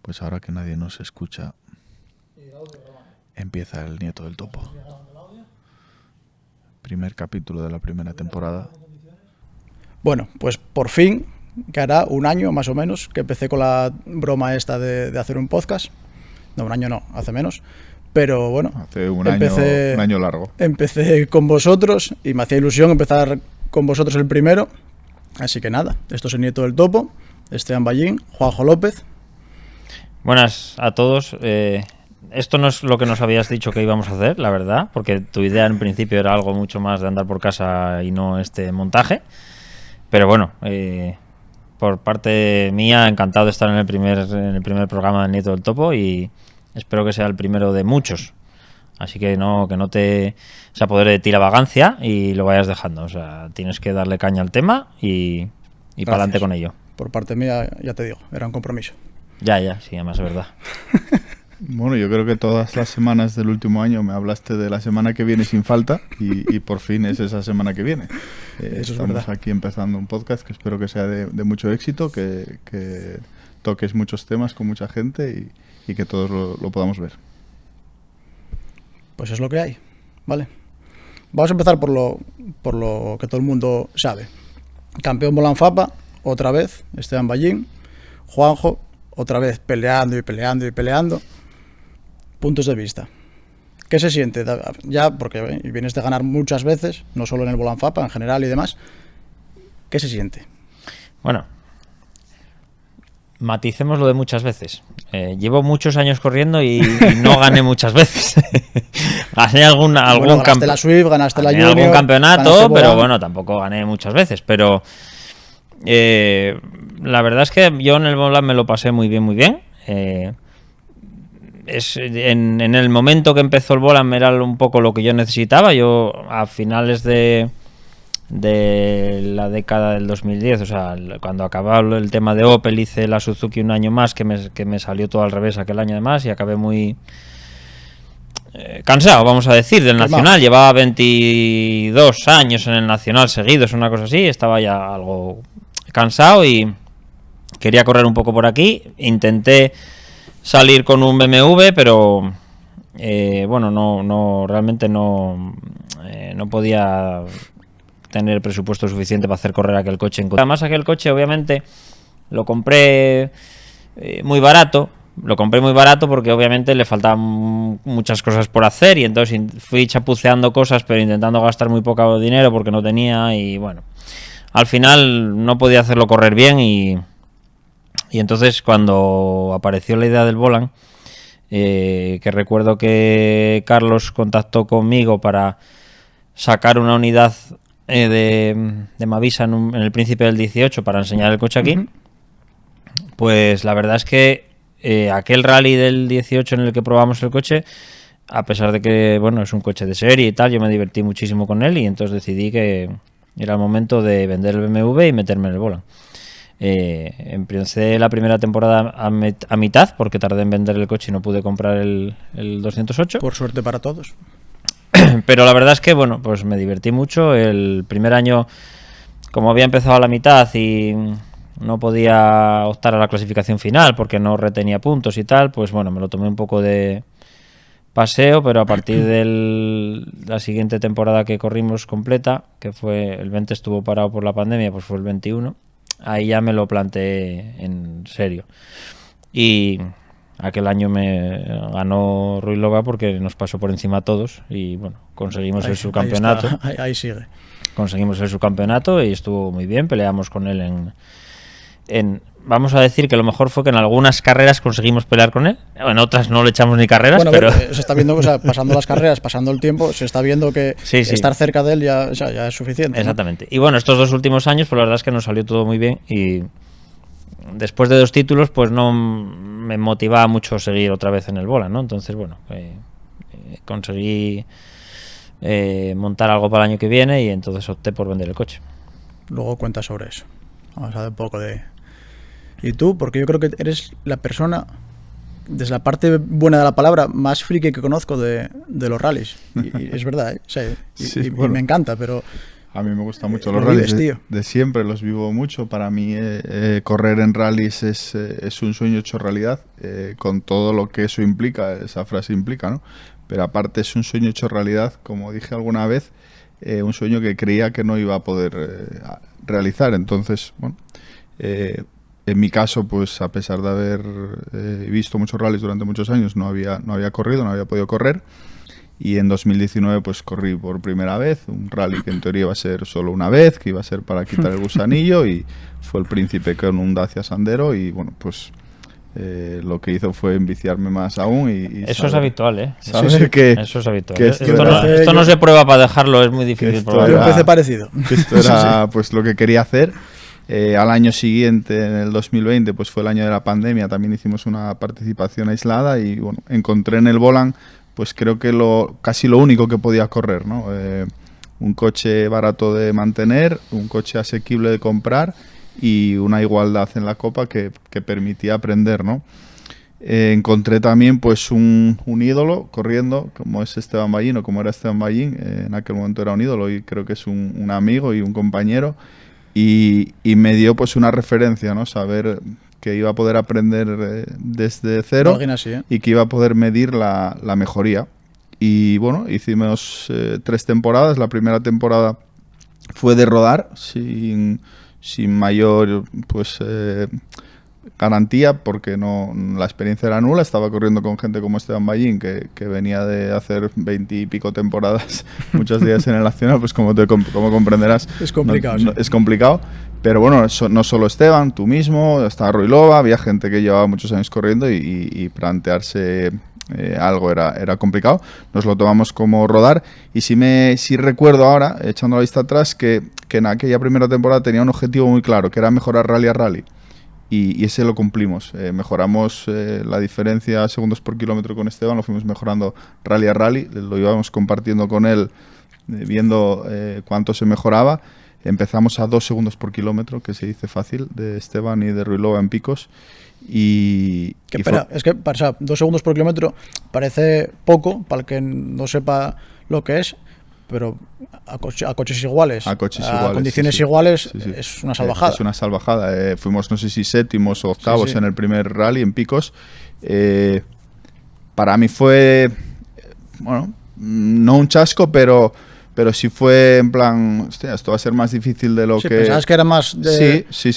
Pues ahora que nadie nos escucha, empieza El Nieto del Topo. Primer capítulo de la primera temporada. Bueno, pues por fin, que hará un año más o menos, que empecé con la broma esta de hacer un podcast. No, un año no, hace menos. Pero bueno, hace un año largo. Empecé con vosotros y me hacía ilusión empezar con vosotros el primero. Así que nada, esto es El Nieto del Topo, Esteban Ballín, Juanjo López. Buenas a todos. Esto no es lo que nos habías dicho que íbamos a hacer, la verdad, porque tu idea en principio era algo mucho más de andar por casa y no este montaje. Pero bueno, por parte mía, encantado de estar en el primer programa del Nieto del Topo y espero que sea el primero de muchos. Así que no te se apodere de ti la vagancia y lo vayas dejando. O sea, tienes que darle caña al tema y para adelante con ello. Por parte mía, ya te digo, era un compromiso. Ya, sí, además es verdad. Bueno, yo creo que todas las semanas del último año me hablaste de la semana que viene sin falta y por fin es esa semana que viene. Eso Estamos es verdad. aquí empezando un podcast que espero que sea de mucho éxito, que toques muchos temas con mucha gente y que todos lo podamos ver. Pues es lo que hay, ¿vale? Vamos a empezar por lo que todo el mundo sabe. Campeón Bolanfapa, otra vez, Esteban Ballín. Juanjo, otra vez peleando. Puntos de vista. ¿Qué se siente? Ya, porque vienes de ganar muchas veces, no solo en el Bolanfapa, en general y demás. ¿Qué se siente? Bueno, maticemos lo de muchas veces. Llevo muchos años corriendo y no gané muchas veces. Gané algún ganaste la Swift, ganaste la Junior, algún campeonato, pero bueno, tampoco gané muchas veces. Pero la verdad es que yo en el Bolan me lo pasé muy bien. En el momento que empezó el Bolan era un poco lo que yo necesitaba. Yo a finales de la década del 2010, o sea, cuando acababa el tema de Opel, hice la Suzuki un año más, que me salió todo al revés aquel año además, y acabé muy cansado, vamos a decir, del Nacional. Llevaba 22 años en el Nacional seguidos, una cosa así, estaba ya algo cansado y quería correr un poco por aquí. Intenté salir con un BMW, pero bueno, realmente no podía tener presupuesto suficiente para hacer correr aquel coche. Además, aquel coche obviamente lo compré muy barato. Lo compré muy barato porque obviamente le faltaban muchas cosas por hacer y entonces fui chapuceando cosas pero intentando gastar muy poco dinero porque no tenía y bueno, al final no podía hacerlo correr bien y entonces cuando apareció la idea del Bolan, que recuerdo que Carlos contactó conmigo para sacar una unidad de Mavisa en el Príncipe del 18 para enseñar el coche aquí, pues la verdad es que aquel rally del 18 en el que probamos el coche, a pesar de que bueno es un coche de serie y tal, yo me divertí muchísimo con él y entonces decidí que era el momento de vender el BMW y meterme en el Bolan. Empecé la primera temporada a mitad porque tardé en vender el coche y no pude comprar el 208. Por suerte para todos. Pero la verdad es que bueno, pues me divertí mucho. El primer año, como había empezado a la mitad y no podía optar a la clasificación final porque no retenía puntos y tal, pues bueno, me lo tomé un poco de paseo, pero a partir de la siguiente temporada que corrimos completa, que fue el 20 estuvo parado por la pandemia, pues fue el 21, ahí ya me lo planteé en serio. Y aquel año me ganó Ruy Loga porque nos pasó por encima a todos y bueno, conseguimos el subcampeonato. Ahí sigue. Conseguimos el subcampeonato y estuvo muy bien, peleamos con él vamos a decir que lo mejor fue que en algunas carreras conseguimos pelear con él, en otras no le echamos ni carreras, bueno, pero se está viendo, o sea, pasando las carreras, pasando el tiempo, se está viendo que sí. Estar cerca de él ya es suficiente. Exactamente. ¿No? Y bueno, estos 2 últimos años, pues la verdad es que nos salió todo muy bien y después de 2 títulos, pues no me motivaba mucho seguir otra vez en el Bolan, ¿no? Entonces, bueno, conseguí montar algo para el año que viene y entonces opté por vender el coche. Luego cuenta sobre eso. Vamos a ver un poco de... ¿Y tú? Porque yo creo que eres la persona, desde la parte buena de la palabra, más friki que conozco de los rallies. Y es verdad, ¿eh? O sea, sí, y bueno. me encanta, pero A mí me gustan mucho los Lo rallies vives, tío. de siempre, los vivo mucho. Para mí correr en rallies es un sueño hecho realidad, con todo lo que eso implica, esa frase implica, ¿no? Pero aparte es un sueño hecho realidad, como dije alguna vez, un sueño que creía que no iba a poder realizar. Entonces, bueno, en mi caso, pues a pesar de haber visto muchos rallies durante muchos años, no había corrido, no había podido correr. Y en 2019 pues corrí por primera vez un rally que en teoría iba a ser solo una vez, que iba a ser para quitar el gusanillo, y fue el Príncipe con un Dacia Sandero, y bueno, pues lo que hizo fue enviciarme más aún. Y eso es habitual, ¿eh? Saber que eso es habitual. que Esto no se prueba para dejarlo, es muy difícil probar. Yo empecé parecido. Que esto era pues lo que quería hacer. Al año siguiente, en el 2020, pues fue el año de la pandemia, también hicimos una participación aislada y bueno, encontré en el Volant pues creo que casi lo único que podía correr, ¿no? Un coche barato de mantener, un coche asequible de comprar y una igualdad en la copa que permitía aprender, ¿no? Encontré también pues un ídolo corriendo, como es Esteban Ballín, o como era Esteban Ballín, en aquel momento era un ídolo y creo que es un amigo y un compañero, y me dio pues una referencia, ¿no? Saber que iba a poder aprender desde cero. Alguien así, ¿eh? Y que iba a poder medir la mejoría. Y bueno, hicimos 3 temporadas. La primera temporada fue de rodar sin mayor pues garantía, porque la experiencia era nula. Estaba corriendo con gente como Esteban Ballín, que venía de hacer 20 y pico temporadas, muchos días en el Nacional, pues como comprenderás, es complicado. Sí. Es complicado. Pero bueno, no solo Esteban, tú mismo, estaba Ruilova, había gente que llevaba muchos años corriendo y plantearse algo era complicado. Nos lo tomamos como rodar, y sí recuerdo ahora, echando la vista atrás, que en aquella primera temporada tenía un objetivo muy claro, que era mejorar rally a rally. Y ese lo cumplimos. Mejoramos la diferencia segundos por kilómetro con Esteban, lo fuimos mejorando rally a rally, lo íbamos compartiendo con él, viendo cuánto se mejoraba. Empezamos a 2 segundos por kilómetro, que se dice fácil, de Esteban y de Ruilova en picos. Es que 2 segundos por kilómetro parece poco para el que no sepa lo que es, pero a coches iguales, a condiciones iguales, sí. Es una salvajada. Es una salvajada. Fuimos, no sé si 7º o 8º en el primer rally en picos. Para mí fue, bueno, no un chasco, pero sí fue en plan, hostia, esto va a ser más difícil de lo que... Pensabas que era más de... Sí.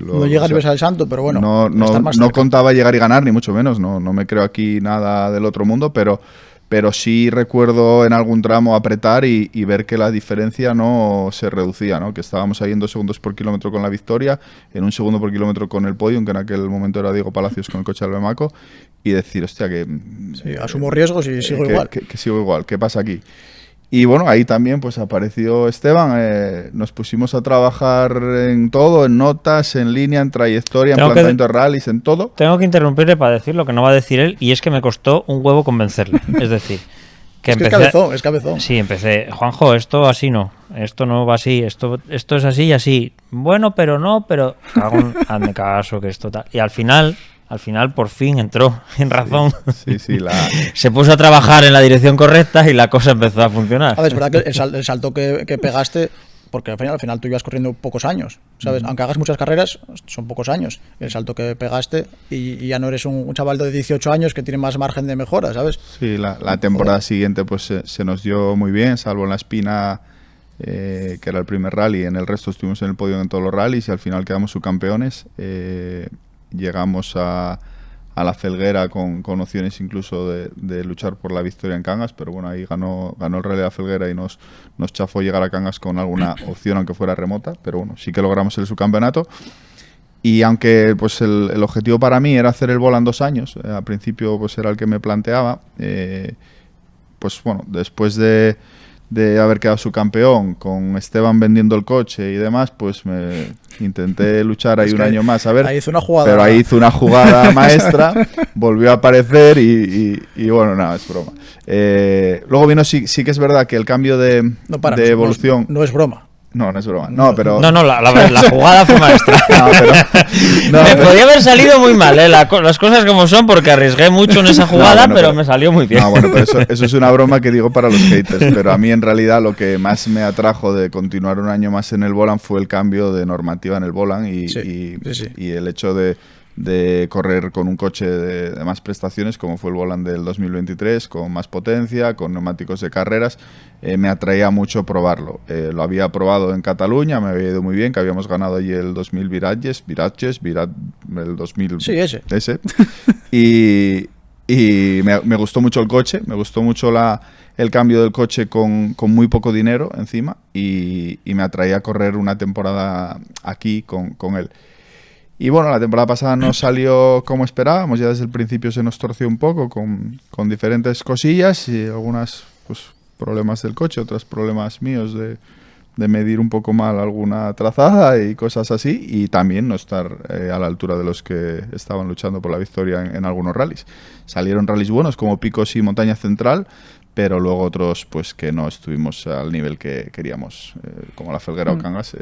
No llega al beso del santo, pero bueno. No contaba llegar y ganar, ni mucho menos. No me creo aquí nada del otro mundo, pero sí recuerdo en algún tramo apretar y ver que la diferencia no se reducía, ¿no? Que estábamos ahí en 2 segundos por kilómetro con la victoria, en 1 segundo por kilómetro con el podium, que en aquel momento era Diego Palacios con el coche del Bemaco, y decir, hostia, que... Sí, asumo riesgos y sigo igual. Que sigo igual, ¿qué pasa aquí? Y bueno, ahí también pues apareció Esteban, nos pusimos a trabajar en todo, en notas, en línea, en trayectoria, en planteamiento de rallies, en todo. Tengo que interrumpirle para decir lo que no va a decir él, y es que me costó un huevo convencerle. Es decir, que es cabezón. Sí, empecé, Juanjo, esto así no, esto no va así, esto es así y así. Bueno, pero no, pero hazme caso que esto tal. Y al final, por fin entró en razón. Sí, Se puso a trabajar en la dirección correcta y la cosa empezó a funcionar. A ver, es verdad que el salto que pegaste, porque al final tú ibas corriendo pocos años, ¿sabes? Aunque hagas muchas carreras, son pocos años. El salto que pegaste y ya no eres un chaval de 18 años que tiene más margen de mejora, ¿sabes? Sí, la temporada siguiente pues se nos dio muy bien, salvo en La Espina, que era el primer rally. En el resto estuvimos en el podio en todos los rallies y al final quedamos subcampeones. Llegamos a la Felguera con opciones incluso de luchar por la victoria en Cangas, pero bueno, ahí ganó el Rally de la Felguera y nos chafó llegar a Cangas con alguna opción, aunque fuera remota, pero bueno, sí que logramos el subcampeonato. Y aunque pues el objetivo para mí era hacer el Volant 2 años, al principio pues era el que me planteaba, pues bueno, después de haber quedado subcampeón, con Esteban vendiendo el coche y demás, pues me intenté luchar ahí un año más, a ver. Ahí hizo una jugada. Pero ahí hizo una jugada maestra, volvió a aparecer y bueno, nada, es broma. Luego vino, sí que es verdad que el cambio de evolución... No es broma. No, no es broma. No, pero... No, la jugada fue maestra. Me podía haber salido muy mal, las cosas como son, porque arriesgué mucho en esa jugada, pero me salió muy bien. No, bueno, pero eso es una broma que digo para los haters, pero a mí en realidad lo que más me atrajo de continuar un año más en el Volant fue el cambio de normativa en el Volant y el hecho de correr con un coche de más prestaciones, como fue el Volant del 2023, con más potencia, con neumáticos de carreras. Me atraía mucho probarlo. Lo había probado en Cataluña, me había ido muy bien, que habíamos ganado allí el 2000 Virages, el 2000... Sí, ese. Y me gustó mucho el coche, me gustó mucho el cambio del coche con muy poco dinero encima y me atraía correr una temporada aquí con él. Y bueno, la temporada pasada no salió como esperábamos, ya desde el principio se nos torció un poco con diferentes cosillas y algunos problemas del coche, otros problemas míos de medir un poco mal alguna trazada y cosas así, y también no estar a la altura de los que estaban luchando por la victoria en algunos rallies. Salieron rallies buenos como Picos y Montaña Central, pero luego otros pues que no estuvimos al nivel que queríamos, como la Felguera o Cangas.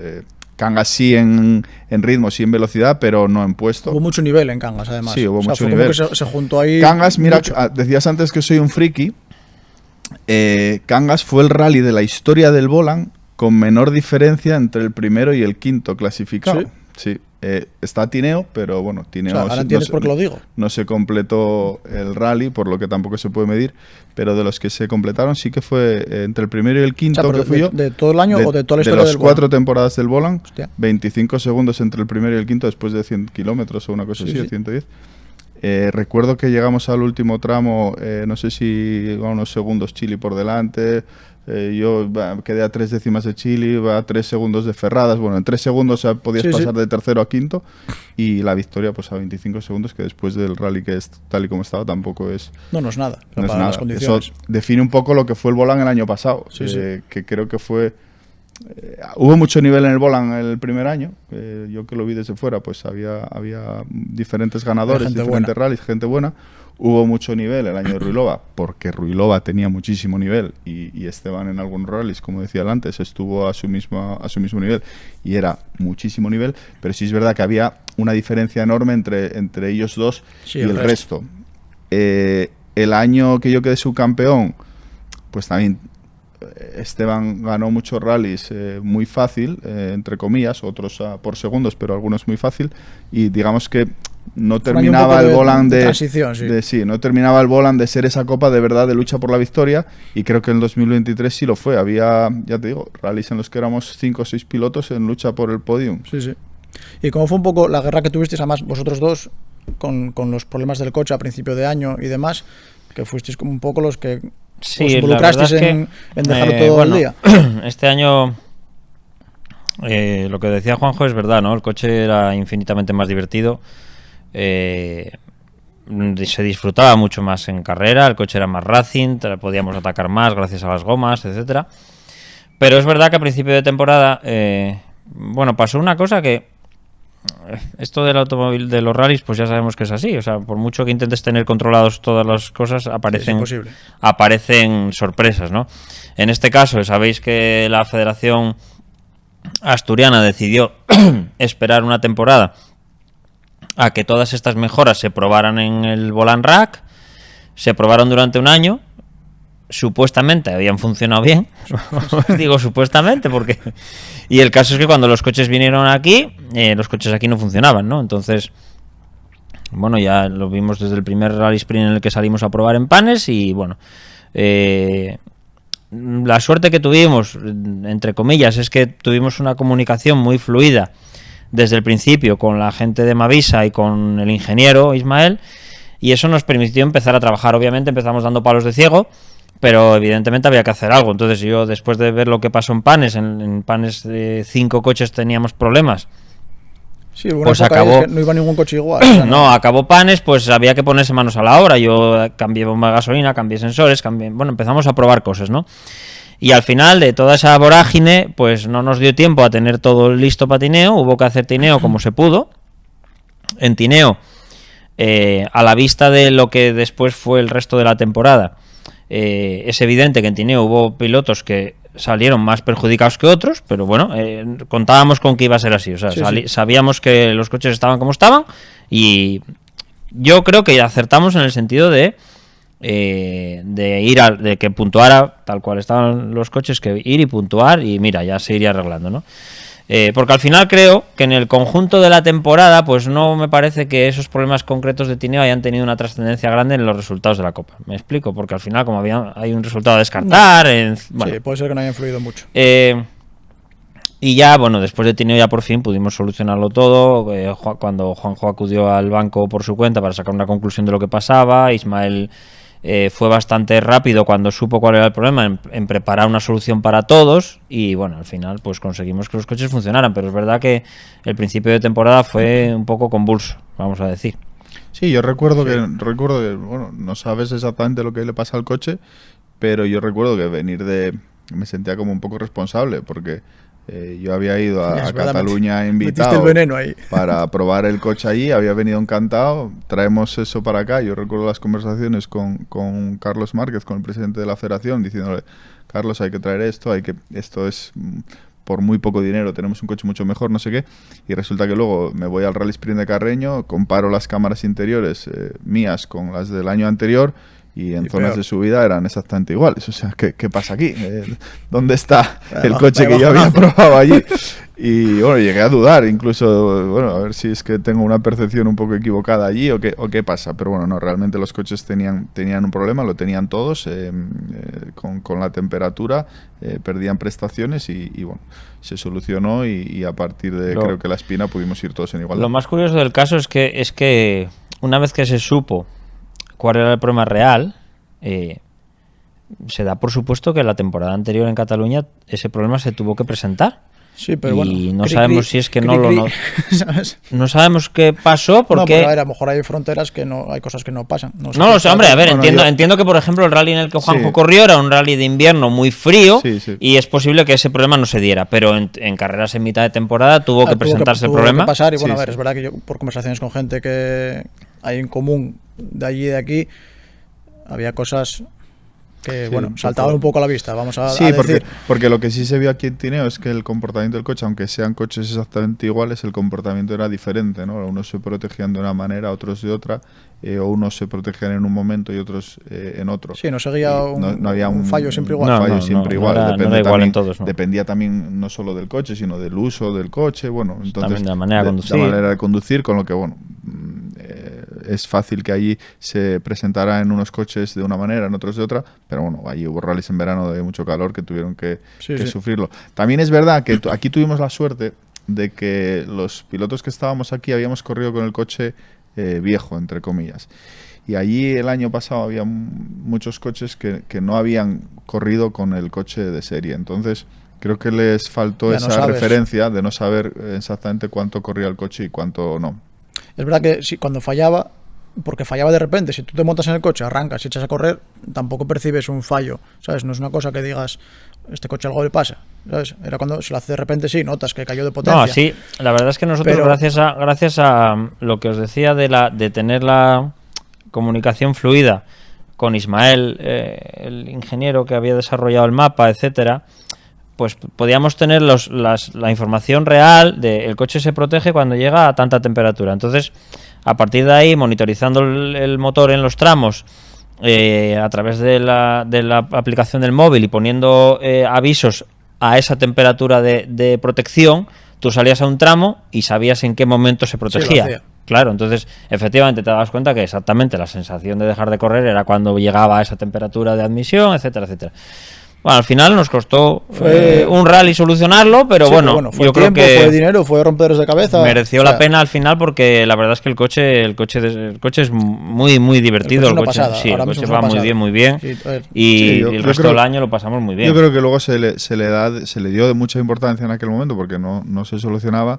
Cangas sí en ritmo, sí en velocidad, pero no en puesto. Hubo mucho nivel en Cangas, además. Sí, hubo mucho nivel. Como que se juntó ahí. Cangas, mira, decías antes que soy un friki. Cangas fue el rally de la historia del Volant con menor diferencia entre el primero y el quinto clasificado. Sí. Está Tineo, pero bueno, Tineo... ahora entiendes por qué lo digo. No se completó el rally, por lo que tampoco se puede medir, pero de los que se completaron sí que fue entre el primero y el quinto, que fui yo. ¿De todo el año o de toda la historia del Volant? De las 4 temporadas del Volant, 25 segundos entre el primero y el quinto después de 100 kilómetros o una cosa así, de 110. Recuerdo que llegamos al último tramo, no sé si a unos segundos Chile por delante... yo quedé a 3 décimas de Chile, a 3 segundos de Ferradas. Bueno, en 3 segundos podías pasar de tercero a quinto, y la victoria pues a 25 segundos, que después del rally que es tal y como estaba tampoco es... No es nada, no es para nada. las condiciones. Eso define un poco lo que fue el Volant el año pasado, que creo que fue... hubo mucho nivel en el Volant el primer año, yo que lo vi desde fuera, pues había diferentes ganadores, diferentes rallies, gente buena. Hubo mucho nivel el año de Ruilova, porque Ruilova tenía muchísimo nivel y Esteban en algunos rallies, como decía antes, estuvo a su mismo nivel y era muchísimo nivel, pero sí es verdad que había una diferencia enorme entre ellos dos y el resto. El año que yo quedé subcampeón, pues también Esteban ganó muchos rallies muy fácil, entre comillas, otros por segundos, pero algunos muy fácil, y digamos que no terminaba el Volant de transición, no terminaba el Volant de ser esa copa de verdad de lucha por la victoria, y creo que en el 2023 sí lo fue. Había, ya te digo, rallies en los que éramos 5 o 6 pilotos en lucha por el podium. Sí. ¿Y cómo fue un poco la guerra que tuvisteis, además, vosotros dos, con los problemas del coche a principio de año y demás, que fuisteis como un poco los que os involucrasteis en dejarlo todo el día? Este año, lo que decía Juanjo es verdad, ¿no? El coche era infinitamente más divertido. Se disfrutaba mucho más en carrera, el coche era más racing, podíamos atacar más gracias a las gomas, etcétera. Pero es verdad que a principio de temporada, pasó una cosa que esto del automóvil, de los rallies, pues ya sabemos que es así. O sea, por mucho que intentes tener controlados todas las cosas, aparecen sorpresas, ¿no? En este caso, sabéis que la Federación Asturiana decidió esperar una temporada a que todas estas mejoras se probaran en el Volant Rack. Se probaron durante un año, supuestamente habían funcionado bien. Digo supuestamente porque... Y el caso es que cuando los coches vinieron aquí, los coches aquí no funcionaban, ¿no? Entonces, bueno, ya lo vimos desde el primer Rally Sprint en el que salimos a probar en Panes y, bueno... la suerte que tuvimos, entre comillas, es que tuvimos una comunicación muy fluida desde el principio con la gente de Mavisa y con el ingeniero Ismael, y eso nos permitió empezar a trabajar. Obviamente empezamos dando palos de ciego, pero evidentemente había que hacer algo. Entonces yo, después de ver lo que pasó en Panes, en Panes de 5 coches teníamos problemas. Sí, pues acabó, que no iba ningún coche igual. No, acabó Panes, pues había que ponerse manos a la obra. Yo cambié bomba de gasolina, cambié sensores, empezamos a probar cosas, ¿no? Y al final de toda esa vorágine, pues no nos dio tiempo a tener todo listo para tineo. Hubo que hacer tineo como se pudo. En tineo, a la vista de lo que después fue el resto de la temporada, es evidente que en tineo hubo pilotos que salieron más perjudicados que otros, pero bueno, contábamos con que iba a ser así. O sea, sabíamos que los coches estaban como estaban y yo creo que acertamos en el sentido de que puntuara tal cual estaban los coches, que ir y puntuar y mira, ya se iría arreglando, ¿no? Porque al final creo que en el conjunto de la temporada pues no me parece que esos problemas concretos de Tineo hayan tenido una trascendencia grande en los resultados de la Copa. Me explico, porque al final como hay un resultado a descartar, bueno, sí, puede ser que no haya influido mucho. Y ya, bueno, después de Tineo ya por fin pudimos solucionarlo todo, cuando Juanjo acudió al banco por su cuenta para sacar una conclusión de lo que pasaba. Ismael fue bastante rápido cuando supo cuál era el problema en preparar una solución para todos y bueno, al final pues conseguimos que los coches funcionaran, pero es verdad que el principio de temporada fue un poco convulso, vamos a decir. Sí, yo recuerdo que bueno, no sabes exactamente lo que le pasa al coche, pero yo recuerdo que me sentía como un poco responsable porque yo había ido a Cataluña invitado para probar el coche allí, había venido encantado, traemos eso para acá. Yo recuerdo las conversaciones con Carlos Márquez, con el presidente de la federación, diciéndole, Carlos, hay que traer esto, esto es por muy poco dinero, tenemos un coche mucho mejor, no sé qué. Y resulta que luego me voy al Rally Sprint de Carreño, comparo las cámaras interiores mías con las del año anterior, y en zonas de subida eran exactamente iguales. O sea, ¿qué pasa aquí? ¿Dónde está el coche que yo había probado allí? Y bueno, llegué a dudar, incluso, bueno, a ver si es que tengo una percepción un poco equivocada allí o qué pasa. Pero bueno, no, realmente los coches tenían un problema, lo tenían todos, con la temperatura, perdían prestaciones y bueno, se solucionó y a partir de, creo que la Espina, pudimos ir todos en igualdad. Lo más curioso del caso es que una vez que se supo cuál era el problema real, se da por supuesto que la temporada anterior en Cataluña ese problema se tuvo que presentar. Sí, pero y bueno, no sabemos si es que ¿sabes? No sabemos qué pasó porque... No, pero a ver, a lo mejor hay fronteras que no, hay cosas que no pasan. No lo sé, hombre, a ver, entiendo que por ejemplo el rally en el que Juanjo corrió era un rally de invierno muy frío y es posible que ese problema no se diera, pero en carreras en mitad de temporada tuvo que presentarse el problema. Que pasar y bueno, a ver, es verdad que yo por conversaciones con gente que hay en común de allí y de aquí, había cosas que, bueno, saltaban un poco a la vista, vamos a decir. Porque lo que sí se vio aquí en Tineo es que el comportamiento del coche, aunque sean coches exactamente iguales, el comportamiento era diferente, ¿no? Unos se protegían de una manera, otros de otra, o unos se protegían en un momento y otros en otro. Sí, no seguía no había un fallo siempre igual. Un fallo siempre igual. No era igual en todos, ¿no? Dependía también no solo del coche, sino del uso del coche, bueno, entonces también de la manera de conducir, con lo que, bueno, es fácil que allí se presentara en unos coches de una manera, en otros de otra, pero bueno, allí hubo rallies en verano de mucho calor que tuvieron que sufrirlo. También es verdad que aquí tuvimos la suerte de que los pilotos que estábamos aquí habíamos corrido con el coche viejo, entre comillas. Y allí el año pasado había muchos coches que no habían corrido con el coche de serie. Entonces creo que les faltó esa referencia de no saber exactamente cuánto corría el coche y cuánto no. Es verdad que sí, cuando fallaba, porque fallaba de repente, si tú te montas en el coche, arrancas y echas a correr, tampoco percibes un fallo, ¿sabes? No es una cosa que digas, este coche algo le pasa, ¿sabes? Era cuando se lo hace de repente, sí, notas que cayó de potencia. No, sí, la verdad es que nosotros, gracias a lo que os decía de tener la comunicación fluida con Ismael, el ingeniero que había desarrollado el mapa, etcétera, pues podíamos tener la información real de el coche se protege cuando llega a tanta temperatura. Entonces, a partir de ahí, monitorizando el motor en los tramos a través de la aplicación del móvil y poniendo avisos a esa temperatura de protección, tú salías a un tramo y sabías en qué momento se protegía. Sí, claro, entonces efectivamente te dabas cuenta que exactamente la sensación de dejar de correr era cuando llegaba a esa temperatura de admisión, etcétera, etcétera. Bueno, al final nos costó un rally solucionarlo, pero bueno, fue yo tiempo, creo que fue dinero, fue romperos de cabeza. Mereció la pena al final porque la verdad es que el coche es muy muy divertido. El coche va muy bien. Sí, y el resto del año lo pasamos muy bien. Yo creo que luego se le dio de mucha importancia en aquel momento porque no se solucionaba.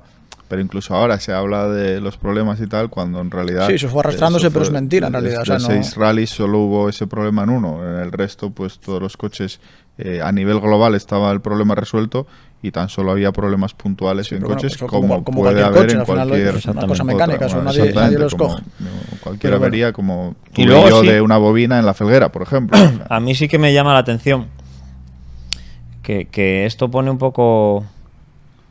Pero incluso ahora se habla de los problemas y tal, cuando en realidad... Sí, eso fue arrastrándose, pero es mentira en realidad. De 6 rallies solo hubo ese problema en uno. En el resto, pues todos los coches, a nivel global estaba el problema resuelto y tan solo había problemas puntuales en coches pues, como puede haber coche, en cualquier una cosa mecánica, otra, nadie los coge. Cualquier avería, como tuve yo de una bobina en la felguera, por ejemplo. A mí sí que me llama la atención que esto pone un poco,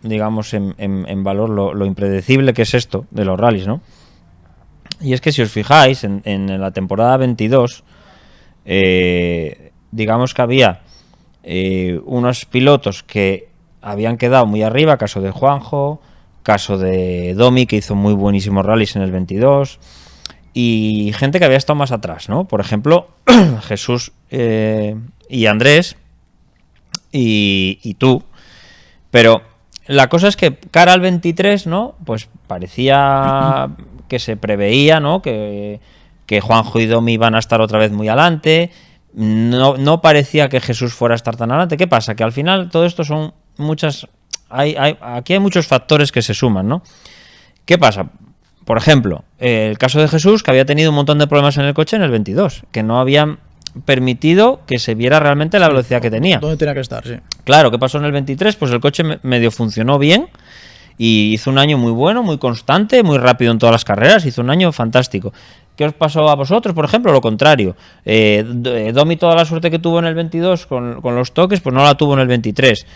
digamos, en valor lo impredecible que es esto de los rallies, ¿no? Y es que si os fijáis, en la temporada 22, digamos que había unos pilotos que habían quedado muy arriba, caso de Juanjo, caso de Domi, que hizo muy buenísimos rallies en el 22, y gente que había estado más atrás, ¿no? Por ejemplo, Jesús y Andrés y tú. Pero la cosa es que cara al 23, ¿no? Pues parecía que se preveía, ¿no? Que Juanjo y Domi iban a estar otra vez muy adelante. No parecía que Jesús fuera a estar tan adelante. ¿Qué pasa? Que al final todo esto son muchas... aquí hay muchos factores que se suman, ¿no? ¿Qué pasa? Por ejemplo, el caso de Jesús, que había tenido un montón de problemas en el coche en el 22, que no habían permitido que se viera realmente la velocidad que tenía. ¿Dónde tenía que estar? Sí. Claro, ¿qué pasó en el 23? Pues el coche medio funcionó bien y hizo un año muy bueno, muy constante, muy rápido en todas las carreras, hizo un año fantástico. ¿Qué os pasó a vosotros, por ejemplo? Lo contrario. Domi, toda la suerte que tuvo en el 22 con los toques, pues no la tuvo en el 23.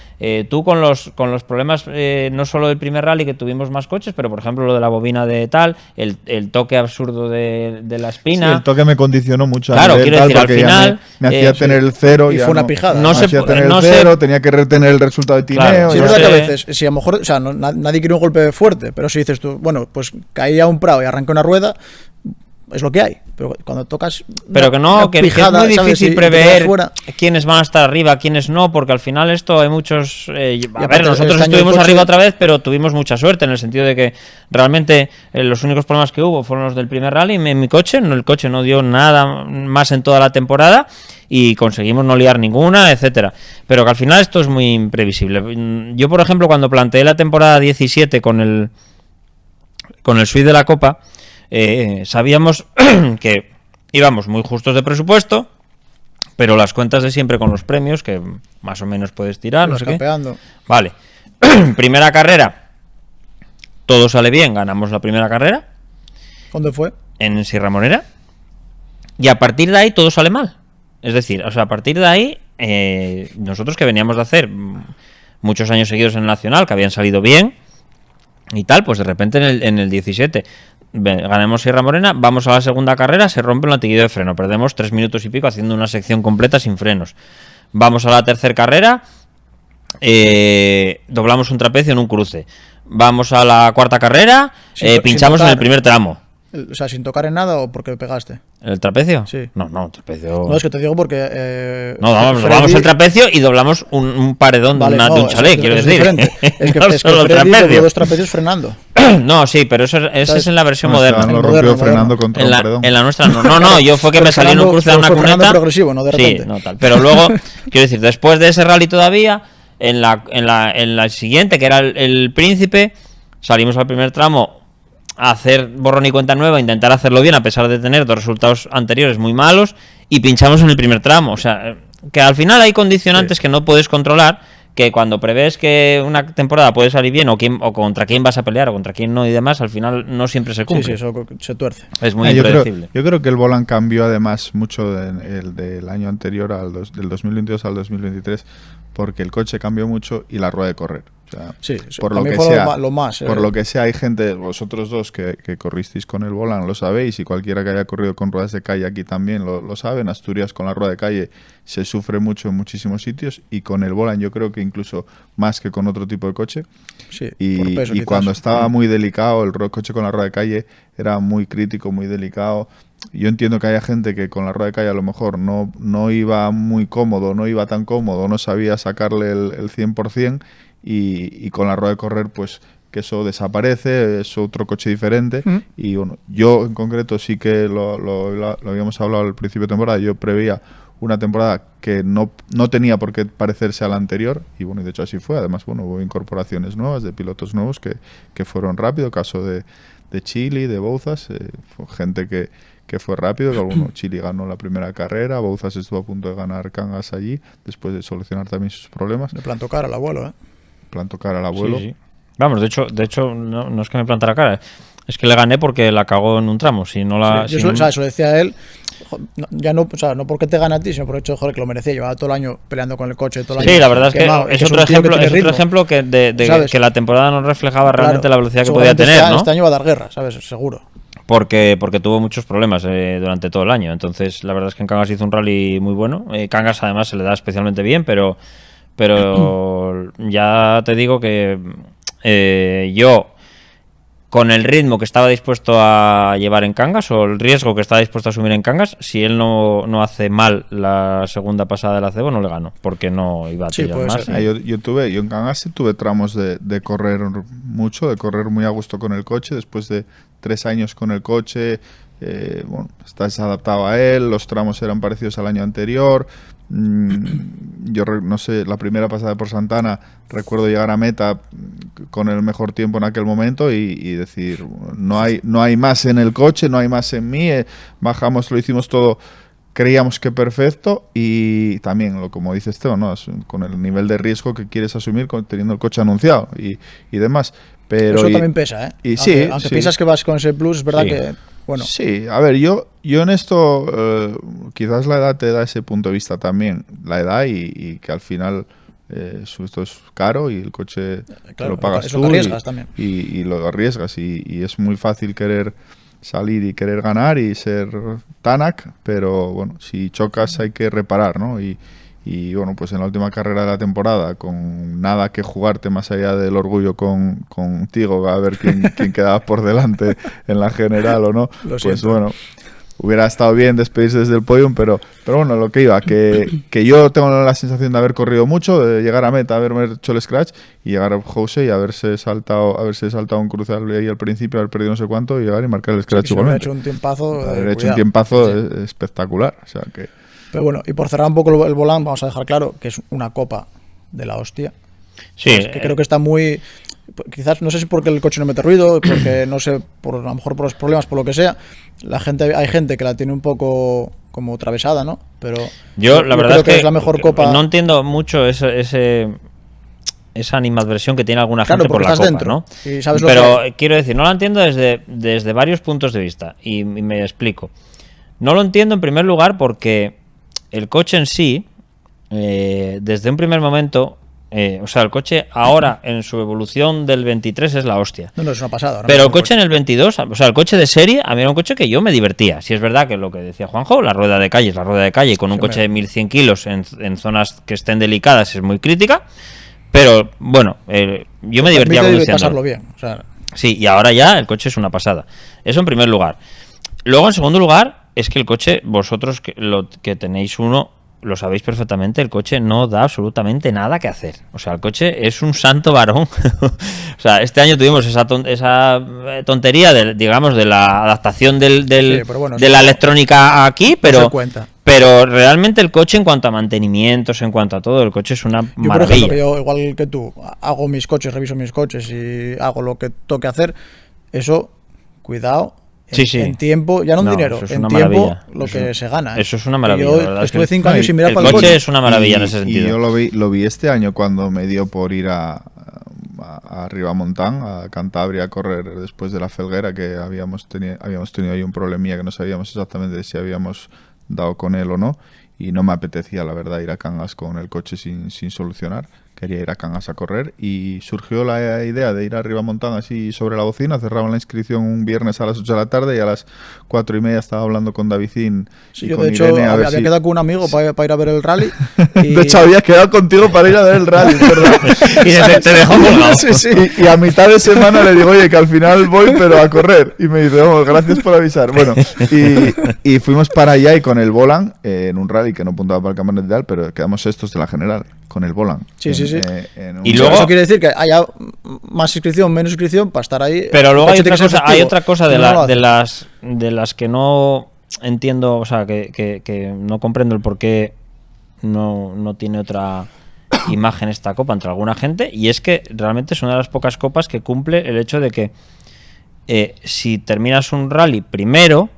Tú con los problemas, no solo del primer rally, que tuvimos más coches, pero por ejemplo lo de la bobina de tal, el toque absurdo de la espina. Sí, el toque me condicionó mucho. Claro, quiero decir, al final... Me hacía tener el cero. Y fue una pijada. Me hacía tener el cero, tenía que retener el resultado de tineo. Claro, sí, es verdad que a veces, si a lo mejor, o sea, nadie quiere un golpe fuerte, pero si dices tú, bueno, pues caía un prado y arranca una rueda, es lo que hay, pero cuando tocas pero que no, que pijada, es muy difícil ¿sabes? prever quiénes van a estar arriba, quiénes no, porque al final esto hay muchos a ver, nosotros estuvimos arriba otra vez, pero tuvimos mucha suerte en el sentido de que realmente los únicos problemas que hubo fueron los del primer rally en mi coche, el coche no dio nada más en toda la temporada y conseguimos no liar ninguna, etcétera, pero que al final esto es muy imprevisible. Yo, por ejemplo, cuando planteé la temporada 17 con el Suite de la Copa, sabíamos que íbamos muy justos de presupuesto, pero las cuentas de siempre con los premios, que más o menos puedes tirar, no sé qué. Vale. Primera carrera, todo sale bien, ganamos la primera carrera. ¿Dónde fue? En Sierra Morena. Y a partir de ahí todo sale mal. Es decir, o sea, a partir de ahí, nosotros que veníamos de hacer muchos años seguidos en el Nacional, que habían salido bien y tal, pues de repente en el 17 ganamos Sierra Morena, vamos a la segunda carrera, se rompe el latiguillo de freno, perdemos 3 minutos y pico haciendo una sección completa sin frenos. Vamos a la tercera carrera, doblamos un trapecio en un cruce. Vamos a la cuarta carrera, pinchamos en el primer tramo. O sea, sin tocar en nada o porque pegaste. ¿El trapecio? Sí. No, el trapecio... No, es que te digo porque... vamos el trapecio y doblamos un paredón de un chalet, quiero decir. Es que, no es solo que Freddy trapecio. Dos trapecios frenando. No, sí, pero eso es en la versión moderna. Lo rompió frenando contra un paredón. En la nuestra no, yo fue que me salí en un cruce de una cuneta. Progresivo, no de repente. Sí, no tal. Pero luego, quiero decir, después de ese rally todavía, en la siguiente, que era el Príncipe, salimos al primer tramo a hacer borrón y cuenta nueva, intentar hacerlo bien a pesar de tener dos resultados anteriores muy malos, y pinchamos en el primer tramo. O sea, que al final hay condicionantes que no puedes controlar, que cuando prevés que una temporada puede salir bien o contra quién vas a pelear o contra quién no y demás, al final no siempre se cumple. Sí, eso se tuerce. Es muy impredecible. Yo creo que el Volant cambió además mucho del año anterior, del 2022 al 2023, porque el coche cambió mucho y la rueda de correr. O sea, sí, por lo que sea, por lo que sea, hay gente, vosotros dos que corristeis con el Volant lo sabéis, y cualquiera que haya corrido con ruedas de calle aquí también lo sabe. En Asturias con la rueda de calle se sufre mucho en muchísimos sitios, y con el Volant yo creo que incluso más que con otro tipo de coche. Sí, y peso, y cuando estaba muy delicado, el coche con la rueda de calle era muy crítico, muy delicado. Yo entiendo que haya gente que con la rueda de calle a lo mejor no iba muy cómodo, no iba tan cómodo, no sabía sacarle el 100%, y con la rueda de correr pues que eso desaparece, es otro coche diferente. Y bueno, yo en concreto sí que lo habíamos hablado al principio de temporada, yo preveía una temporada que no tenía por qué parecerse a la anterior, y bueno, y de hecho así fue. Además, bueno, hubo incorporaciones nuevas de pilotos nuevos que fueron rápido, caso de Chili, de Bouzas, gente que fue rápido, que alguno, Chili ganó la primera carrera, Bouzas estuvo a punto de ganar Cangas allí, después de solucionar también sus problemas. Le plantó cara al abuelo, Plantó cara al abuelo. Sí. Vamos, de hecho no es que me plantara cara. Es que le gané porque la cagó en un tramo. Si no la. Sí, yo eso lo decía él. Ya no, o sea, no porque te gana a ti, sino por el hecho, joder, que lo merecía. Llevaba todo el año peleando con el coche, todo el año. Sí, la verdad es que quemado, es otro ejemplo que de que la temporada no reflejaba realmente la velocidad que podía tener, ¿no? Este año va a dar guerra, ¿sabes? Seguro. Porque tuvo muchos problemas durante todo el año. Entonces, la verdad es que en Cangas hizo un rally muy bueno. Cangas, además, se le da especialmente bien, pero ya te digo que yo, con el ritmo que estaba dispuesto a llevar en Cangas, o el riesgo que estaba dispuesto a asumir en Cangas, si él no hace mal la segunda pasada del acebo, no le gano, porque no iba a tirar más. Yo en Cangas sí tuve tramos de correr mucho, de correr muy a gusto con el coche, después de 3 años con el coche. Bueno, estás adaptado a él, los tramos eran parecidos al año anterior. Yo no sé, la primera pasada por Santana recuerdo llegar a meta con el mejor tiempo en aquel momento y decir, no hay más en el coche, no hay más en mí, bajamos, lo hicimos todo, creíamos que perfecto, y también, como dice Esteban, ¿no? Con el nivel de riesgo que quieres asumir teniendo el coche anunciado y demás. Pero eso también pesa, ¿eh? Y aunque piensas que vas con ese plus, es verdad que... Bueno. Sí, a ver, yo en esto quizás la edad te da ese punto de vista también, la edad y que al final esto es caro y el coche claro, lo pagas eso tú arriesgas también. Y lo arriesgas y es muy fácil querer salir y querer ganar y ser Tanak, pero bueno, si chocas hay que reparar, ¿no? Y bueno, pues en la última carrera de la temporada, con nada que jugarte más allá del orgullo contigo, a ver quién quedaba por delante en la general o no, pues bueno, hubiera estado bien despedirse desde el podium, pero bueno, lo que iba, que yo tengo la sensación de haber corrido mucho, de llegar a meta, haberme hecho el scratch y llegar a Jose y haberse saltado un crucial ahí al principio, haber perdido no sé cuánto y llegar y marcar el scratch igualmente. Haber hecho un tiempazo espectacular, o sea que... Pero bueno, y por cerrar un poco el volante, vamos a dejar claro que es una copa de la hostia. Sí. Es que creo que está muy... Quizás, no sé si porque el coche no mete ruido, porque no sé, a lo mejor por los problemas, por lo que sea. Hay gente que la tiene un poco como atravesada, ¿no? Pero yo la verdad creo que es la mejor copa. No entiendo mucho esa animadversión que tiene alguna gente por la copa, dentro, ¿no? Y sabes pero quiero decir, no la entiendo desde varios puntos de vista y me explico. No lo entiendo en primer lugar porque el coche en sí, desde un primer momento, o sea, el coche ahora en su evolución del 23 es la hostia. No, es una pasada. Pero el coche en el 22, o sea, el coche de serie, a mí era un coche que yo me divertía. Si es verdad que lo que decía Juanjo, la rueda de calle es la rueda de calle, con un coche de 1100 kilos en zonas que estén delicadas es muy crítica. Pero bueno, yo me divertía conduciendo. Pasarlo bien, o sea. Sí, y ahora ya el coche es una pasada. Eso en primer lugar. Luego, en segundo lugar, es que el coche, vosotros que tenéis uno, lo sabéis perfectamente, el coche no da absolutamente nada que hacer. O sea, el coche es un santo varón. O sea, este año tuvimos esa tontería digamos, de la adaptación de la electrónica aquí, pero realmente el coche, en cuanto a mantenimientos, en cuanto a todo, el coche es una maravilla. Por ejemplo, yo, igual que tú, hago mis coches, reviso mis coches y hago lo que toque hacer, eso, cuidado. En tiempo, ya no en dinero, en tiempo maravilla. Lo que se gana. Eso es una maravilla. Yo estuve 5 años sin mirar para el coche. Es una maravilla en ese sentido. Y yo lo vi este año cuando me dio por ir a Ribamontán, a Cantabria, a correr después de la Felguera, que habíamos tenido ahí un problemilla que no sabíamos exactamente si habíamos dado con él o no, y no me apetecía, la verdad, ir a Cangas con el coche sin solucionar. Quería ir a Cangas a correr y surgió la idea de ir a Ribamontán así sobre la bocina. Cerraban la inscripción un viernes a las 8 de la tarde y a las 4:30 estaba hablando con Davidín. Sí, yo de hecho había quedado con un amigo para ir a ver el rally. Y... De hecho, había quedado contigo para ir a ver el rally, ¿verdad? Y te dejó colgado. Sí. Y a mitad de semana le digo, oye, que al final voy, pero a correr. Y me dice, vamos, gracias por avisar. Bueno, y fuimos para allá y con el Volan, en un rally que no apuntaba para el campeonato ideal, pero quedamos estos de la general. Con el Volan. Sí. Y luego eso quiere decir que haya más inscripción, menos inscripción para estar ahí. Pero luego hay otra cosa de las que no entiendo, o sea, que no comprendo el por qué no tiene otra imagen esta copa entre alguna gente, y es que realmente es una de las pocas copas que cumple el hecho de que si terminas un rally primero,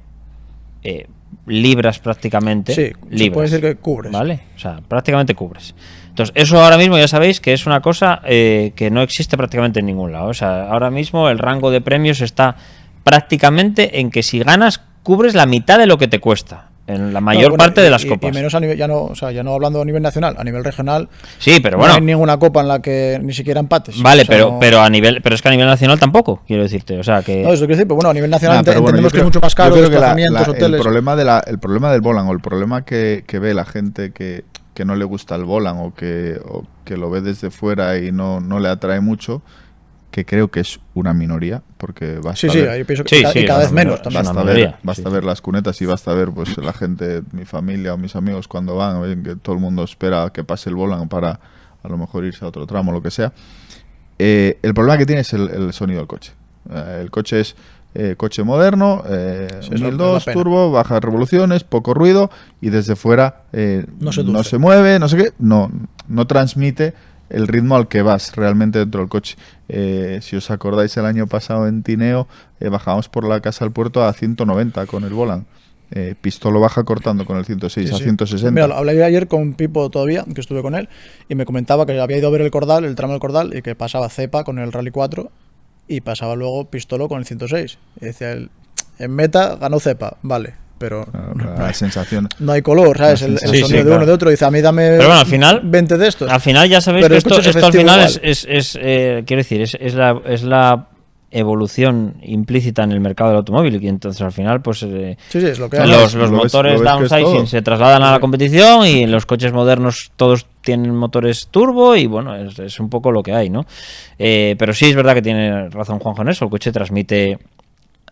libras prácticamente. Sí, se puede decir que cubres. ¿Vale? O sea, prácticamente cubres. Entonces, eso ahora mismo ya sabéis que es una cosa que no existe prácticamente en ningún lado. O sea, ahora mismo el rango de premios está prácticamente en que si ganas cubres la mitad de lo que te cuesta en la mayor parte de las copas. Y menos a nivel, ya no hablando a nivel nacional, a nivel regional. Sí, pero bueno. No hay ninguna copa en la que ni siquiera empates. Vale, o sea, pero es que a nivel nacional tampoco, quiero decirte, o sea que. No, eso quiero decir, pero bueno, a nivel nacional Nah, pero bueno, entendemos yo que es mucho más caro, yo creo que desplazamientos, hoteles. el problema del volant, o el problema que ve la gente que no le gusta el volant, o que lo ve desde fuera y no le atrae mucho, que creo que es una minoría, porque basta Sí, ver, yo pienso que y cada vez menos también. basta ver las cunetas y basta ver pues la gente, mi familia o mis amigos cuando van, ven que todo el mundo espera que pase el volant para a lo mejor irse a otro tramo, lo que sea. El problema que tiene es el sonido del coche. El coche es coche moderno, 1002, turbo, bajas revoluciones, poco ruido, y desde fuera no se mueve, no sé qué, no transmite el ritmo al que vas realmente dentro del coche. Si os acordáis, el año pasado en Tineo bajábamos por la casa al puerto a 190 con el volant. Pistolo baja cortando con el 106 a 160. Mira, hablé ayer con Pipo todavía, que estuve con él, y me comentaba que había ido a ver el tramo del Cordal, y que pasaba Cepa con el Rally 4 y pasaba luego Pistolo con el 106. Y decía él, en meta ganó Cepa, vale, pero la sensación, no hay color, ¿sabes? El sonido de claro. uno de otro, dice, a mí dame pero bueno, al final, 20 de estos. Al final ya sabéis Pero que esto al final igual. quiero decir, es la evolución implícita en el mercado del automóvil, y entonces al final pues es lo que hay. los motores downsizing se trasladan a la competición, y en los coches modernos todos tienen motores turbo, y bueno, es un poco lo que hay, ¿no? Pero sí es verdad que tiene razón Juanjo en eso, el coche transmite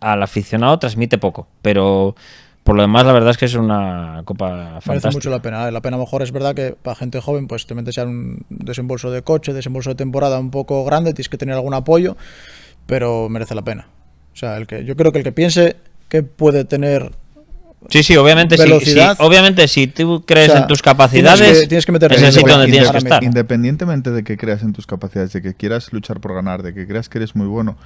al aficionado, transmite poco, pero por lo demás la verdad es que es una copa fantástica. Merece mucho la pena. La pena, a lo mejor es verdad que para gente joven pues te metes ya en un desembolso de coche, desembolso de temporada un poco grande, tienes que tener algún apoyo, pero merece la pena. O sea, yo creo que el que piense que puede tener Sí, obviamente velocidad, obviamente si tú crees, o sea, en tus capacidades, tienes que meterte es el sitio donde tienes que estar. Independientemente de que creas en tus capacidades, de que quieras luchar por ganar, de que creas que eres muy bueno,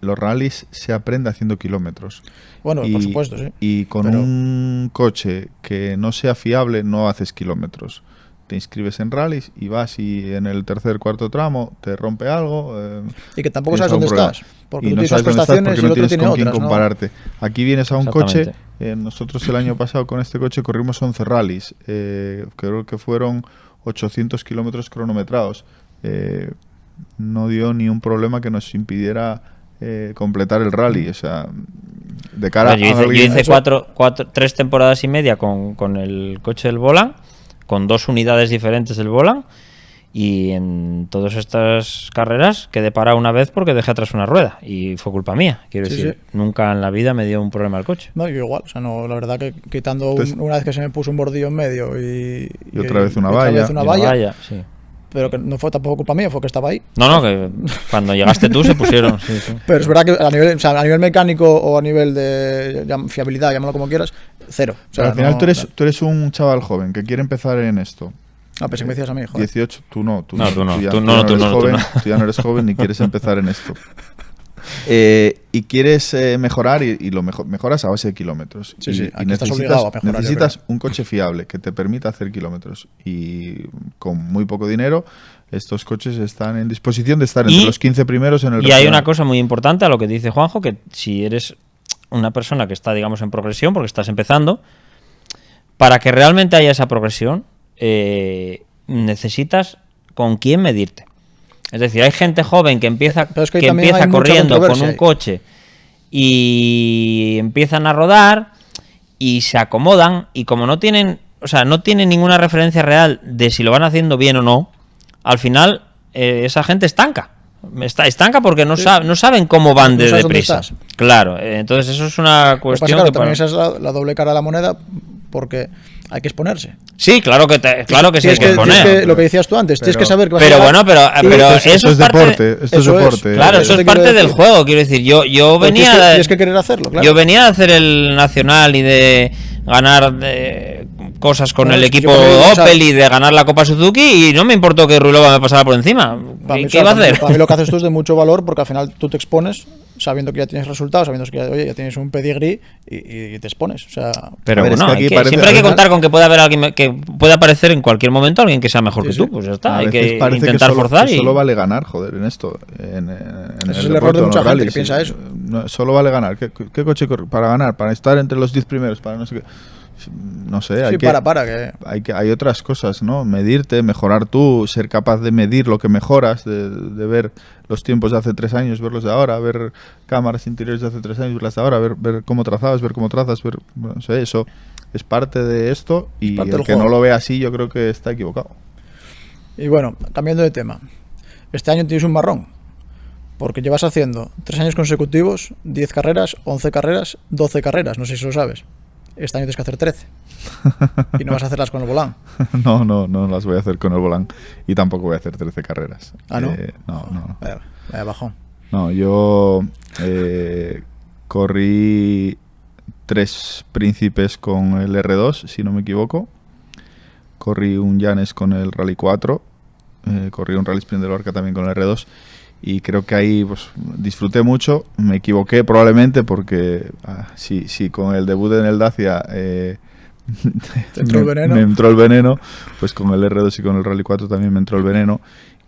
los rallies se aprende haciendo kilómetros. Bueno, por supuesto, sí. Y con un coche que no sea fiable no haces kilómetros. Te inscribes en rallies y vas, y en el cuarto tramo te rompe algo. Y que tampoco sabes dónde estás. Porque y tú no tienes sabes dónde estás porque no tienes con quién otras, compararte. ¿No? Aquí vienes a un coche. Exactamente. Nosotros el año pasado con este coche corrimos 11 rallies. Creo que fueron 800 kilómetros cronometrados. No dio ni un problema que nos impidiera completar el rally. O sea, de cara yo hice 3 temporadas y media con el coche del volant, con 2 unidades diferentes del volant, y en todas estas carreras quedé parado una vez porque dejé atrás una rueda y fue culpa mía. Quiero decir, nunca en la vida me dio un problema el coche. No, yo igual, o sea, no, la verdad que quitando una vez que se me puso un bordillo en medio y otra vez una valla, sí. Pero que no fue tampoco culpa mía, fue que estaba ahí. No, que cuando llegaste tú se pusieron. Sí. Pero es verdad que a nivel mecánico o a nivel de fiabilidad, llámalo como quieras, cero. O sea, al final tú eres un chaval joven que quiere empezar en esto. Pensé que me decías a mí, joder. 18, tú no. Tú ya no eres joven ni quieres empezar en esto. Y quieres mejorar, y lo mejoras a base de kilómetros. Sí, y necesitas un coche fiable que te permita hacer kilómetros. Y con muy poco dinero, estos coches están en disposición de estar entre los 15 primeros en el Y hay una cosa muy importante a lo que dice Juanjo, que si eres una persona que está, digamos, en progresión, porque estás empezando, para que realmente haya esa progresión, necesitas con quién medirte. Es decir, hay gente joven que empieza corriendo con un coche y empiezan a rodar y se acomodan, y como no tienen ninguna referencia real de si lo van haciendo bien o no, al final esa gente estanca porque no saben cómo van de deprisa. Claro, entonces eso es una cuestión que también esa es la doble cara de la moneda, porque hay que exponerse. Sí, claro que sí hay que exponer. Lo que decías tú antes, tienes que saber que vas pero a bueno, pero eso es deporte. Esto es deporte. Claro, eso es parte del juego. Quiero decir, yo venía tienes que querer hacerlo, claro. Yo venía de hacer el nacional y de ganar cosas con el equipo Opel y de ganar la Copa Suzuki, y no me importó que Ruilova me pasara por encima. ¿Qué iba a hacer? Para mí lo que haces tú es de mucho valor, porque al final tú te expones sabiendo que ya tienes resultados, sabiendo que oye, ya tienes un pedigrí y te expones. O sea, pero ver, bueno, es que siempre hay que contar con que puede haber alguien que pueda aparecer en cualquier momento alguien que sea mejor que tú. Pues ya está. Hay que intentar forzar. Que solo vale ganar, joder, en esto. En ese es el error de mucha gente que piensa eso. No, solo vale ganar. ¿Qué coche para ganar? Para estar entre los 10 primeros, para no sé qué. No sé, hay otras cosas, ¿no? Medirte, mejorar tú, ser capaz de medir lo que mejoras, de ver los tiempos de hace 3 años, verlos de ahora, ver cámaras interiores de hace 3 años, verlas de ahora, ver cómo trazabas, ver cómo trazas, no sé, eso es parte de esto y el que no lo ve así yo creo que está equivocado. Y bueno, cambiando de tema, este año tienes un marrón, porque llevas haciendo 3 años consecutivos, 10 carreras, 11 carreras, 12 carreras, no sé si lo sabes. Este año tienes que hacer 13. Y no vas a hacerlas con el volán. No las voy a hacer con el volán. Y tampoco voy a hacer 13 carreras. ¿Ah, no? No. Vaya bajón. No, yo corrí 3 Príncipes con el R2, si no me equivoco. Corrí un Llanes con el Rally 4. Corrí un Rally Sprint de Lorca también con el R2. Y creo que ahí pues disfruté mucho. Me equivoqué probablemente porque si con el debut en el Dacia ¿te entró el veneno? Me entró el veneno, pues con el R2 y con el Rally 4 también me entró el veneno.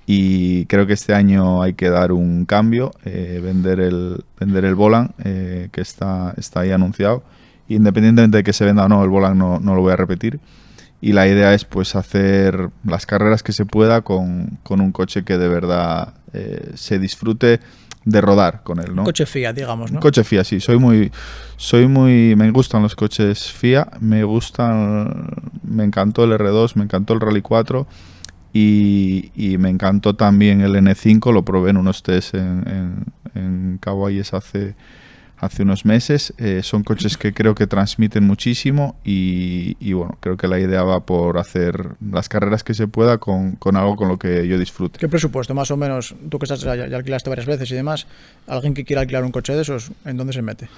Y creo que este año hay que dar un cambio, vender el Volant, que está ahí anunciado. Independientemente de que se venda o no, el Volant no lo voy a repetir. Y la idea es pues hacer las carreras que se pueda con un coche que de verdad se disfrute de rodar con él, ¿no? Un coche FIA, digamos, ¿no? Un coche FIA, sí. Me gustan los coches FIA, me encantó el R2, me encantó el Rally 4 y me encantó también el N5, lo probé en unos test en Caguayes hace unos meses. Son coches que creo que transmiten muchísimo y bueno, creo que la idea va por hacer las carreras que se pueda con algo con lo que yo disfrute. ¿Qué presupuesto, más o menos, tú que ya alquilaste varias veces y demás, alguien que quiera alquilar un coche de esos, ¿en dónde se mete?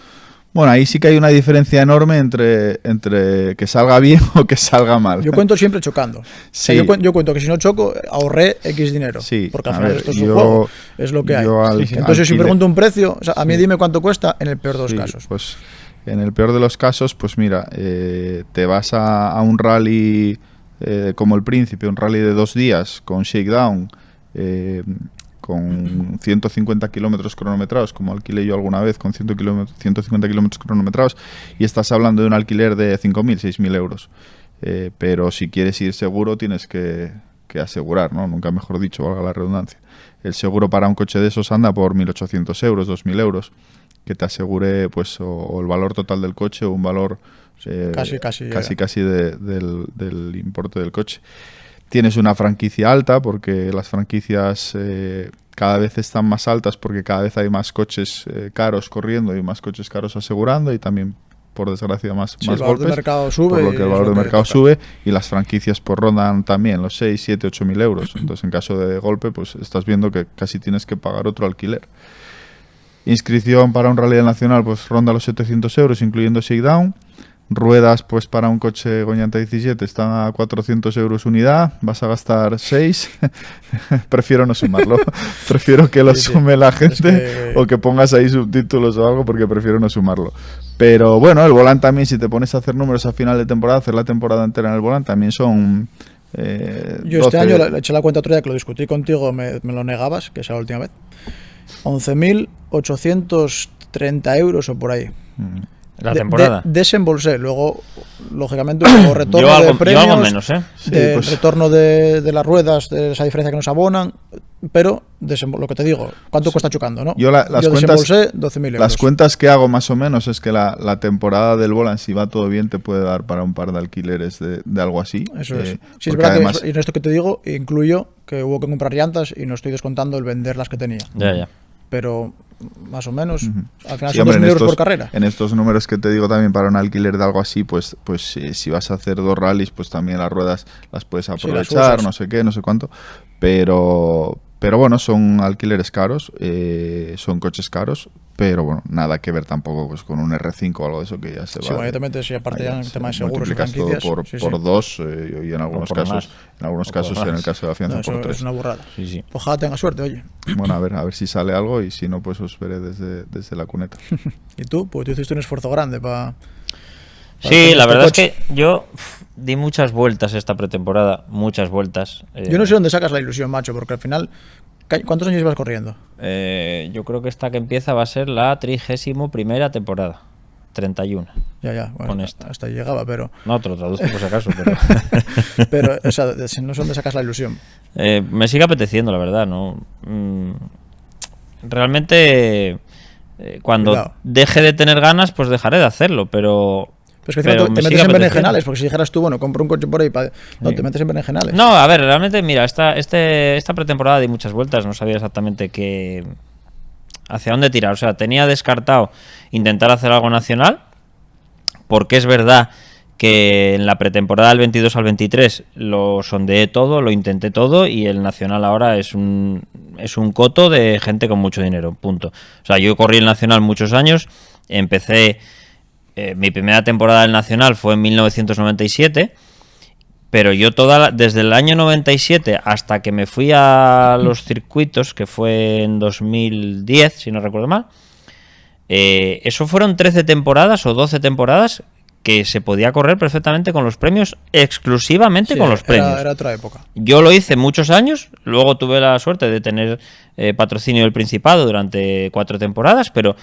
Bueno, ahí sí que hay una diferencia enorme entre que salga bien o que salga mal. Yo cuento siempre chocando. Sí. O sea, yo cuento que si no choco, ahorré X dinero. Sí. Porque al final esto es un juego, es lo que hay. Entonces, si pregunto un precio, o sea, a mí dime cuánto cuesta en el peor de los casos. Pues en el peor de los casos, pues mira, te vas a un rally como el Príncipe, un rally de 2 días con shakedown, con 150 kilómetros cronometrados, como alquilé yo alguna vez, con 150 kilómetros cronometrados, y estás hablando de un alquiler de 5.000, 6.000 euros. Pero si quieres ir seguro, tienes que asegurar, ¿no? Nunca mejor dicho, valga la redundancia. El seguro para un coche de esos anda por 1.800 euros, 2.000 euros, que te asegure pues o el valor total del coche o un valor casi del importe del coche. Tienes una franquicia alta porque las franquicias cada vez están más altas porque cada vez hay más coches caros corriendo y más coches caros asegurando y también, por desgracia, más golpes. El valor de mercado sube. Por lo que el valor de mercado sube y las franquicias pues rondan también los 6, 7, 8.000 euros. Entonces, en caso de golpe, pues estás viendo que casi tienes que pagar otro alquiler. Inscripción para un rally nacional pues ronda los 700 euros, incluyendo shakedown. Ruedas, pues para un coche Goñanta 17 están a 400 euros unidad, vas a gastar 6. Prefiero no sumarlo. Prefiero que lo sume la gente o que pongas ahí subtítulos o algo porque prefiero no sumarlo. Pero bueno, el Volant también, si te pones a hacer números a final de temporada, hacer la temporada entera en el Volant también son... yo este año le eché la cuenta otro día que lo discutí contigo, me lo negabas, que esa la última vez. 11.830 euros o por ahí. La temporada. Desembolsé, luego, lógicamente, luego retorno de premios, yo algo menos, retorno de las ruedas, de esa diferencia que nos abonan, pero lo que te digo, ¿cuánto cuesta chocando? ¿No? Yo desembolsé 12.000 euros. Las cuentas que hago más o menos es que la temporada del Volant, si va todo bien, te puede dar para un par de alquileres de algo así. Eso es. Sí, es verdad además, que en esto que te digo, incluyo que hubo que comprar llantas y no estoy descontando el vender las que tenía. Ya. Pero más o menos, al final son 2.000 euros por carrera. En estos números que te digo también para un alquiler de algo así, pues si vas a hacer 2 rallies, pues también las ruedas las puedes aprovechar, no sé qué, no sé cuánto. Pero Pero bueno, son alquileres caros, son coches caros, pero bueno, nada que ver tampoco pues, con un R5 o algo de eso que ya se va. Sí, bueno, evidentemente, si aparte ya en el tema de seguros y multiplicas todo franquicias. por dos y en algunos casos, en el caso de la fianza, eso por tres. es una burrada. Sí. Ojalá tenga suerte, oye. Bueno, a ver si sale algo y si no, pues os veré desde la cuneta. ¿Y tú? Pues tú hiciste un esfuerzo grande para... Sí, la verdad es que yo di muchas vueltas esta pretemporada, muchas vueltas. Yo no sé dónde sacas la ilusión, macho, porque al final, ¿cuántos años llevas corriendo? Yo creo que esta que empieza va a ser la 31ª temporada, 31. Ya, bueno, con esta. hasta ahí llegaba, pero... No, te lo traduzco por si acaso, pero... pero, o sea, no sé dónde sacas la ilusión. Me sigue apeteciendo, la verdad, ¿no? Realmente, cuando Cuidado. deje de tener ganas, pues dejaré de hacerlo, pero... Pero es que encima te me metes sigue en apeteciendo. berenjenales, porque si dijeras tú, bueno, compro un coche por ahí, no, Sí. te metes en berenjenales. No, a ver, realmente, mira, esta pretemporada di muchas vueltas, no sabía exactamente hacia dónde tirar. O sea, tenía descartado intentar hacer algo nacional, porque es verdad que en la pretemporada del 22 al 23 lo sondeé todo, lo intenté todo, y el nacional ahora es un coto de gente con mucho dinero, punto. O sea, yo corrí el nacional muchos años, empecé... mi primera temporada del Nacional fue en 1997, pero yo desde el año 97 hasta que me fui a los circuitos, que fue en 2010, si no recuerdo mal, eso fueron 13 temporadas o 12 temporadas que se podía correr perfectamente con los premios, exclusivamente Sí, con los premios. Era otra época. Yo lo hice muchos años, luego tuve la suerte de tener patrocinio del Principado durante 4 temporadas, pero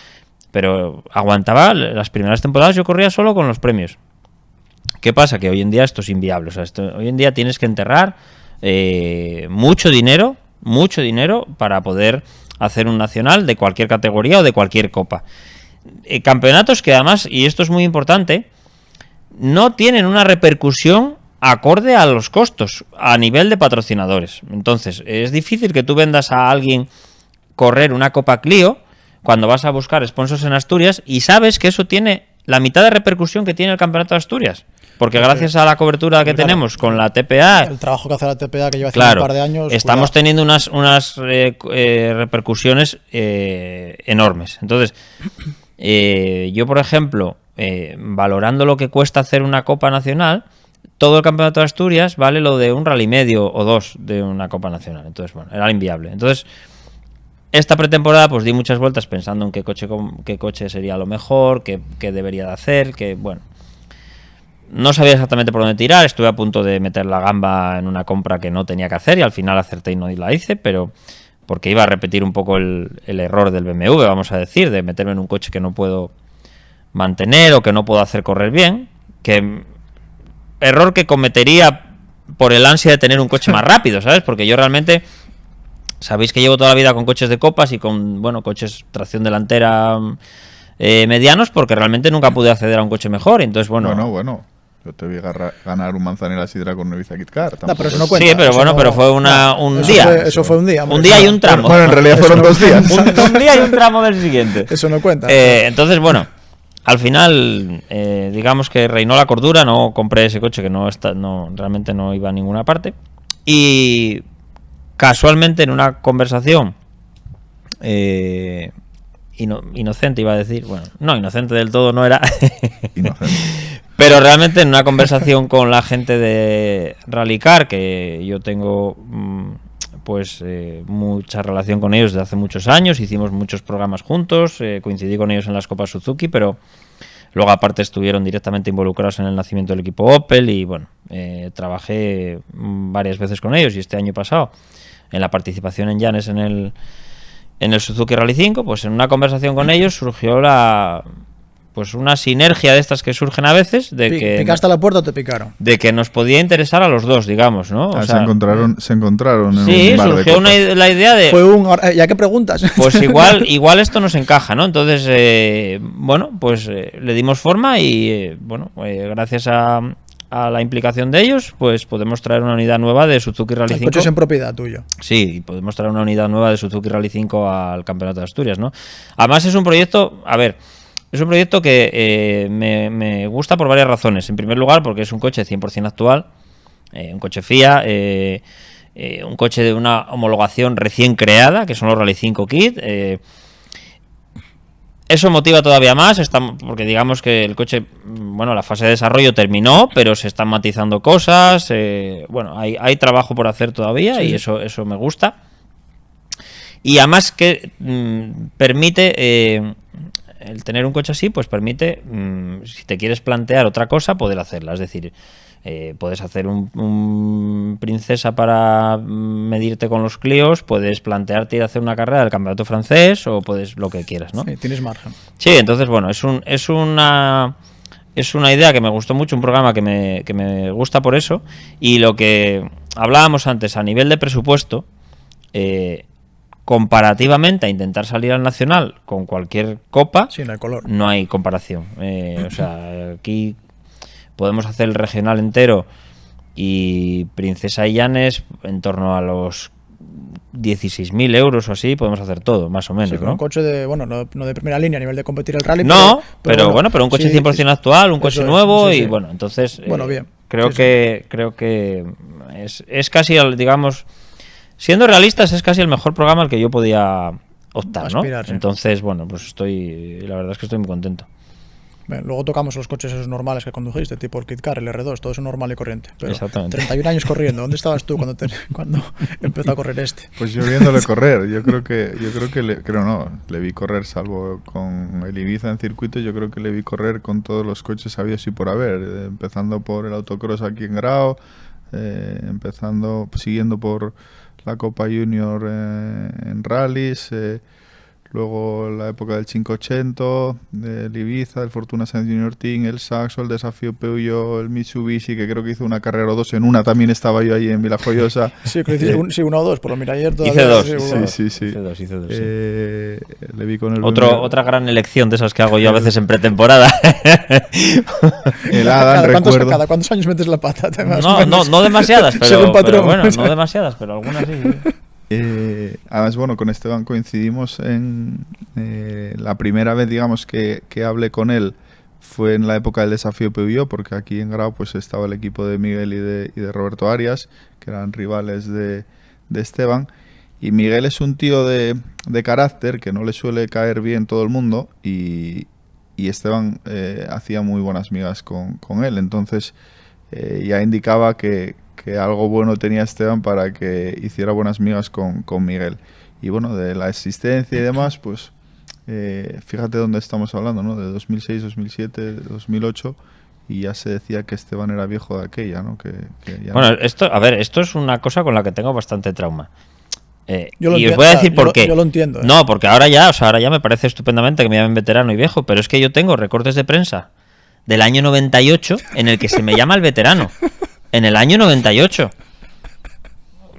aguantaba las primeras temporadas, yo corría solo con los premios. ¿Qué pasa? Que hoy en día esto es inviable. O sea, hoy en día tienes que enterrar mucho dinero para poder hacer un nacional de cualquier categoría o de cualquier copa. Campeonatos que además, y esto es muy importante, no tienen una repercusión acorde a los costos a nivel de patrocinadores. Entonces, es difícil que tú vendas a alguien correr una Copa Clio cuando vas a buscar sponsors en Asturias y sabes que eso tiene la mitad de repercusión que tiene el Campeonato de Asturias. Porque gracias a la cobertura que tenemos con la TPA... El trabajo que hace la TPA, que lleva haciendo un par de años... Estamos teniendo unas repercusiones enormes. Entonces, yo, por ejemplo, valorando lo que cuesta hacer una Copa Nacional, todo el Campeonato de Asturias vale lo de un rally medio o dos de una Copa Nacional. Entonces, bueno, era inviable. Entonces... esta pretemporada pues di muchas vueltas pensando en qué coche sería lo mejor, qué debería de hacer, que bueno, no sabía exactamente por dónde tirar, estuve a punto de meter la gamba en una compra que no tenía que hacer y al final acerté y no la hice, pero porque iba a repetir un poco el error del BMW, vamos a decir, de meterme en un coche que no puedo mantener o que no puedo hacer correr bien, error que cometería por el ansia de tener un coche más rápido, ¿sabes? Porque yo realmente... sabéis que llevo toda la vida con coches de copas y con, bueno, coches tracción delantera medianos, porque realmente nunca pude acceder a un coche mejor. Entonces, bueno. Yo te vi ganar un Manzanera Sidra con una Ibiza Kit Car. No, pero eso no cuenta. Sí, pero bueno, pero fue un día. Eso fue un día. Un día y un tramo. Bueno, en realidad fueron 2 días. un día y un tramo del siguiente. Eso no cuenta. Entonces, bueno, al final, digamos que reinó la cordura. No compré ese coche que realmente no iba a ninguna parte. Y casualmente en una conversación inocente, iba a decir, bueno, no, inocente del todo no era, pero realmente en una conversación con la gente de Rallycar, que yo tengo pues mucha relación con ellos desde hace muchos años, hicimos muchos programas juntos, coincidí con ellos en las Copas Suzuki, pero luego aparte estuvieron directamente involucrados en el nacimiento del equipo Opel y bueno, trabajé varias veces con ellos y este año pasado en la participación en Llanes en el Suzuki Rally 5, pues en una conversación con ellos surgió una sinergia de estas que surgen a veces de que ¿Picaste a la puerta o te picaron? De que nos podía interesar a los dos, digamos, ¿no? O sea, se encontraron en sí, un bar surgió la idea de... Fue ¿ya qué preguntas? Pues igual esto nos encaja, ¿no? Entonces, bueno, pues le dimos forma y, gracias a la implicación de ellos, pues podemos traer una unidad nueva de Suzuki Rally 5. El coche es en propiedad tuyo. Sí, podemos traer una unidad nueva de Suzuki Rally 5 al Campeonato de Asturias, ¿no? Además es un proyecto, es un proyecto que me gusta por varias razones. En primer lugar, porque es un coche 100% actual, un coche FIA, un coche de una homologación recién creada, que son los Rally 5 Kit. Eso motiva todavía más, porque digamos que el coche, bueno, la fase de desarrollo terminó, pero se están matizando cosas. Bueno, hay trabajo por hacer todavía, sí. Y eso me gusta. Y además que permite, el tener un coche así, pues permite, si te quieres plantear otra cosa, poder hacerla. Es decir, puedes hacer un Princesa para medirte con los Clios, puedes plantearte ir a hacer una carrera del campeonato francés, o puedes lo que quieras, ¿no? Sí, tienes margen. Sí, entonces, bueno, es una idea que me gustó mucho, un programa que me gusta por eso. Y lo que hablábamos antes, a nivel de presupuesto, comparativamente a intentar salir al nacional con cualquier copa, sí, no hay color. No hay comparación. O sea, aquí podemos hacer el regional entero y Princesa y Llanes en torno a los 16.000 euros o así, podemos hacer todo, más o menos, sí, con ¿no? Un coche de, bueno, no de primera línea a nivel de competir el rally. No, pero un coche sí, 100% actual, un coche nuevo, sí, y bueno, entonces bueno, bien. Creo que es casi, digamos, siendo realistas, es casi el mejor programa al que yo podía optar, aspirar, ¿no? Sí. Entonces, bueno, pues la verdad es que estoy muy contento. Bien, luego tocamos los coches esos normales que condujiste, tipo el Kit Car, el R2, todo eso normal y corriente. Pero exactamente. 31 años corriendo, ¿dónde estabas tú cuando empezó a correr este? Pues yo viéndole correr, yo creo que le vi correr, salvo con el Ibiza en circuito, yo creo que le vi correr con todos los coches habidos y por haber, empezando por el autocross aquí en Grao, siguiendo por la Copa Junior en rallies, luego la época del 580, del Ibiza, el Fortuna Science Junior Team, el Saxo, el Desafío Peugeot, el Mitsubishi, que creo que hizo una carrera o dos, en una también estaba yo ahí en Vilajoyosa. Sí, creo que sí, una o dos, por lo mira ayer todavía. Hice dos. Sí. Hice dos, sí. Le vi con el otra gran elección de esas que hago yo a veces en pretemporada. El Adam, recuerdo. ¿Cada cuántos años metes la pata? No demasiadas, pero bueno, no demasiadas, pero algunas sí. Además, bueno, con Esteban coincidimos en la primera vez, digamos, que hablé con él fue en la época del Desafío Peugeot, porque aquí en Grau pues estaba el equipo de Miguel y de Roberto Arias, que eran rivales de Esteban. Y Miguel es un tío de carácter que no le suele caer bien todo el mundo, y Esteban hacía muy buenas migas con él. Entonces ya indicaba que algo bueno tenía Esteban para que hiciera buenas migas con Miguel. Y bueno, de la existencia y demás, pues fíjate dónde estamos hablando, ¿no? De 2006, 2007, 2008, y ya se decía que Esteban era viejo de aquella, ¿no? Bueno, esto es una cosa con la que tengo bastante trauma. Y os voy a decir por qué. Yo lo entiendo. No, porque ahora ya me parece estupendamente que me llamen veterano y viejo, pero es que yo tengo recortes de prensa del año 98 en el que se me llama el veterano. En el año 98.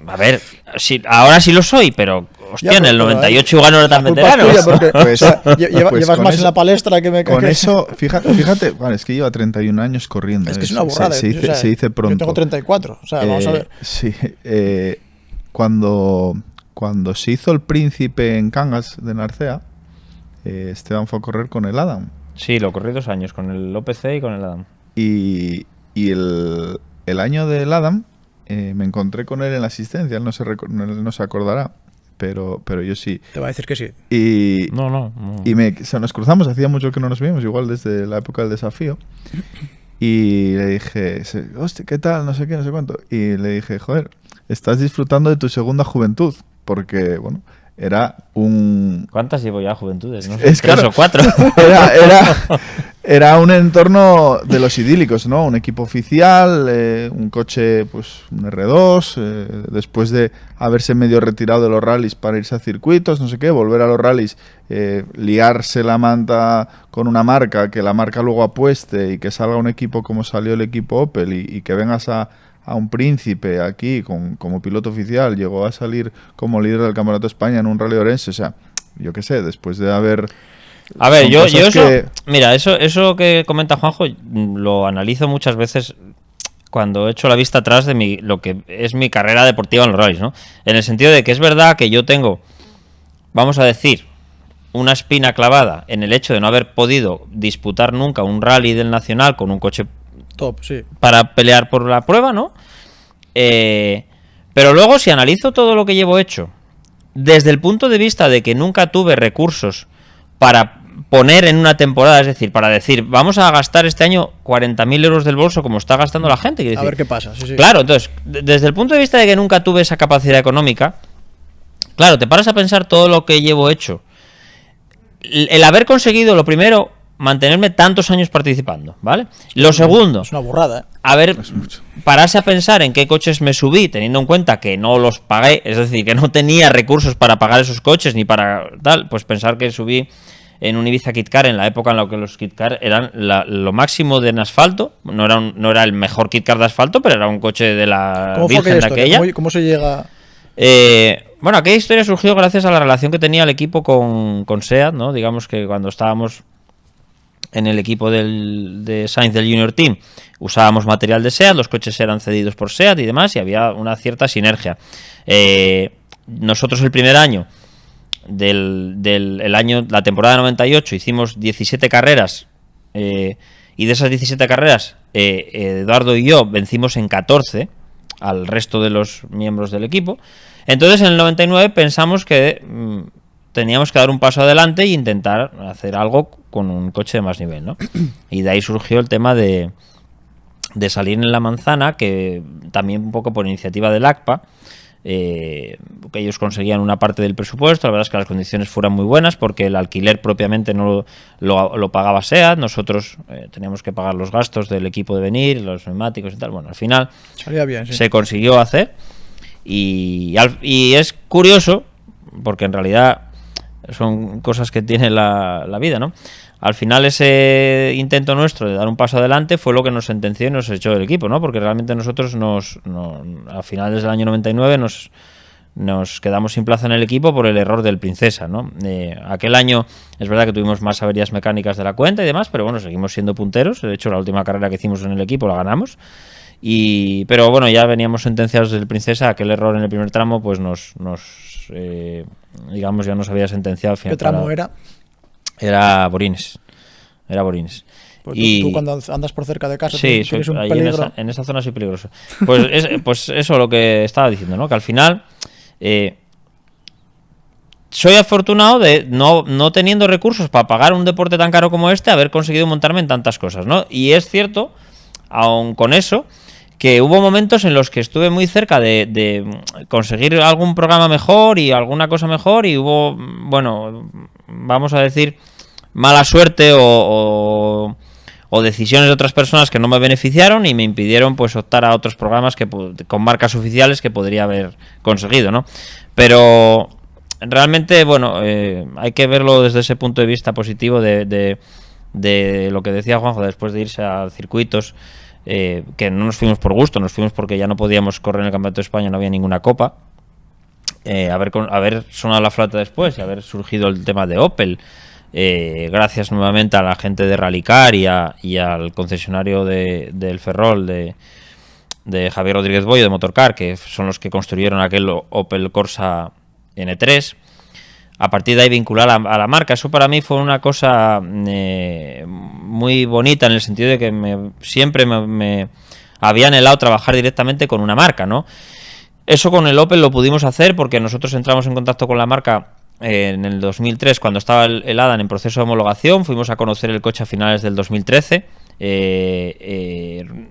A ver, ahora sí lo soy, pero hostia, en el 98 igual no era tan veterano. Llevas más en la palestra que me con eso, fíjate, vale, es que lleva 31 años corriendo. Es que es una burrada. Se dice pronto. Yo tengo 34, o sea, vamos a ver. Sí, cuando se hizo el Príncipe en Cangas de Narcea, Esteban fue a correr con el Adam. Sí, lo corrí 2 años, con el OPC y con el Adam. Y el año del Adam me encontré con él en la asistencia. Él no se acordará, pero yo sí. Te va a decir que sí. Y no. Y nos cruzamos, hacía mucho que no nos vimos, igual desde la época del Desafío. Y le dije, hostia, ¿qué tal? No sé qué, no sé cuánto. Y le dije, joder, estás disfrutando de tu segunda juventud. Porque, bueno, era un... ¿Cuántas llevo ya juventudes? No sé, es 3 o 4. Era un entorno de los idílicos, ¿no? Un equipo oficial, un coche, pues un R2, después de haberse medio retirado de los rallies para irse a circuitos, no sé qué, volver a los rallies, liarse la manta con una marca, que la marca luego apueste y que salga un equipo como salió el equipo Opel y que vengas a un Príncipe aquí como piloto oficial, llegó a salir como líder del Campeonato de España en un Rally Orense, o sea, yo qué sé, después de haber... A ver, yo eso, mira, eso que comenta Juanjo lo analizo muchas veces cuando echo la vista atrás de lo que es mi carrera deportiva en los rallies, ¿no? En el sentido de que es verdad que yo tengo, vamos a decir, una espina clavada en el hecho de no haber podido disputar nunca un rally del Nacional con un coche top, sí, para pelear por la prueba, ¿no? Pero luego, si analizo todo lo que llevo hecho, desde el punto de vista de que nunca tuve recursos para poner en una temporada, es decir, para decir, vamos a gastar este año 40.000 euros del bolso como está gastando la gente. Quiero decir, A ver qué pasa. Sí, sí. claro, entonces, desde el punto de vista de que nunca tuve esa capacidad económica, claro, te paras a pensar todo lo que llevo hecho. El haber conseguido, lo primero, mantenerme tantos años participando, ¿vale? Lo segundo, Es una burrada, ¿eh? a ver, Es mucho. pararse a pensar en qué coches me subí, teniendo en cuenta que no los pagué, es decir, que no tenía recursos para pagar esos coches ni para tal, pues pensar que subí en un Ibiza Kit Car en la época en la que los Kit Car eran lo máximo de en asfalto, no era el mejor Kit Car de asfalto, pero era un coche de la ¿Cómo fue Virgen de aquella aquella. historia? ¿Cómo se llega...? Bueno, aquella historia surgió gracias a la relación que tenía el equipo con SEAT, ¿no? Digamos que cuando estábamos en el equipo de Sainz del Junior Team usábamos material de SEAT, los coches eran cedidos por SEAT y demás, y había una cierta sinergia. Nosotros el primer año la temporada 98 hicimos 17 carreras y de esas 17 carreras Eduardo y yo vencimos en 14 al resto de los miembros del equipo. Entonces en el 99 pensamos que teníamos que dar un paso adelante e intentar hacer algo con un coche de más nivel, ¿no? Y de ahí surgió el tema de salir en La Manzana, que también un poco por iniciativa del ACPA, que ellos conseguían una parte del presupuesto. La verdad es que las condiciones fueron muy buenas porque el alquiler propiamente no lo pagaba SEAT, nosotros teníamos que pagar los gastos del equipo de venir, los neumáticos y tal. Bueno, al final Salía bien, sí. se consiguió hacer y es curioso porque en realidad son cosas que tiene la vida, ¿no? Al final ese intento nuestro de dar un paso adelante fue lo que nos sentenció y nos echó del equipo, ¿no? Porque realmente nosotros a finales del año 99 nos quedamos sin plaza en el equipo por el error del Princesa, ¿no? Aquel año es verdad que tuvimos más averías mecánicas de la cuenta y demás, pero bueno, seguimos siendo punteros. De hecho, la última carrera que hicimos en el equipo la ganamos. Pero bueno, ya veníamos sentenciados del Princesa. Aquel error en el primer tramo pues digamos, ya nos había sentenciado al final. ¿Qué tramo era? Era Borines. Pues y tú cuando andas por cerca de casa sí, tienes un ahí peligro. en esa zona soy peligroso. Pues eso lo que estaba diciendo, ¿no? Que al final soy afortunado de no teniendo recursos para pagar un deporte tan caro como este, haber conseguido montarme en tantas cosas, ¿no? Y es cierto, aun con eso, que hubo momentos en los que estuve muy cerca de conseguir algún programa mejor y alguna cosa mejor, y hubo, bueno, vamos a decir, mala suerte o decisiones de otras personas que no me beneficiaron y me impidieron pues optar a otros programas con marcas oficiales que podría haber conseguido, ¿no? Pero realmente, bueno, hay que verlo desde ese punto de vista positivo de lo que decía Juanjo después de irse a circuitos. Que no nos fuimos por gusto, nos fuimos porque ya no podíamos correr en el Campeonato de España, no había ninguna copa. Haber sonado la flauta después y haber surgido el tema de Opel, gracias nuevamente a la gente de Rallycar y al concesionario del Ferrol de Javier Rodríguez Bollo de Motorcar, que son los que construyeron aquel Opel Corsa N3. A partir de ahí vincular a la marca, eso para mí fue una cosa muy bonita, en el sentido de que siempre me había anhelado trabajar directamente con una marca, ¿no? Eso con el Opel lo pudimos hacer porque nosotros entramos en contacto con la marca en el 2003, cuando estaba el Adam en proceso de homologación. Fuimos a conocer el coche a finales del 2013.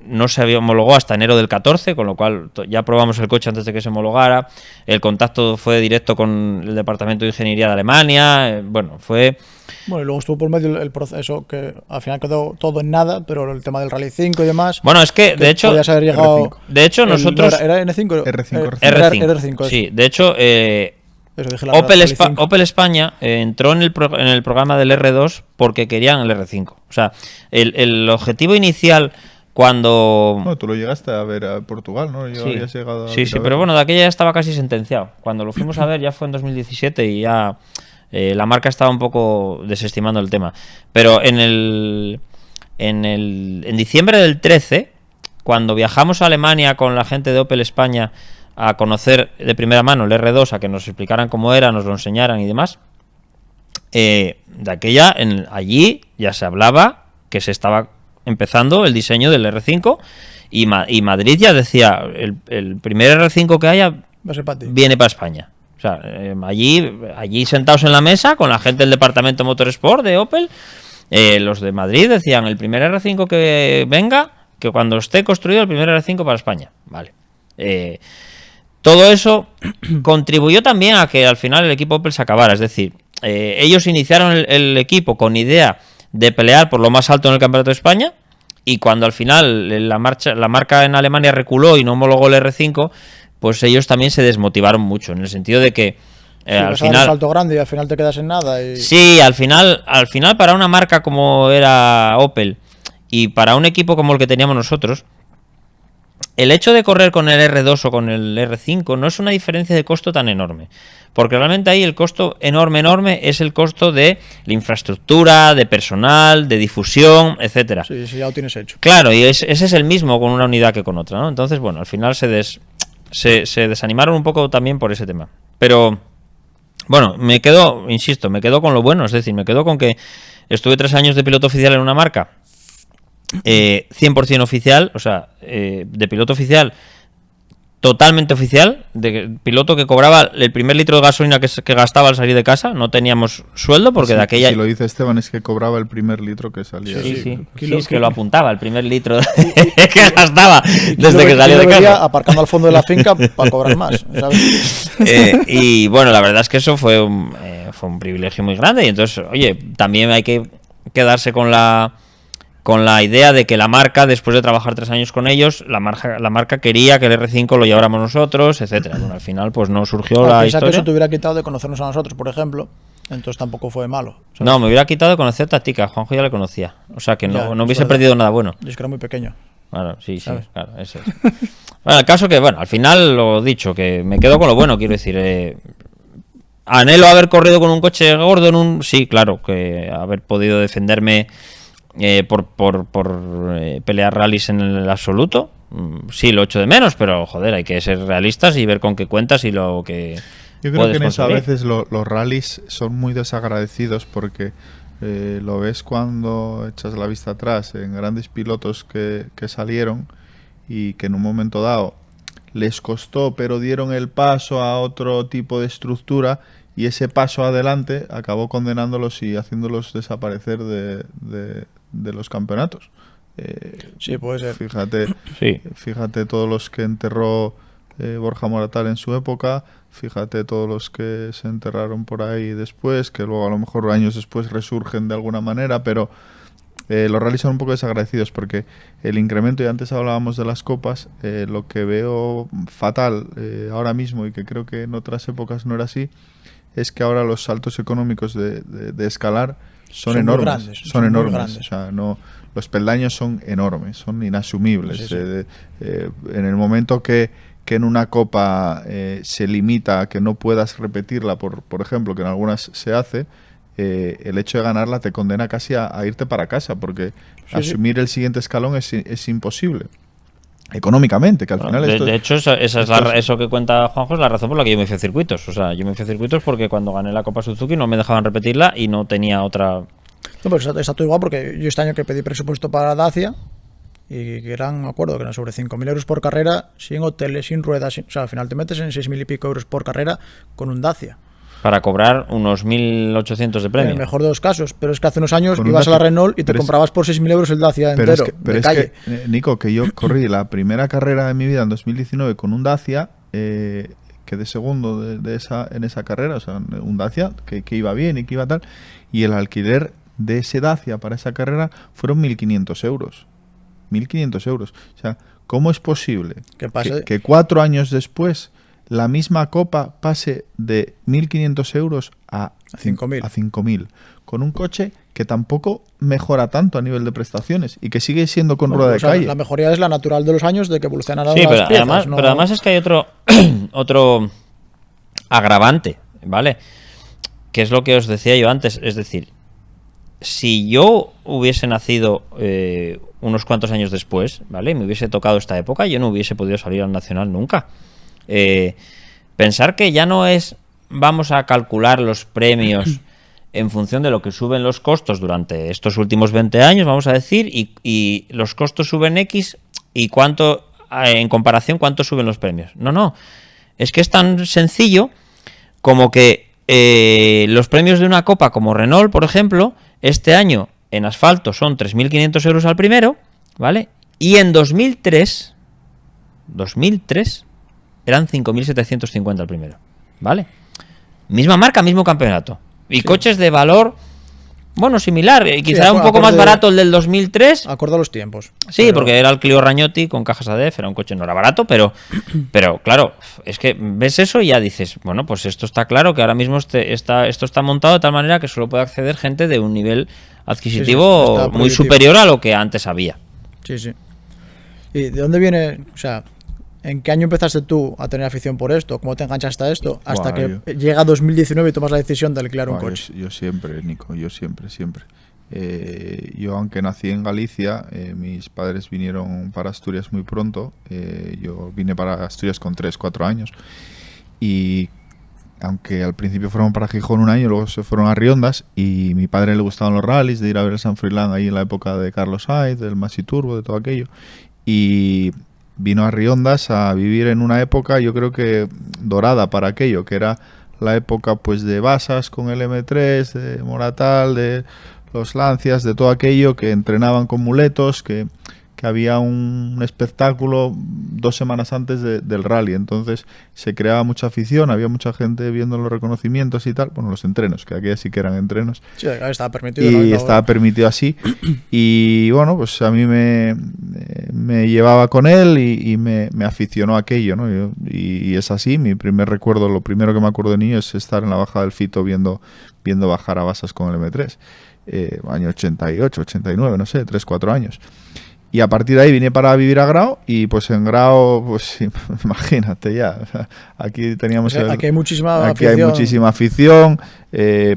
No se había homologado hasta enero del 14, con lo cual ya probamos el coche antes de que se homologara. El contacto fue directo con el departamento de ingeniería de Alemania. Bueno, y luego estuvo por medio el proceso que al final quedó todo en nada, pero el tema del Rally 5 y demás. Bueno, es que de hecho, podías haber llegado. R5. De hecho, nosotros. ¿Era N5? R5. R5. Sí, de hecho, Opel España entró en el programa del R2 porque querían el R5. O sea, el objetivo inicial cuando... No, tú lo llegaste a ver a Portugal, ¿no? Sí, habías llegado sí, pero bueno, de aquella ya estaba casi sentenciado. Cuando lo fuimos a ver ya fue en 2017 y ya la marca estaba un poco desestimando el tema. Pero en diciembre del 13, cuando viajamos a Alemania con la gente de Opel España a conocer de primera mano el R2, a que nos explicaran cómo era, nos lo enseñaran y demás, de aquella, allí ya se hablaba que se estaba empezando el diseño del R5 Y Madrid ya decía, el primer R5 que haya Va a ser para ti. viene para España. O sea, allí sentados en la mesa con la gente del departamento Motorsport de Opel, los de Madrid decían, el primer R5 que venga, que cuando esté construido el primer R5 para España. Vale. Todo eso contribuyó también a que al final el equipo Opel se acabara. Es decir, ellos iniciaron el equipo con idea de pelear por lo más alto en el Campeonato de España, y cuando al final la marca en Alemania reculó y no homologó el R5, pues ellos también se desmotivaron mucho, en el sentido de que al final... un salto grande y al final te quedas en nada. Y... Sí, al final para una marca como era Opel y para un equipo como el que teníamos nosotros, el hecho de correr con el R2 o con el R5 no es una diferencia de costo tan enorme, porque realmente ahí el costo enorme es el costo de la infraestructura, de personal, de difusión, etcétera. Sí, ya lo tienes hecho. Claro, y ese es el mismo con una unidad que con otra, ¿no? Entonces, bueno, al final se desanimaron un poco también por ese tema. Pero, bueno, me quedo con lo bueno, es decir, me quedo con que estuve 3 años de piloto oficial en una marca, 100% oficial, o sea, de piloto oficial, totalmente oficial, de piloto que cobraba el primer litro de gasolina que gastaba al salir de casa. No teníamos sueldo porque de aquella... Si lo dice Esteban, es que cobraba el primer litro que salía. Sí, es que lo apuntaba, el primer litro que gastaba desde que salió de casa. Aparcando al fondo de la finca para cobrar más, ¿sabes? Y bueno, la verdad es que eso fue un privilegio muy grande. Y entonces, oye, también hay que quedarse con la idea de que la marca, después de trabajar 3 años con ellos, la marca quería que el R5 lo lleváramos nosotros, etcétera. Bueno, al final pues no surgió la historia. Que eso te hubiera quitado de conocernos a nosotros, por ejemplo, entonces tampoco fue malo, ¿sabes? No, me hubiera quitado de conocer Táctica. Juanjo ya le conocía, o sea que no hubiese perdido nada bueno. Y es que era muy pequeño. Claro, sí, claro, eso es. Bueno, el caso que, bueno, al final lo dicho, que me quedo con lo bueno, quiero decir, anhelo haber corrido con un coche gordo sí, claro, que haber podido defenderme por pelear rallies en el absoluto, sí, lo echo de menos, pero joder, hay que ser realistas y ver con qué cuentas y lo que... Yo creo que en eso a veces los rallies son muy desagradecidos porque lo ves cuando echas la vista atrás en grandes pilotos que salieron y que en un momento dado les costó, pero dieron el paso a otro tipo de estructura, y ese paso adelante acabó condenándolos y haciéndolos desaparecer de los campeonatos. Sí, puede ser. Fíjate todos los que enterró Borja Moratal en su época, fíjate todos los que se enterraron por ahí después, que luego a lo mejor años después resurgen de alguna manera, pero los rallies son un poco desagradecidos porque el incremento, y antes hablábamos de las copas, lo que veo fatal ahora mismo, y que creo que en otras épocas no era así, es que ahora los saltos económicos de escalar son enormes. Son enormes. O sea, los peldaños son enormes, son inasumibles. Sí. En el momento que en una copa se limita a que no puedas repetirla, por ejemplo, que en algunas se hace, el hecho de ganarla te condena casi a irte para casa, porque asumir el siguiente escalón es imposible. Económicamente, que al final de hecho, eso que cuenta Juanjo es la razón por la que yo me fui a circuitos. O sea, yo me fui a circuitos porque cuando gané la Copa Suzuki no me dejaban repetirla y no tenía otra... No, pues está todo igual, porque yo este año que pedí presupuesto para Dacia, y que eran, me acuerdo, que eran sobre 5.000 euros por carrera, sin hoteles, sin ruedas, o sea, al final te metes en 6.000 y pico euros por carrera con un Dacia. Para cobrar unos 1.800 de premio. En el mejor de los casos, pero es que hace unos años ibas a la Renault y te comprabas por 6.000 euros el Dacia entero, de calle. Que, Nico, que yo corrí la primera carrera de mi vida en 2019 con un Dacia, quedé segundo en esa carrera, o sea, un Dacia que iba bien y que iba tal, y el alquiler de ese Dacia para esa carrera fueron 1.500 euros. 1.500 euros. O sea, ¿cómo es posible que 4 años después la misma copa pase de 1.500 euros a 5.000, con un coche que tampoco mejora tanto a nivel de prestaciones y que sigue siendo con rueda de calle? La mejoría es la natural de los años, de que evolucionan las piezas. Pero además es que hay otro agravante, ¿vale? Que es lo que os decía yo antes. Es decir, si yo hubiese nacido unos cuantos años después, ¿vale? Me hubiese tocado esta época, yo no hubiese podido salir al Nacional nunca. Pensar que ya no es vamos a calcular los premios en función de lo que suben los costos durante estos últimos 20 años, vamos a decir, y los costos suben X, y cuánto, en comparación, cuánto suben los premios. No. Es que es tan sencillo como que los premios de una copa como Renault, por ejemplo, este año en asfalto son 3.500 euros al primero, ¿vale? Y en 2003 eran 5.750 al primero, ¿vale? Misma marca, mismo campeonato. Y sí, coches de valor, bueno, similar. Quizá era un poco más barato el del 2003. Acorde a los tiempos. Sí, pero... porque era el Clio Ragnotti con cajas ADF, era un coche, no era barato, pero claro, es que ves eso y ya dices, bueno, pues esto está claro que ahora mismo esto está montado de tal manera que solo puede acceder gente de un nivel adquisitivo muy superior a lo que antes había. Sí. ¿Y de dónde viene, o sea, en qué año empezaste tú a tener afición por esto? ¿Cómo te enganchaste a esto? Hasta que llega 2019 y tomas la decisión de alquilar un coche. Yo siempre, Nico, yo siempre. Yo, aunque nací en Galicia, mis padres vinieron para Asturias muy pronto. Yo vine para Asturias con 3-4 años. Y aunque al principio fueron para Gijón un año, luego se fueron a Riondas. Y a mi padre le gustaban los rallies, de ir a ver el San Froilán ahí en la época de Carlos Sainz, del Maxi Turbo, de todo aquello. Y vino a Riondas a vivir en una época, yo creo que dorada para aquello, que era la época pues de Basas con el M3, de Moratal, de los Lancias, de todo aquello, que entrenaban con muletos, que había un espectáculo 2 semanas antes del rally. Entonces se creaba mucha afición, había mucha gente viendo los reconocimientos y tal, bueno, los entrenos, que aquellos sí que eran entrenos. Sí, estaba permitido. Y estaba permitido así. Y bueno, pues a mí me llevaba con él y me aficionó a aquello, ¿no? Y es así, mi primer recuerdo, lo primero que me acuerdo de niño es estar en la baja del Fito viendo bajar a Basas con el M3. Año 88, 89, no sé, 3-4 años. Y a partir de ahí vine para vivir a Grao y pues en Grao, pues imagínate ya, o sea, aquí teníamos... Aquí hay muchísima afición. Hay muchísima afición,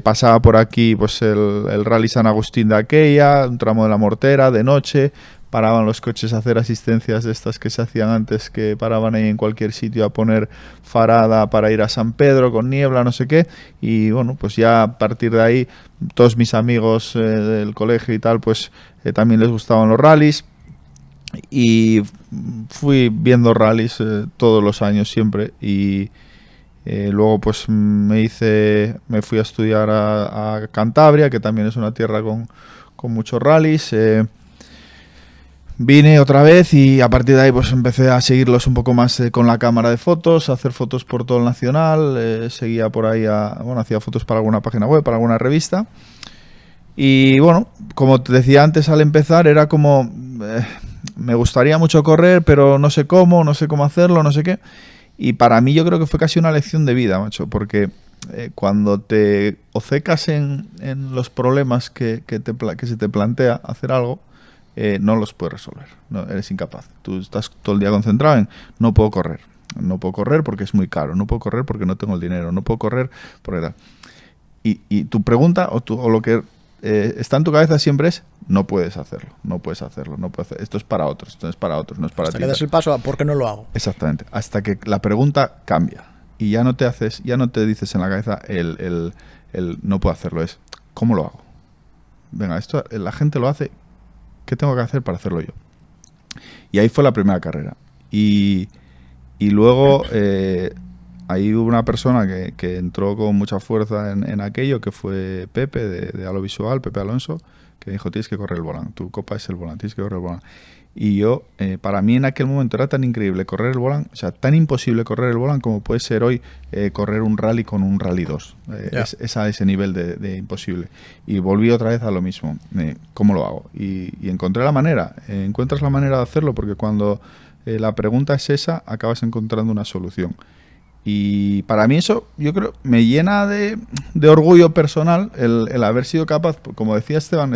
pasaba por aquí pues el Rally San Agustín de aquella, un tramo de la Mortera, de noche, paraban los coches a hacer asistencias de estas que se hacían antes, que paraban ahí en cualquier sitio a poner farada para ir a San Pedro con niebla, no sé qué, y bueno, pues ya a partir de ahí todos mis amigos del colegio y tal, pues también les gustaban los rallies. Y fui viendo rallies todos los años siempre y luego pues me fui a estudiar a Cantabria, que también es una tierra con muchos rallies. Vine otra vez y a partir de ahí pues empecé a seguirlos un poco más con la cámara de fotos, a hacer fotos por todo el nacional, seguía por ahí, hacía fotos para alguna página web, para alguna revista. Y bueno, como te decía antes al empezar, era como... me gustaría mucho correr, pero no sé cómo hacerlo, no sé qué. Y para mí yo creo que fue casi una lección de vida, macho, porque cuando te obcecas en los problemas que se te plantea hacer algo, no los puedes resolver, no, eres incapaz. Tú estás todo el día concentrado en no puedo correr porque es muy caro, no puedo correr porque no tengo el dinero, no puedo correr porque tal. Y tu pregunta o lo que está en tu cabeza siempre es no puedes hacerlo. Esto es para otros, esto es para otros, no es para ti. Hasta que das el paso a ¿por qué no lo hago? Exactamente, hasta que la pregunta cambia y ya no te dices en la cabeza el no puedo hacerlo, es ¿cómo lo hago? Venga, esto la gente lo hace, ¿qué tengo que hacer para hacerlo yo? Y ahí fue la primera carrera. Y luego ahí hubo una persona que entró con mucha fuerza en aquello, que fue Pepe de Halo Visual, Pepe Alonso, que dijo, tienes que correr el volante, tu copa es el volante, tienes que correr el volante. Y yo, para mí en aquel momento era tan increíble correr el volante, o sea, tan imposible correr el volante como puede ser hoy correr un rally con un Rally 2. Es a ese nivel de imposible. Y volví otra vez a lo mismo. ¿Cómo lo hago? Y encontré la manera. Encuentras la manera de hacerlo porque cuando la pregunta es esa, acabas encontrando una solución. Y para mí eso, yo creo, me llena de orgullo personal el haber sido capaz, como decía Esteban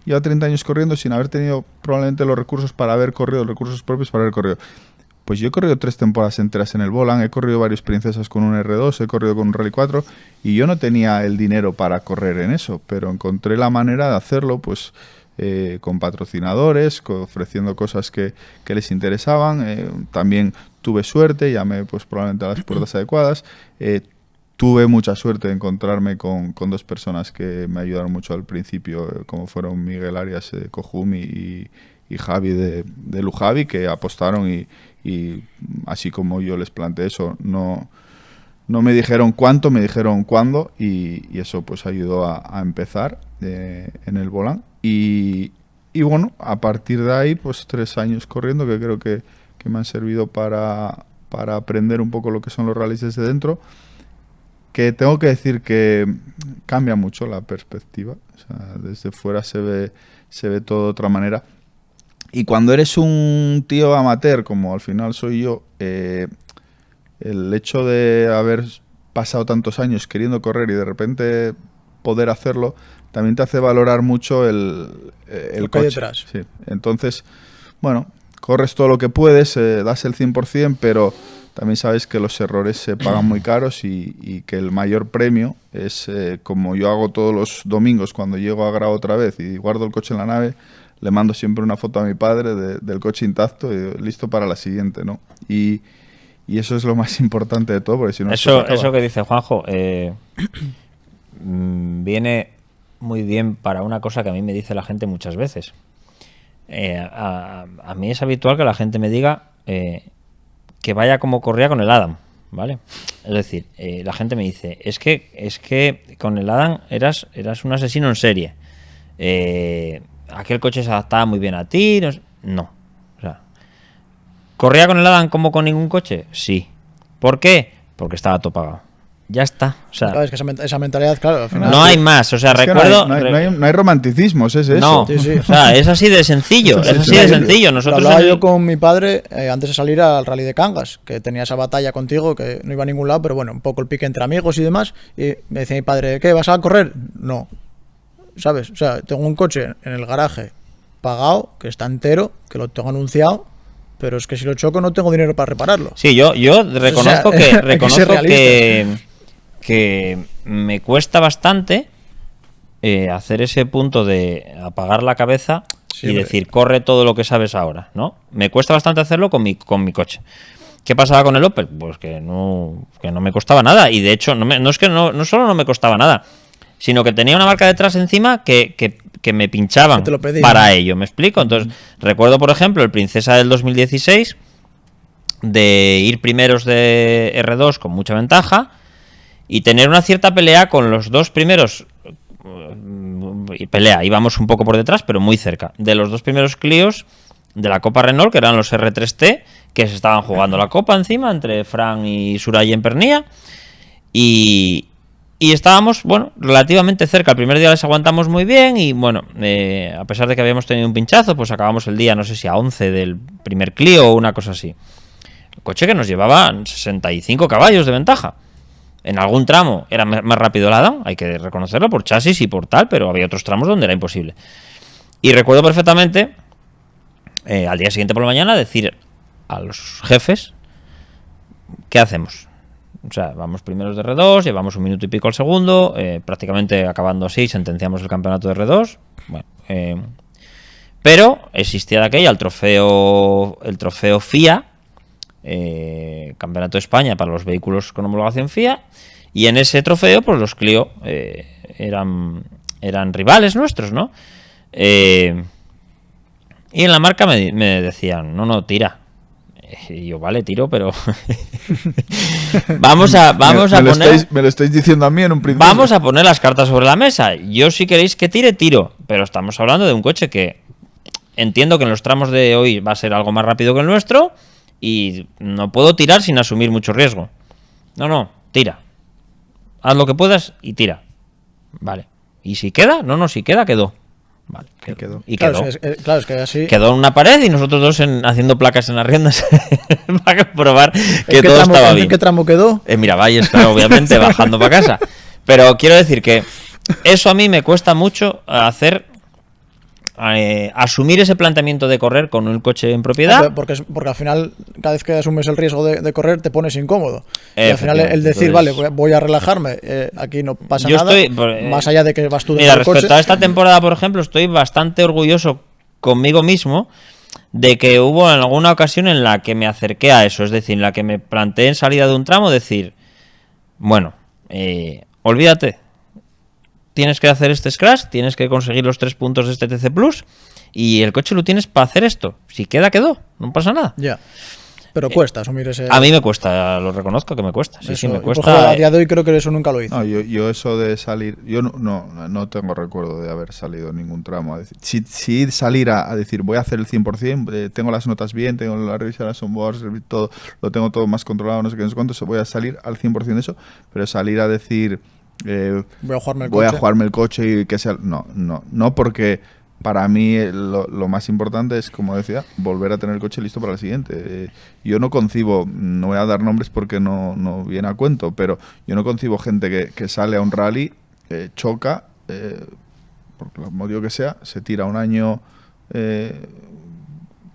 lleva 30 años corriendo sin haber tenido probablemente los recursos para haber corrido, los recursos propios para haber corrido. Pues yo he corrido 3 temporadas enteras en el Volant, he corrido varios Princesas con un R2, he corrido con un Rally 4 y yo no tenía el dinero para correr en eso, pero encontré la manera de hacerlo, pues con patrocinadores, ofreciendo cosas que les interesaban. También tuve suerte, llamé pues probablemente a las puertas adecuadas. Tuve mucha suerte de encontrarme con 2 personas que me ayudaron mucho al principio, como fueron Miguel Arias, Cojum y Javi de Lujavi, que apostaron y así como yo les planteé eso, no me dijeron cuánto, me dijeron cuándo, y eso pues ayudó a empezar en el Volán. Y bueno, a partir de ahí, pues 3 años corriendo, que creo que me han servido para aprender un poco lo que son los rallies desde dentro, que tengo que decir que cambia mucho la perspectiva. O sea, desde fuera se ve todo de otra manera. Y cuando eres un tío amateur, como al final soy yo, el hecho de haber pasado tantos años queriendo correr y de repente poder hacerlo, también te hace valorar mucho el coche. Detrás. Sí. Entonces, bueno, corres todo lo que puedes, das el 100%, pero también sabes que los errores se pagan muy caros y que el mayor premio es, como yo hago todos los domingos cuando llego a Grau otra vez y guardo el coche en la nave, le mando siempre una foto a mi padre del coche intacto y listo para la siguiente, ¿no? Y eso es lo más importante de todo, porque si no... Eso que dice Juanjo viene muy bien para una cosa que a mí me dice la gente muchas veces. A mí es habitual que la gente me diga que vaya como corría con el Adam, ¿vale? Es decir, la gente me dice, es que con el Adam eras un asesino en serie. Aquel coche se adaptaba muy bien a ti. No. O sea, ¿corría con el Adam como con ningún coche? Sí. ¿Por qué? Porque estaba todo pagado. Ya está. O sea, claro, es que esa mentalidad, claro, al final... No hay más. O sea, es recuerdo... no hay romanticismos, es eso. No, sí, sí. O sea, es así de sencillo. Es así de sencillo. Nosotros hablaba yo con mi padre antes de salir al Rally de Cangas, que tenía esa batalla contigo, que no iba a ningún lado, pero bueno, un poco el pique entre amigos y demás. Y me decía mi padre, ¿qué? ¿Vas a correr? No. ¿Sabes? O sea, tengo un coche en el garaje pagado, que está entero, que lo tengo anunciado, pero es que si lo choco no tengo dinero para repararlo. Sí, yo reconozco que me cuesta bastante hacer ese punto de apagar la cabeza y decir, corre todo lo que sabes ahora, ¿no? Me cuesta bastante hacerlo con mi coche. ¿Qué pasaba con el Opel? Pues que no me costaba nada. Y de hecho, no solo no me costaba nada, sino que tenía una marca detrás encima que me pinchaban para ello, ¿me explico? Entonces, recuerdo, por ejemplo, el Princesa del 2016, de ir primeros de R2 con mucha ventaja y tener una cierta pelea con los dos primeros, íbamos un poco por detrás, pero muy cerca, de los dos primeros Clios de la Copa Renault, que eran los R3T, que se estaban jugando la Copa encima, entre Fran y Suray en Pernilla, y estábamos, bueno, relativamente cerca. El primer día les aguantamos muy bien y, bueno, a pesar de que habíamos tenido un pinchazo, pues acabamos el día, no sé si a 11 del primer Clio o una cosa así. El coche que nos llevaba 65 caballos de ventaja. En algún tramo era más rápido el Adam, hay que reconocerlo, por chasis y por tal, pero había otros tramos donde era imposible. Y recuerdo perfectamente, al día siguiente por la mañana, decir a los jefes, ¿qué hacemos? O sea, vamos primeros de R2, llevamos 1 minuto y pico al segundo, prácticamente acabando así, sentenciamos el campeonato de R2. Bueno, pero existía de aquella el trofeo FIA, Campeonato de España para los vehículos con homologación FIA, y en ese trofeo, pues los Clio eran rivales nuestros, ¿no? Y en la marca me decían, no, tira. Y yo, vale, tiro, pero vamos a poner... Me lo estáis diciendo a mí en un principio. Vamos a poner las cartas sobre la mesa. Yo, si queréis que tire, tiro. Pero estamos hablando de un coche que entiendo que en los tramos de hoy va a ser algo más rápido que el nuestro y no puedo tirar sin asumir mucho riesgo. No, tira. Haz lo que puedas y tira. Vale. ¿Y si queda? No, si queda, quedó. Vale, quedó. Y quedó. Claro, es que así... Quedó en una pared y nosotros dos haciendo placas en las riendas para comprobar que todo estaba bien. ¿En qué tramo quedó? En Miravalles, claro, obviamente, bajando para casa. Pero quiero decir que eso a mí me cuesta mucho asumir ese planteamiento de correr con un coche en propiedad. Porque al final, cada vez que asumes el riesgo de correr, te pones incómodo. Y al final el decir, entonces, vale, voy a relajarme, aquí no pasa nada, más allá de que vas tú dentro del coche. Respecto a esta temporada, por ejemplo, estoy bastante orgulloso conmigo mismo de que hubo en alguna ocasión en la que me acerqué a eso, es decir, en la que me planteé en salida de un tramo decir, bueno, olvídate, tienes que hacer este scratch, tienes que conseguir los 3 puntos de este TC Plus Y el coche lo tienes para hacer esto. Si queda, quedó. No pasa nada. Ya. Pero cuesta asumir ese... A mí me cuesta, lo reconozco que me cuesta. Sí, eso, sí, me por cuesta. ejemplo, a día de hoy creo que eso nunca lo hice. No, yo eso de salir... Yo no tengo recuerdo de haber salido en ningún tramo. A decir, si salir a decir, voy a hacer el 100%, tengo las notas bien, tengo la revisión de las onboards, todo, lo tengo todo más controlado, no sé qué, no sé cuánto, voy a salir al 100% de eso, pero salir a decir... voy a jugarme el coche y que sea... No porque... Para mí lo más importante es, como decía, volver a tener el coche listo para el siguiente. Yo no concibo, no voy a dar nombres porque no viene a cuento, pero yo no concibo gente que sale a un rally, choca, por el motivo que sea, se tira un año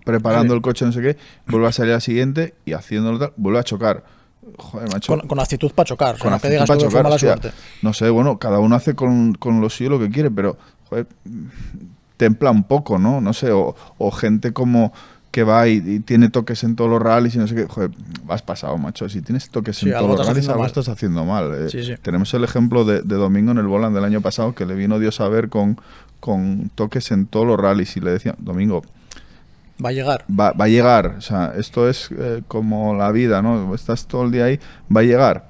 preparando el coche, no sé qué, vuelve a salir al siguiente y haciéndolo tal, vuelve a chocar. Joder, macho. Con actitud para chocar, Con no que actitud digas para tú que fue chocar, mala hostia, suerte. no sé, bueno, cada uno hace con lo suyo lo que quiere, pero joder, templa un poco, ¿no? No sé, o gente como que va y tiene toques en todos los rallies y no sé qué, joder, vas pasado, macho. Si tienes toques en todos los rallies, algo estás haciendo mal. Sí. Tenemos el ejemplo de Domingo en el Volant del año pasado, que le vino Dios a ver con toques en todos los rallies y le decía, Domingo, va a llegar. Va a llegar, o sea, esto es como la vida, ¿no? Estás todo el día ahí, va a llegar.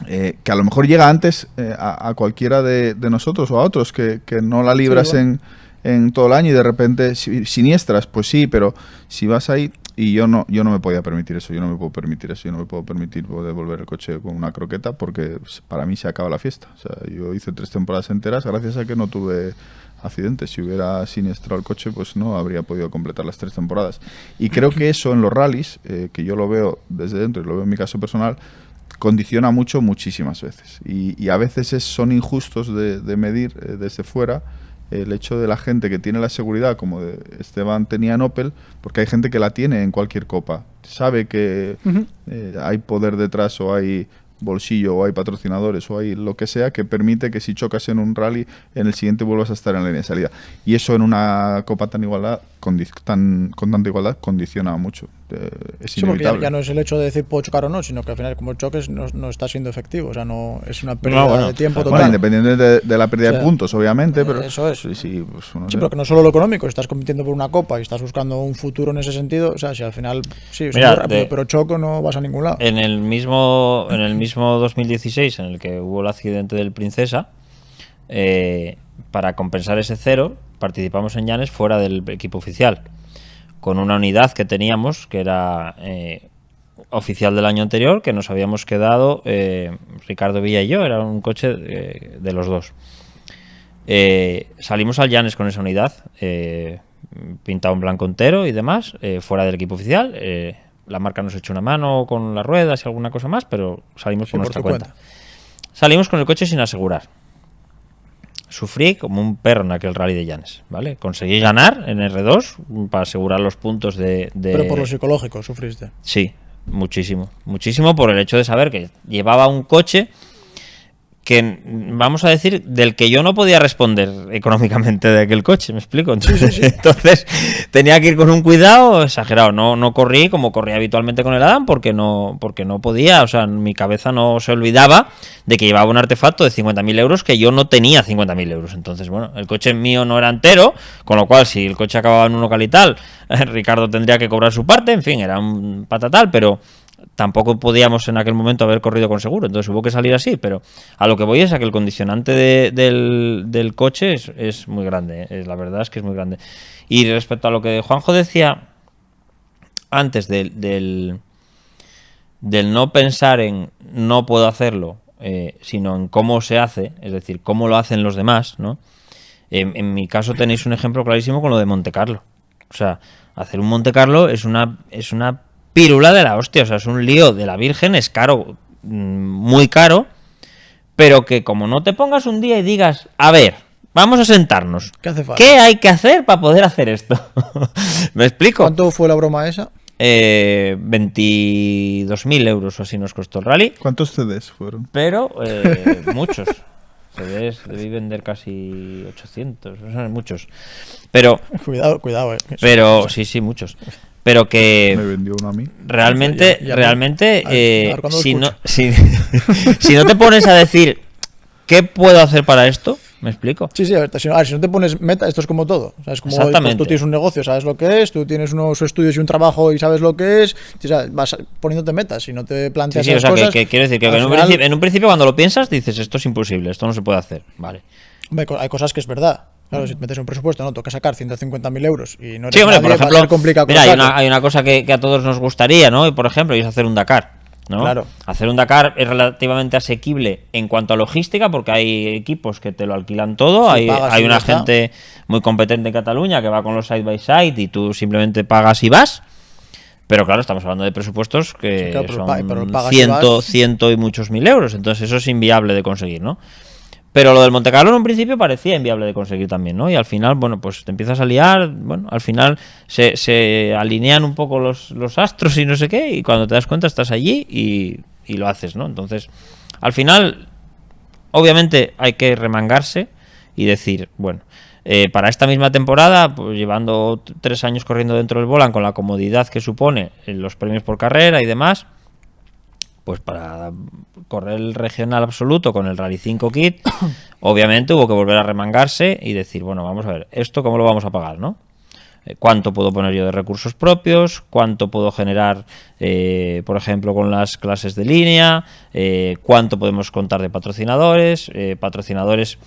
Que a lo mejor llega antes a cualquiera de nosotros o a otros, que no la libras sí, bueno. en todo el año y de repente siniestras, pues sí, pero si vas ahí, y yo no me podía permitir eso, yo no me puedo permitir devolver el coche con una croqueta porque para mí se acaba la fiesta. O sea, yo hice 3 temporadas enteras gracias a que no tuve accidentes. Si hubiera siniestrado el coche, pues no habría podido completar las 3 temporadas. Y creo que eso en los rallies, que yo lo veo desde dentro y lo veo en mi caso personal, condiciona muchísimas veces. Y a veces son injustos de medir desde fuera el hecho de la gente que tiene la seguridad, como Esteban tenía en Opel, porque hay gente que la tiene en cualquier copa. Sabe que hay poder detrás o hay bolsillo o hay patrocinadores o hay lo que sea que permite que si chocas en un rally en el siguiente vuelvas a estar en la línea de salida, y eso en una copa con tanta igualdad condiciona mucho. Es inevitable. Porque ya no es el hecho de decir puedo chocar o no, sino que al final como choques no está siendo efectivo, o sea, no es una pérdida de tiempo total. Bueno, independientemente de la pérdida de puntos, obviamente, pero eso es. Sí, pues, pero que no solo lo económico, estás compitiendo por una copa y estás buscando un futuro en ese sentido, o sea, si al final sí, es muy rápido, pero choco no vas a ningún lado. En el mismo 2016 en el que hubo el accidente del Princesa, para compensar ese cero, participamos en Llanes fuera del equipo oficial, con una unidad que teníamos que era oficial del año anterior, que nos habíamos quedado Ricardo Villa y yo, era un coche de los dos. Salimos al Llanes con esa unidad, pintado en blanco entero y demás, fuera del equipo oficial. La marca nos echó una mano con las ruedas y alguna cosa más, pero salimos por nuestra cuenta. Salimos con el coche sin asegurar. Sufrí como un perro en aquel rally de Llanes, ¿vale? Conseguí ganar en R2 para asegurar los puntos de... Pero por lo psicológico sufriste. Sí, muchísimo. Muchísimo por el hecho de saber que llevaba un coche que, vamos a decir, del que yo no podía responder económicamente de aquel coche, ¿me explico? Entonces, sí. Entonces tenía que ir con un cuidado exagerado. No corrí como corría habitualmente con el Adam porque no podía, o sea, mi cabeza no se olvidaba de que llevaba un artefacto de 50.000 euros que yo no tenía 50.000 euros. Entonces, bueno, el coche mío no era entero, con lo cual si el coche acababa en un local y tal, Ricardo tendría que cobrar su parte, en fin, era un patatal, pero tampoco podíamos en aquel momento haber corrido con seguro, entonces hubo que salir así, pero a lo que voy es a que el condicionante del coche es muy grande, la verdad es que es muy grande. Y respecto a lo que Juanjo decía antes del no pensar en no puedo hacerlo, sino en cómo se hace, es decir, cómo lo hacen los demás, ¿no? En mi caso tenéis un ejemplo clarísimo con lo de Monte Carlo. O sea, hacer un Monte Carlo es una pírula de la hostia, o sea, es un lío de la Virgen, es caro, muy caro, pero que como no te pongas un día y digas, a ver, vamos a sentarnos, ¿qué hay que hacer para poder hacer esto? ¿Me explico? ¿Cuánto fue la broma esa? 22.000 euros o así nos costó el rally. ¿Cuántos CDs fueron? Pero muchos. CDs debí vender casi 800, o sea, muchos. Pero cuidado, pero sí, muchos. Pero que me vendió uno a mí. Realmente, si no te pones a decir ¿qué puedo hacer para esto? ¿Me explico? Sí, a ver, si no te pones meta, esto es como todo. O sea, es como Exactamente. tú tienes un negocio, sabes lo que es, tú tienes unos estudios y un trabajo y sabes lo que es, o sea, vas poniéndote metas, si no te planteas Sí, o esas sea, cosas... que quiero decir que en un principio cuando lo piensas dices, esto es imposible, esto no se puede hacer, vale. Hombre, hay cosas que es verdad. Claro, si te metes un presupuesto, no, toca sacar 150.000 euros y no eres Sí, hombre, nadie, por ejemplo, va a ser complicado mira, colocarlo. hay una cosa que a todos nos gustaría, ¿no? Y por ejemplo, y es hacer un Dakar, ¿no? Claro. Hacer un Dakar es relativamente asequible en cuanto a logística, porque hay equipos que te lo alquilan todo, Sí, pagas hay y una ya está. gente muy competente en Cataluña que va con los side by side y tú simplemente pagas y vas. Pero claro, estamos hablando de presupuestos que Sí, claro, pero son pagas y vas. ciento y muchos mil euros, entonces eso es inviable de conseguir, ¿no? Pero lo del Monte Carlo en un principio parecía inviable de conseguir también, ¿no? Y al final, bueno, pues te empiezas a liar, bueno, al final se alinean un poco los astros y no sé qué, y cuando te das cuenta estás allí y lo haces, ¿no? Entonces, al final, obviamente hay que remangarse y decir, bueno, para esta misma temporada, pues llevando 3 años corriendo dentro del Volant con la comodidad que supone los premios por carrera y demás, pues para correr el regional absoluto con el Rally 5 Kit, obviamente hubo que volver a remangarse y decir, bueno, vamos a ver, ¿esto cómo lo vamos a pagar, no? ¿Cuánto puedo poner yo de recursos propios? ¿Cuánto puedo generar, por ejemplo, con las clases de línea? ¿Cuánto podemos contar de patrocinadores? Patrocinadores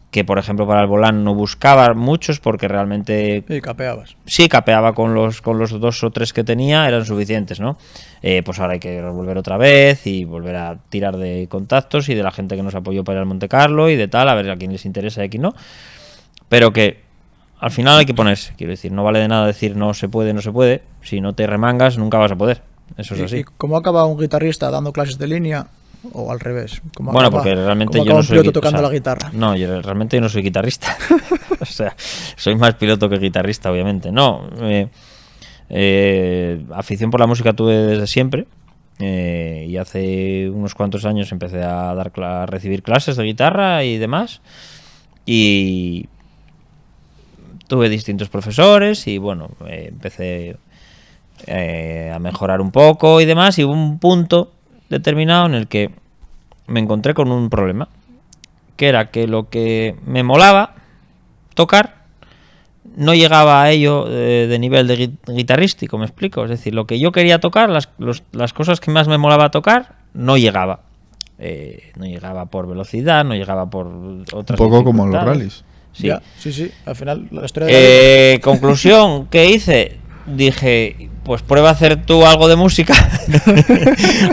que, por ejemplo, para el Volant no buscaba muchos porque realmente... Sí, capeabas. Sí, capeaba con los 2 o 3 que tenía, eran suficientes, ¿no? Pues ahora hay que volver otra vez y volver a tirar de contactos y de la gente que nos apoyó para ir al Monte Carlo y de tal, a ver a quién les interesa y a quién no. Pero que al final hay que ponerse, quiero decir, no vale de nada decir no se puede, no se puede. Si no te remangas, nunca vas a poder. Eso es así. ¿Y cómo acaba un guitarrista dando clases de línea? O al revés. Bueno, porque realmente yo no soy piloto tocando la guitarra. No, realmente yo no soy guitarrista. O sea, soy más piloto que guitarrista, obviamente. No, afición por la música tuve desde siempre. Y hace unos cuantos años empecé a recibir clases de guitarra y demás. Y tuve distintos profesores y bueno, empecé a mejorar un poco y demás. Y hubo un punto determinado en el que me encontré con un problema, que era que lo que me molaba tocar no llegaba a ello de nivel de guitarrístico, me explico, es decir, lo que yo quería tocar, las cosas que más me molaba tocar, no llegaba. No llegaba por velocidad, no llegaba por otras un poco como en los dificultades. rallies. Sí. Ya, sí, al final la historia de la conclusión que hice, dije, pues prueba a hacer tú algo de música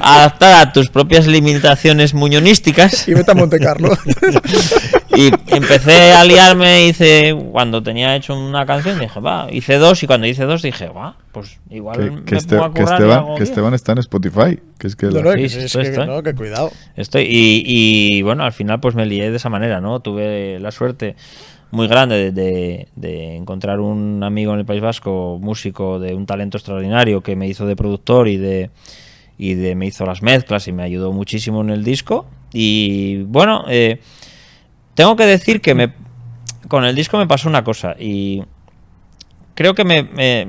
adaptada a tus propias limitaciones muñonísticas y vete a Monte Carlo. Y empecé a liarme, cuando tenía hecho una canción, dije, hice 2 y cuando hice 2 dije, pues igual que Esteban está en Spotify, que es que que cuidado. Y bueno, al final pues me lié de esa manera, ¿no? Tuve la suerte muy grande de encontrar un amigo en el País Vasco, músico de un talento extraordinario, que me hizo de productor y me hizo las mezclas y me ayudó muchísimo en el disco. Y bueno, tengo que decir que con el disco me pasó una cosa y creo que me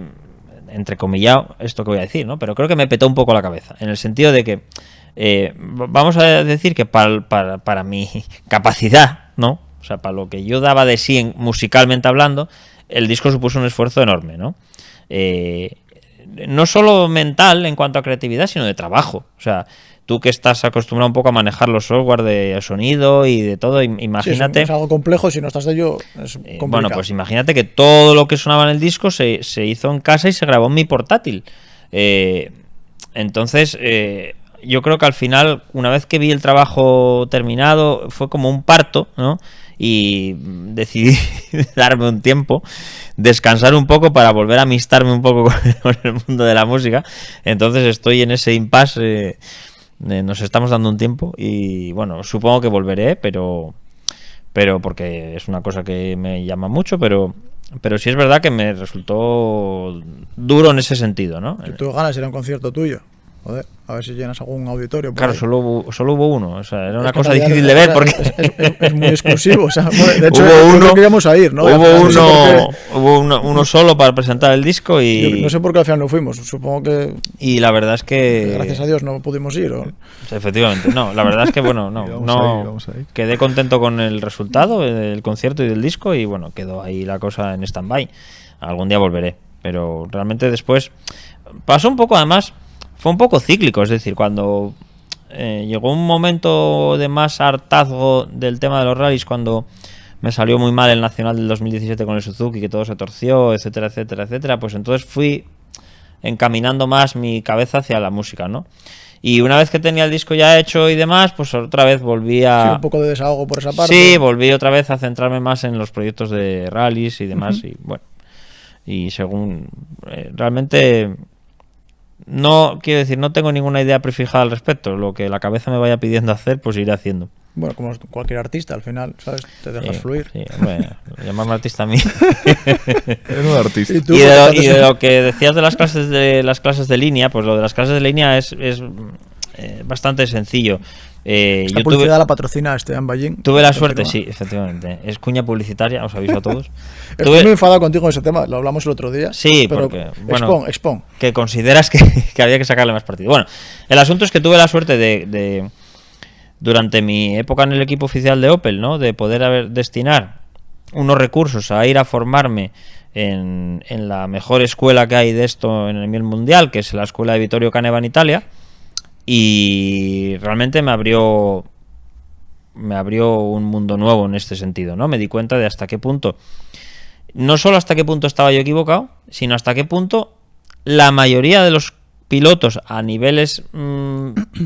entrecomillado esto que voy a decir, ¿no? Pero creo que me petó un poco la cabeza, en el sentido de que vamos a decir que para mi capacidad, ¿no? O sea, para lo que yo daba de sí musicalmente hablando, el disco supuso un esfuerzo enorme, ¿no? No solo mental en cuanto a creatividad, sino de trabajo. O sea, tú que estás acostumbrado un poco a manejar los software de sonido y de todo, imagínate... Sí, es algo complejo, si no estás de ello es complicado. Bueno, pues imagínate que todo lo que sonaba en el disco se hizo en casa y se grabó en mi portátil. Entonces... yo creo que al final, una vez que vi el trabajo terminado, fue como un parto, ¿no? Y decidí darme un tiempo, descansar un poco para volver a amistarme un poco con el mundo de la música. Entonces estoy en ese impasse, nos estamos dando un tiempo y bueno, supongo que volveré, pero porque es una cosa que me llama mucho, pero sí es verdad que me resultó duro en ese sentido, ¿no? ¿Tú ganas ir a un concierto tuyo? Joder, a ver si llenas algún auditorio. Claro, ahí. solo hubo uno. O sea, era una Es que cosa en realidad difícil de ver porque es muy exclusivo. O sea, de hecho, hubo nosotros uno, queríamos ir, ¿no? Y al final no sé por qué- uno solo para presentar el disco y, no sé por qué al final no fuimos. Supongo que y la verdad es que... gracias a Dios no pudimos ir. ¿O? Efectivamente, no. La verdad es que, bueno, no, Y vamos no a ir, vamos a ir. quedé contento con el resultado del concierto y del disco y, bueno, quedó ahí la cosa en stand-by. Algún día volveré, pero realmente después pasó un poco, además, fue un poco cíclico, es decir, cuando llegó un momento de más hartazgo del tema de los rallies, cuando me salió muy mal el Nacional del 2017 con el Suzuki, que todo se torció, etcétera, etcétera, etcétera, pues entonces fui encaminando más mi cabeza hacia la música, ¿no? Y una vez que tenía el disco ya hecho y demás, pues otra vez volví Sí, a... un poco de desahogo por esa parte. Sí, volví otra vez a centrarme más en los proyectos de rallies y demás, y bueno, y según realmente no quiero decir, no tengo ninguna idea prefijada al respecto, lo que la cabeza me vaya pidiendo hacer, pues iré haciendo. Bueno, como cualquier artista, al final, ¿sabes? Te dejas Sí, fluir. sí, hombre, llamarme artista a mí. Era un artista. Y tú, Y de, porque y de tanto- lo que decías de las clases de línea, pues lo de las clases de línea es bastante sencillo. Esta Yo publicidad la patrocina Esteban Ballín. tuve la suerte, Continúa. sí, efectivamente. Es cuña publicitaria, os aviso a todos. Estoy muy enfadado contigo en ese tema, lo hablamos el otro día. Sí, pero porque, bueno, expon. que consideras que había que sacarle más partido. Bueno, el asunto es que tuve la suerte de durante mi época en el equipo oficial de Opel, ¿no? De poder destinar unos recursos a ir a formarme en la mejor escuela que hay de esto en el nivel mundial, que es la escuela de Vittorio Caneva en Italia, y realmente me abrió un mundo nuevo en este sentido, ¿no? Me di cuenta de hasta qué punto, no solo hasta qué punto estaba yo equivocado, sino hasta qué punto la mayoría de los pilotos a niveles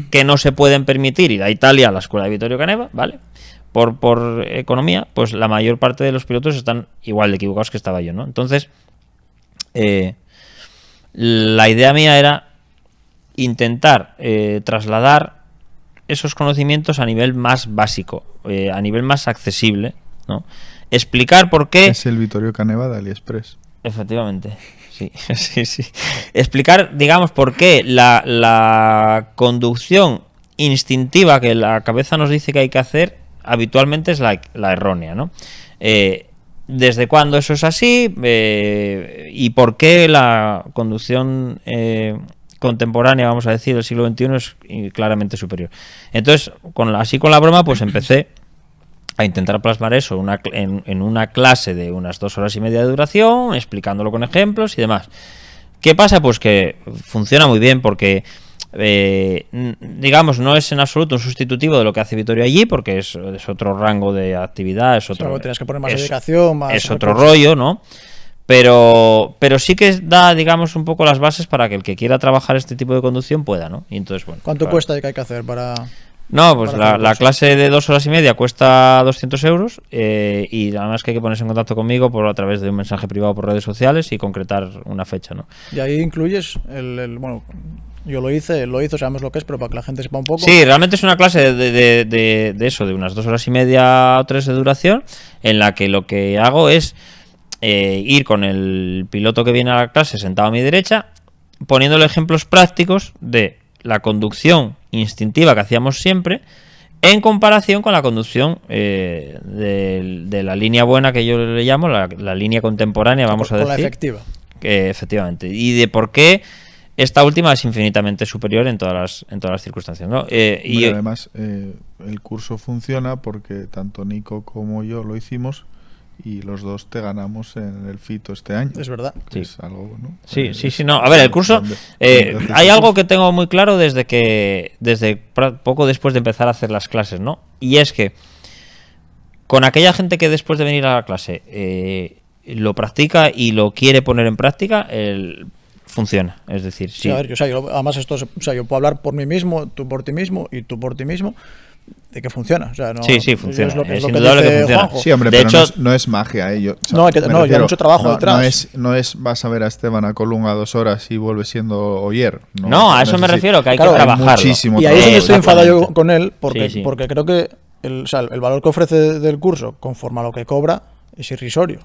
que no se pueden permitir ir a Italia a la escuela de Vittorio Caneva, ¿vale? Por economía, pues la mayor parte de los pilotos están igual de equivocados que estaba yo, ¿no? Entonces, la idea mía era intentar trasladar esos conocimientos a nivel más básico, a nivel más accesible, ¿no? Explicar por qué... Es el Vittorio Caneva de AliExpress. Efectivamente, sí, sí, sí. Explicar, digamos, por qué la conducción instintiva que la cabeza nos dice que hay que hacer habitualmente es la errónea, ¿no? ¿Desde cuándo eso es así? ¿Y por qué la conducción contemporánea, vamos a decir, del siglo XXI es claramente superior? Entonces, así con la broma, pues empecé a intentar plasmar eso en una clase de unas 2 horas y media de duración, explicándolo con ejemplos y demás. ¿Qué pasa? Pues que funciona muy bien porque, digamos, no es en absoluto un sustitutivo de lo que hace Vittorio allí, porque es otro rango de actividad, es otro... Claro, tienes que poner más dedicación, más... Es otro rollo, ¿no? Pero sí que da, digamos, un poco las bases para que el que quiera trabajar este tipo de conducción pueda, ¿no? Y entonces, bueno, ¿Cuánto claro. cuesta y qué hay que hacer para...? No, pues para hacer la el curso? clase de 2 horas y media cuesta 200 euros y además que hay que ponerse en contacto conmigo a través de un mensaje privado por redes sociales y concretar una fecha, ¿no? Y ahí incluyes bueno, yo lo hice, sabemos lo que es, pero para que la gente sepa un poco. Sí, realmente es una clase de eso, de unas 2 horas y media o 3 de duración, en la que lo que hago es ir con el piloto que viene a la clase sentado a mi derecha, poniéndole ejemplos prácticos de la conducción instintiva que hacíamos siempre en comparación con la conducción de la línea buena que yo le llamo, la línea contemporánea, vamos a decir. Con la efectiva. Efectivamente. Y de por qué esta última es infinitamente superior en todas las circunstancias, ¿no? Y además, el curso funciona porque tanto Nico como yo lo hicimos y los dos te ganamos en el FITO este año. Es verdad. Que es algo, ¿no? Sí, no. A ver, el curso... hay algo que tengo muy claro desde poco después de empezar a hacer las clases, ¿no? Y es que con aquella gente que después de venir a la clase lo practica y lo quiere poner en práctica, funciona. Es decir, sí. Sí, a ver, además yo puedo hablar por mí mismo, tú por ti mismo y tú por ti mismo, de que funciona. O sea, no, sí, funciona. Es lo que indudable que funciona. Juanjo. Sí, hombre, De pero hecho, no es magia. Yo, hay mucho trabajo detrás. No es vas a ver a Esteban a Colunga 2 horas y vuelve siendo Oyer. No, a eso me refiero, que hay Claro, que hay trabajarlo. muchísimo Y ahí es donde estoy enfadado yo Exactamente. con él, porque, Sí. porque creo que el valor que ofrece del curso, conforme a lo que cobra, es irrisorio.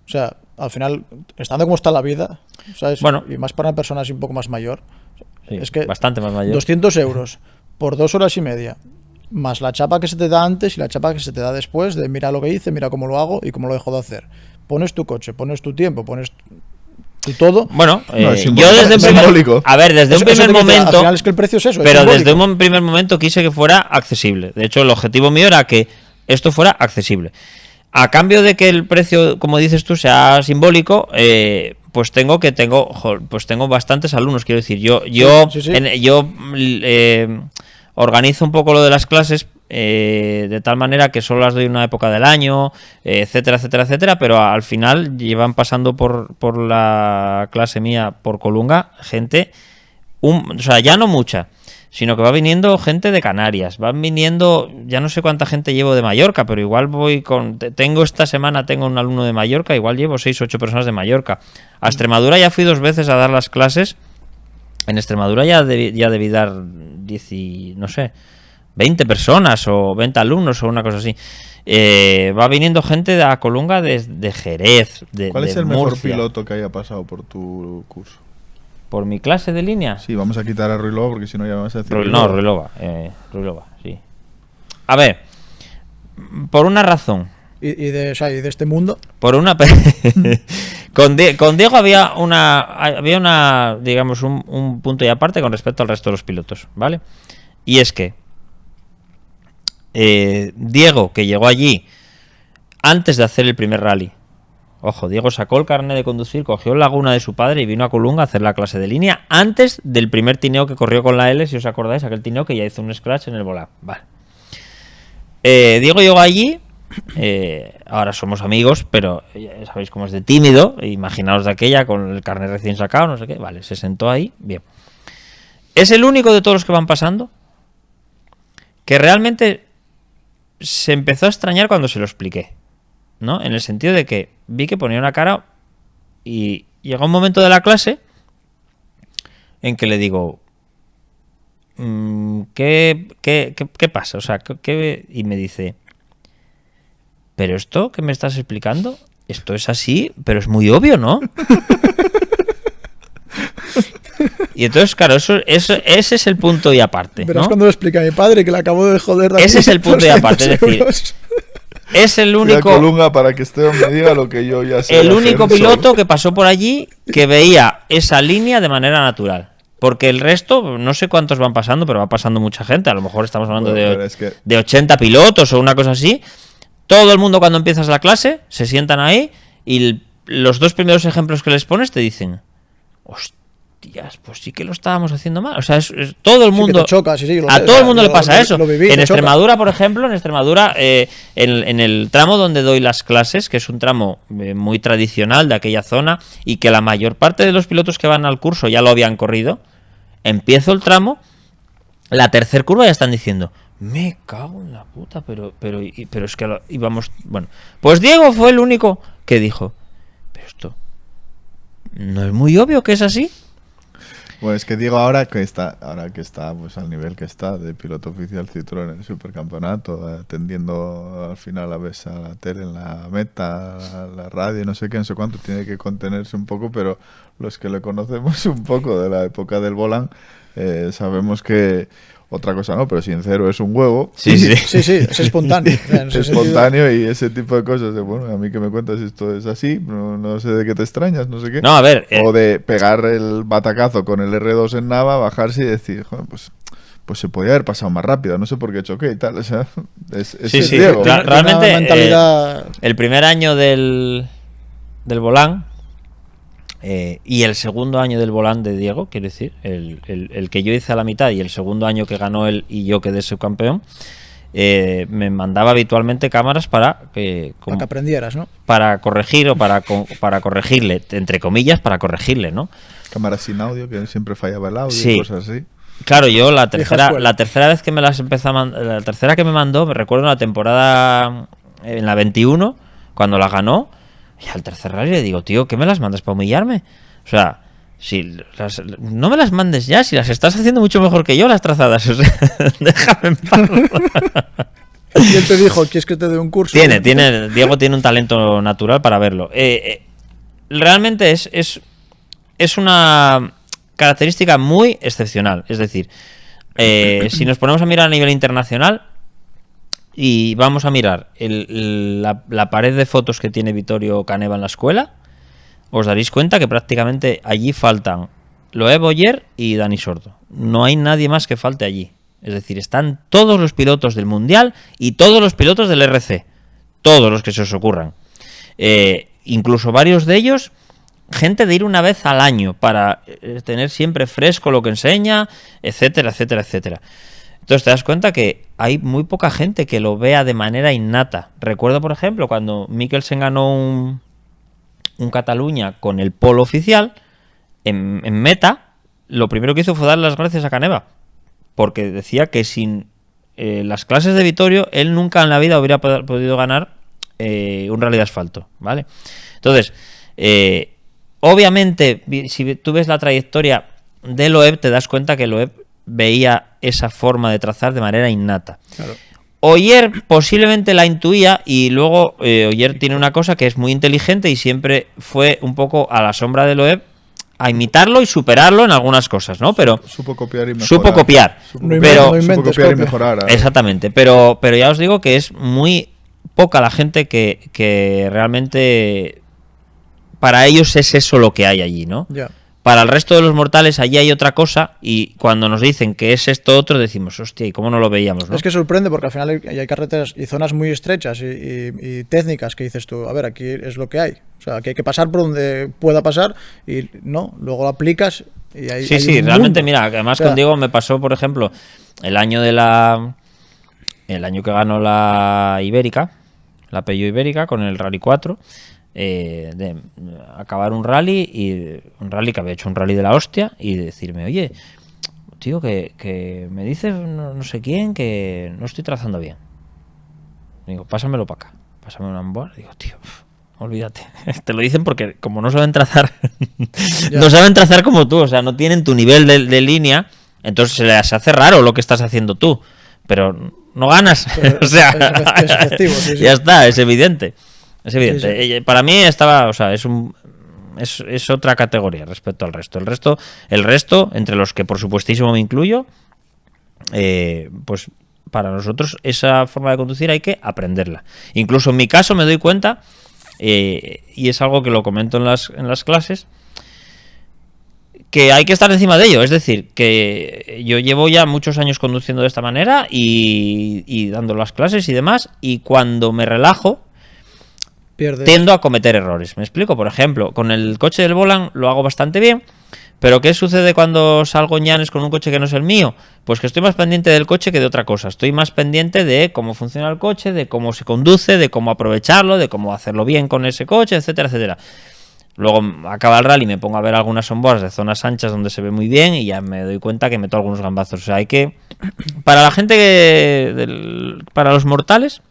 O sea, al final, estando como está la vida, ¿sabes? Bueno. Y más para una persona así un poco más mayor, Sí, es que bastante más mayor. 200 euros por 2 horas y media, más la chapa que se te da antes y la chapa que se te da después, de mira lo que hice, mira cómo lo hago y cómo lo dejo de hacer. Pones tu coche, pones tu tiempo, pones tu todo. Bueno, No, es yo simbólico. desde un Simbólico. a ver, desde un Eso primer te dice, momento, al final es que el precio es eso, es pero simbólico. desde un primer momento quise que fuera accesible. De hecho, el objetivo mío era que esto fuera accesible. A cambio de que el precio, como dices tú, sea simbólico, pues tengo bastantes alumnos. Quiero decir, yo Sí. organizo un poco lo de las clases de tal manera que solo las doy en una época del año, etcétera, etcétera, etcétera, pero al final llevan pasando por la clase mía por Colunga gente, o sea, ya no mucha, sino que va viniendo gente de Canarias, van viniendo, ya no sé cuánta gente llevo de Mallorca, pero igual esta semana tengo un alumno de Mallorca, igual llevo 6 o 8 personas de Mallorca. A Extremadura ya fui 2 veces a dar las clases. En Extremadura ya debí dar 20 personas o 20 alumnos o una cosa así. Va viniendo gente a Colunga de Jerez, ¿Cuál de es el mejor Murcia. piloto que haya pasado por tu curso? ¿Por mi clase de línea? Sí, vamos a quitar a Ruilova porque si no ya vamos a decir Ruilova, sí. A ver, por una razón. Y de este mundo. Por una con Diego había una digamos un punto y aparte con respecto al resto de los pilotos, ¿vale? Y es que Diego, que llegó allí antes de hacer el primer rally. Ojo, Diego sacó el carnet de conducir, cogió el Laguna de su padre y vino a Colunga a hacer la clase de línea antes del primer tineo que corrió con la L, si os acordáis, aquel tineo que ya hizo un scratch en el volante. Vale. Diego llegó allí, ahora somos amigos, pero ya sabéis cómo es de tímido, imaginaos de aquella con el carnet recién sacado, no sé qué, vale, se sentó ahí, bien. Es el único de todos los que van pasando que realmente se empezó a extrañar cuando se lo expliqué, ¿no? En el sentido de que vi que ponía una cara y llegó un momento de la clase en que le digo, ¿qué pasa? O sea, y me dice, pero esto que me estás explicando, esto es así, pero es muy obvio, ¿no? Y entonces, claro, ese es el punto y aparte, Verás ¿no? cuando lo explica a mi padre que le acabo de joder. De Ese es el punto y aparte, es decir, es el único Colunga para que Esteban me diga lo que yo ya sé. el único piloto que pasó por allí que veía esa línea de manera natural. Porque el resto, no sé cuántos van pasando, pero va pasando mucha gente. A lo mejor estamos hablando de 80 pilotos o una cosa así. Todo el mundo cuando empiezas la clase se sientan ahí y los 2 primeros ejemplos que les pones te dicen, hostias, pues sí que lo estábamos haciendo mal. O sea, todo el mundo... Sí, que te choca, sí, a todo el mundo le pasa eso. Lo viví, en Extremadura, por ejemplo, en el tramo donde doy las clases, que es un tramo muy tradicional de aquella zona y que la mayor parte de los pilotos que van al curso ya lo habían corrido, empiezo el tramo, la tercer curva ya están diciendo, me cago en la puta, pero es que íbamos... Bueno, pues Diego fue el único que dijo, pero esto no es muy obvio que es así. Bueno, es que Diego ahora que está pues al nivel que está de piloto oficial Citroën en el supercampeonato, atendiendo al final a veces a la tele en la meta, a la radio, no sé qué, no sé cuánto, tiene que contenerse un poco, pero los que le conocemos un poco de la época del volán, sabemos que otra cosa no, pero sincero es un huevo. Sí, es espontáneo. Es espontáneo y ese tipo de cosas. Bueno, a mí que me cuentas esto es así, no sé de qué te extrañas, no sé qué. No, a ver. O de pegar el batacazo con el R2 en Nava, bajarse y decir, joder, pues se podía haber pasado más rápido, no sé por qué choqué y tal. O sea, es Diego. Realmente, mentalidad... el primer año del volán y el segundo año del volán de Diego, quiero decir, el que yo hice a la mitad y el segundo año que ganó él y yo quedé subcampeón, me mandaba habitualmente cámaras para que aprendieras, ¿no? Para corregir o para corregirle, entre comillas, para corregirle, ¿no? Cámaras sin audio, que siempre fallaba el audio, sí. Cosas así. Claro, yo la tercera vez que me las empezó la tercera que me mandó, me recuerdo en la temporada en la 21, cuando la ganó, y al tercer rally le digo, tío, ¿qué me las mandas para humillarme? O sea, no me las mandes ya, si las estás haciendo mucho mejor que yo las trazadas, o sea, déjame en paz. Y él te dijo, ¿quieres que te dé un curso? Diego tiene un talento natural para verlo. Realmente es una... característica muy excepcional. Es decir, si nos ponemos a mirar a nivel internacional y vamos a mirar la pared de fotos que tiene Vittorio Caneva en la escuela, os daréis cuenta que prácticamente allí faltan Loeb Ogier y Dani Sordo. No hay nadie más que falte allí. Es decir, están todos los pilotos del Mundial y todos los pilotos del RC. Todos los que se os ocurran. Incluso varios de ellos, gente de ir una vez al año para tener siempre fresco lo que enseña, etcétera, etcétera, etcétera. Entonces te das cuenta que hay muy poca gente que lo vea de manera innata. Recuerdo, por ejemplo, cuando Mikkelsen ganó un Cataluña con el polo oficial, en meta, lo primero que hizo fue dar las gracias a Caneva, porque decía que sin las clases de Vittorio, él nunca en la vida hubiera podido ganar un rally de asfalto, ¿vale? Entonces, obviamente, si tú ves la trayectoria de Loeb, te das cuenta que Loeb veía esa forma de trazar de manera innata. Claro. Ogier posiblemente la intuía, y luego Ogier tiene una cosa que es muy inteligente y siempre fue un poco a la sombra de Loeb, a imitarlo y superarlo en algunas cosas, ¿no? Pero supo copiar y mejorar. Supo copiar. Supo copiar y mejorar. Exactamente. Pero ya os digo que es muy poca la gente que realmente para ellos es eso lo que hay allí, ¿no? Ya. Para el resto de los mortales allí hay otra cosa, y cuando nos dicen que es esto otro decimos, hostia, ¿y cómo no lo veíamos, no? Es que sorprende porque al final hay carreteras y zonas muy estrechas y técnicas que dices tú, a ver, aquí es lo que hay. O sea, aquí hay que pasar por donde pueda pasar y no, luego lo aplicas y hay Sí, realmente, mira, además con Diego me pasó, por ejemplo, el año que ganó la Ibérica, la Peugeot Ibérica con el Rally 4, de acabar un rally que había hecho un rally de la hostia y decirme, oye, tío, que me dice no sé quién que no estoy trazando bien. Digo, pásamelo para acá, pásame un onboard. Digo, tío, olvídate. Te lo dicen porque como no saben trazar, no saben trazar como tú, o sea, no tienen tu nivel de línea, entonces se les hace raro lo que estás haciendo tú, pero no ganas. O sea, es efectivo, sí. Ya está, es evidente. Es evidente. Sí. Para mí estaba, o sea, es otra categoría respecto al resto. El resto, entre los que por supuestísimo me incluyo, pues para nosotros esa forma de conducir hay que aprenderla. Incluso en mi caso me doy cuenta, y es algo que lo comento en las clases, que hay que estar encima de ello. Es decir, que yo llevo ya muchos años conduciendo de esta manera y dando las clases y demás, y cuando me relajo tiendo a cometer errores. Me explico, por ejemplo, con el coche del Volant lo hago bastante bien, pero ¿qué sucede cuando salgo en llanes con un coche que no es el mío? Pues que estoy más pendiente del coche que de otra cosa. Estoy más pendiente de cómo funciona el coche, de cómo se conduce, de cómo aprovecharlo, de cómo hacerlo bien con ese coche, etcétera, etcétera. Luego acaba el rally y me pongo a ver algunas onboards de zonas anchas donde se ve muy bien y ya me doy cuenta que meto algunos gambazos. O sea, hay que... Para la gente, para los mortales,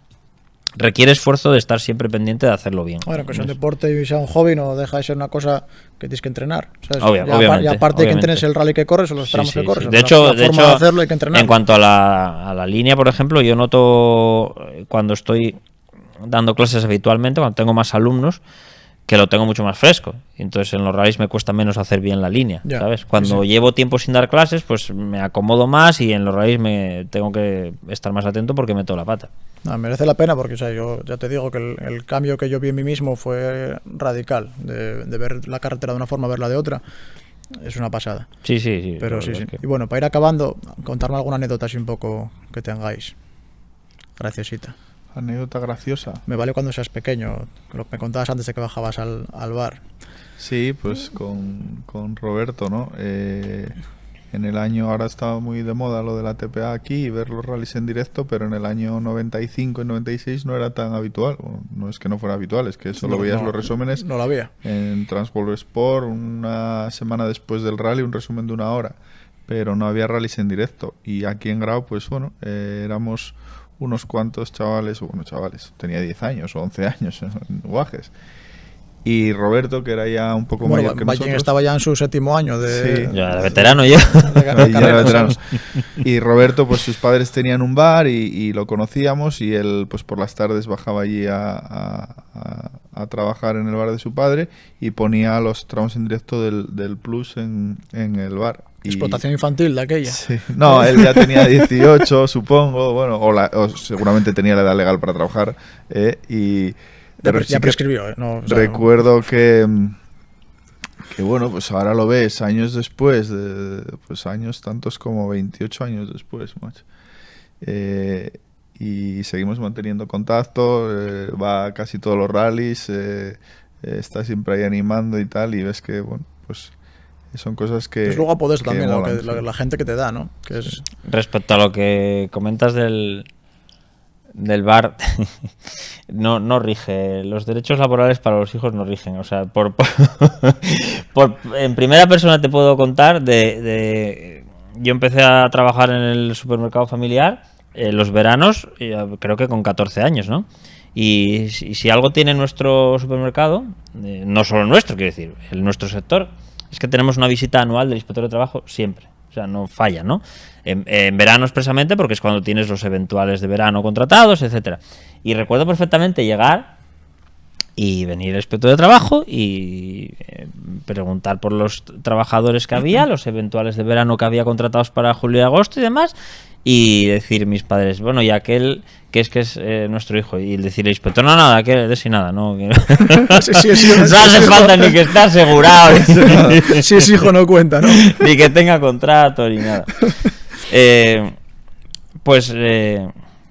requiere esfuerzo de estar siempre pendiente de hacerlo bien. Bueno, que sea un deporte y sea un hobby, no deja de ser una cosa que tienes que entrenar. ¿Sabes? Obviamente, y aparte de que entrenes el rally que corres o los tramos que corres. Sí. De hecho, de hacerlo hay que entrenar. En cuanto a la línea, por ejemplo, yo noto cuando estoy dando clases habitualmente, cuando tengo más alumnos, que lo tengo mucho más fresco. Entonces en los rallies me cuesta menos hacer bien la línea, ¿sabes? Cuando llevo tiempo sin dar clases, pues me acomodo más y en los rallies me tengo que estar más atento porque meto la pata. No, merece la pena porque, o sea, yo ya te digo que el cambio que yo vi en mí mismo fue radical, de ver la carretera de una forma a verla de otra. Es una pasada. Sí. Pero sí. Y bueno, para ir acabando, contarme alguna anécdota así un poco que tengáis. Graciosita. Anécdota graciosa. Me vale cuando seas pequeño, lo que me contabas antes de que bajabas al bar. Sí, pues con Roberto, ¿no? En el año, ahora estaba muy de moda lo de la TPA aquí y ver los rallies en directo, pero en el año 95 y 96 no era tan habitual. Bueno, no es que no fuera habitual, es que solo veías los resúmenes. No la había. En Transworld Sport, una semana después del rally, un resumen de 1 hora, pero no había rallies en directo. Y aquí en Grau, pues bueno, éramos unos cuantos chavales, tenía 10 años o 11 años en Guajes. Y Roberto, que era ya un poco mayor que nosotros. Estaba ya en su 7º año de... Sí. Ya era veterano ya. Ya era veterano. Y Roberto, pues sus padres tenían un bar y lo conocíamos y él pues por las tardes bajaba allí a a trabajar en el bar de su padre y ponía los tramos en directo del Plus en el bar. Explotación infantil de aquella. Sí. No, él ya tenía 18, supongo, bueno, o seguramente tenía la edad legal para trabajar. Ya prescribió, ¿no? O sea, recuerdo que bueno, pues ahora lo ves años después, pues años tantos como 28 años después, macho. Y seguimos manteniendo contacto, va a casi todos los rallies, está siempre ahí animando y tal, y ves que, bueno, pues son cosas que... Es luego a poder también, molan, sí. la gente que te da, ¿no? Que es... Respecto a lo que comentas del bar, no rige. Los derechos laborales para los hijos no rigen. O sea, en primera persona te puedo contar yo empecé a trabajar en el supermercado familiar los veranos, creo que con 14 años, ¿no? Y si algo tiene nuestro supermercado, no solo nuestro, quiero decir, nuestro sector, es que tenemos una visita anual del inspector de trabajo siempre. O sea, no falla, ¿no? En verano expresamente, porque es cuando tienes los eventuales de verano contratados, etcétera. Y recuerdo perfectamente llegar y venir el inspector de trabajo y preguntar por los trabajadores que había, los eventuales de verano que había contratados para julio y agosto y demás, y decir mis padres, bueno, y aquel que es nuestro hijo, y decir el inspector, no, nada, que de si nada, no. Sí, No hace falta ni que esté asegurado. Si es hijo no cuenta, ¿no? Ni que tenga contrato, ni nada.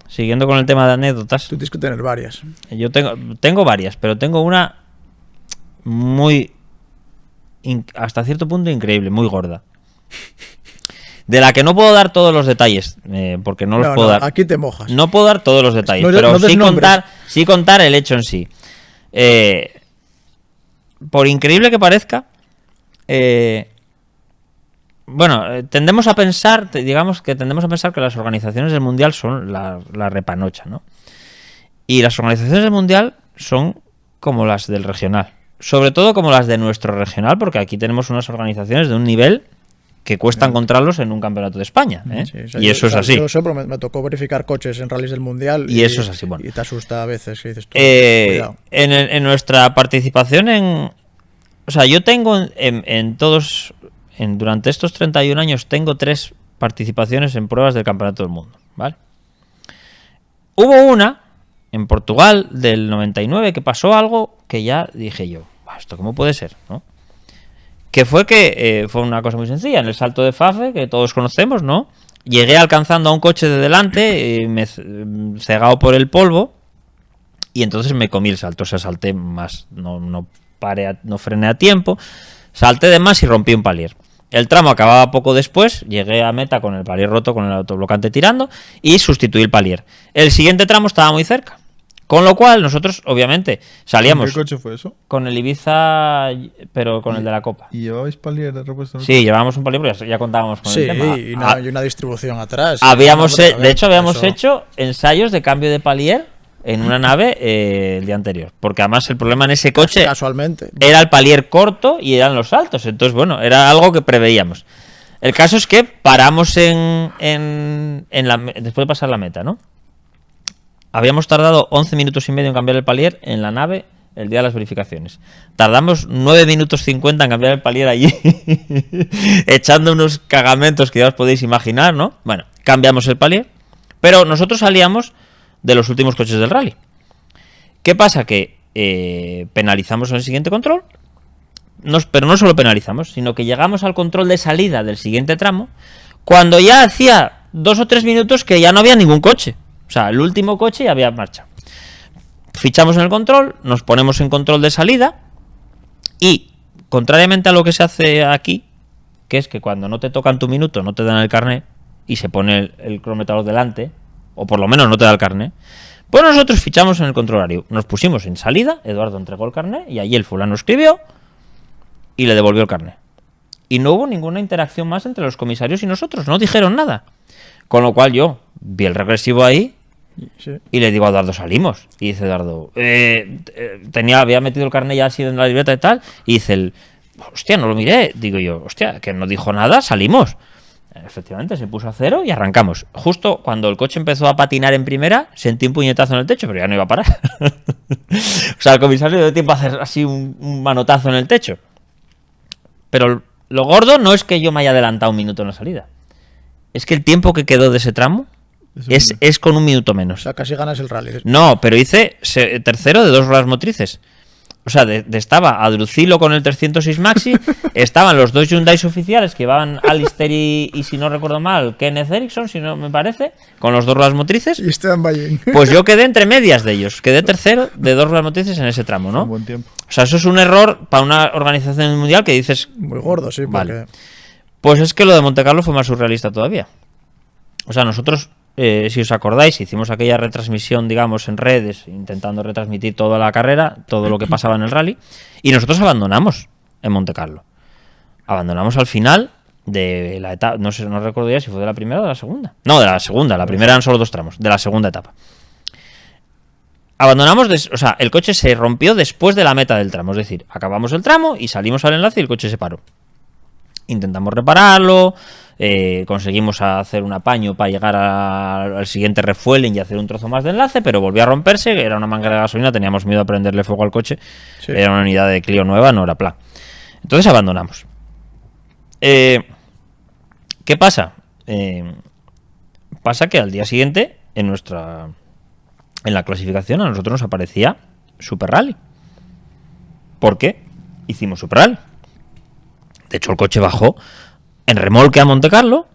Siguiendo con el tema de anécdotas. Tú tienes que tener varias. Yo tengo varias, pero tengo una muy... hasta cierto punto increíble, muy gorda. De la que no puedo dar todos los detalles, porque no los puedo dar. Aquí te mojas. No puedo dar todos los detalles, pero sí contar el hecho en sí. Por increíble que parezca, tendemos a pensar, digamos que las organizaciones del Mundial son la repanocha, ¿no? Y las organizaciones del Mundial son como las del regional. Sobre todo como las de nuestro regional, porque aquí tenemos unas organizaciones de un nivel que cuesta encontrarlos en un campeonato de España, ¿eh? Sí, o sea, es así. Yo siempre me tocó verificar coches en rallies del Mundial y eso es así, bueno. Y te asusta a veces que dices tú, cuidado. En nuestra participación o sea, yo tengo en todos... durante estos 31 años tengo 3 participaciones en pruebas del Campeonato del Mundo, ¿vale? Hubo una en Portugal del 99 que pasó algo que ya dije yo, ¿esto cómo puede ser?, ¿no? Que fue fue una cosa muy sencilla. En el salto de Fafe, que todos conocemos, ¿no? Llegué alcanzando a un coche de delante, cegado por el polvo, y entonces me comí el salto. O sea, salté más, no frené a tiempo, salté de más y rompí un palier. El tramo acababa poco después, llegué a meta con el palier roto, con el autoblocante tirando, y sustituí el palier. El siguiente tramo estaba muy cerca. Con lo cual, nosotros, obviamente, salíamos... ¿Qué coche fue eso? Con el Ibiza, pero con el de la Copa. ¿Y llevabais palier de repuesto? Sí, llevábamos un palier porque ya contábamos con el tema. Sí, y una distribución atrás. Habíamos hecho ensayos de cambio de palier en una nave el día anterior. Porque además el problema en ese coche... Casualmente. Era el palier corto y eran los saltos. Entonces, bueno, era algo que preveíamos. El caso es que paramos después de pasar la meta, ¿no? Habíamos tardado 11 minutos y medio en cambiar el palier en la nave el día de las verificaciones. Tardamos 9 minutos 50 en cambiar el palier allí, echando unos cagamentos que ya os podéis imaginar, ¿no? Bueno, cambiamos el palier, pero nosotros salíamos de los últimos coches del rally. ¿Qué pasa? Que penalizamos en el siguiente control, pero no solo penalizamos, sino que llegamos al control de salida del siguiente tramo, cuando ya hacía 2 o 3 minutos que ya no había ningún coche. O sea, el último coche ya había marcha. Fichamos en el control, nos ponemos en control de salida y, contrariamente a lo que se hace aquí, que es que cuando no te tocan tu minuto no te dan el carnet y se pone el cronometrador delante, o por lo menos no te da el carnet, pues nosotros fichamos en el control horario. Nos pusimos en salida, Eduardo entregó el carnet y allí el fulano escribió y le devolvió el carnet. Y no hubo ninguna interacción más entre los comisarios y nosotros, no dijeron nada. Con lo cual yo vi el regresivo ahí. Sí. Y le digo a Eduardo, salimos. Y dice Eduardo, había metido el carnet ya así en la libreta y tal. Y dice hostia, no lo miré. Digo yo, hostia, que no dijo nada, salimos. Efectivamente, se puso a 0 y arrancamos. Justo cuando el coche empezó a patinar en primera, sentí un puñetazo en el techo, pero ya no iba a parar. O sea, el comisario dio tiempo a hacer así un manotazo en el techo. Pero lo gordo no es que yo me haya adelantado un minuto en la salida. Es que el tiempo que quedó de ese tramo es con un minuto O menos. sea, casi ganas el rally. No, pero hice tercero de 2 ruedas motrices. O sea, estaba Adrucilo con el 306 Maxi, estaban los 2 Hyundai oficiales que llevaban Alistair y si no recuerdo mal, Kenneth Erickson, si no me parece, con los 2 ruedas motrices. Y Esteban Ballín. Pues yo quedé entre medias de ellos, quedé tercero de 2 ruedas motrices en ese tramo, ¿no? Un buen tiempo. O sea, eso es un error para una organización mundial que dices... Muy gordo, sí, porque... Vale. Pues es que lo de Montecarlo fue más surrealista todavía. O sea, nosotros, si os acordáis, hicimos aquella retransmisión, digamos, en redes, intentando retransmitir toda la carrera, todo lo que pasaba en el rally, y nosotros abandonamos en Montecarlo. Abandonamos al final de la etapa, no sé, no recuerdo ya si fue de la primera o de la segunda. No, de la segunda, la primera eran solo 2 tramos, de la segunda etapa. Abandonamos, o sea, el coche se rompió después de la meta del tramo, es decir, acabamos el tramo y salimos al enlace y el coche se paró. Intentamos repararlo, conseguimos hacer un apaño para llegar al siguiente refueling y hacer un trozo más de enlace, pero volvió a romperse, era una manguera de gasolina, teníamos miedo a prenderle fuego al coche, Sí. era una unidad de Clio nueva, no era plan. Entonces abandonamos. ¿Qué pasa? Pasa que al día siguiente, en la clasificación, a nosotros nos aparecía Super Rally. ¿Por qué? Hicimos Super Rally. De hecho, el coche bajó en remolque a Montecarlo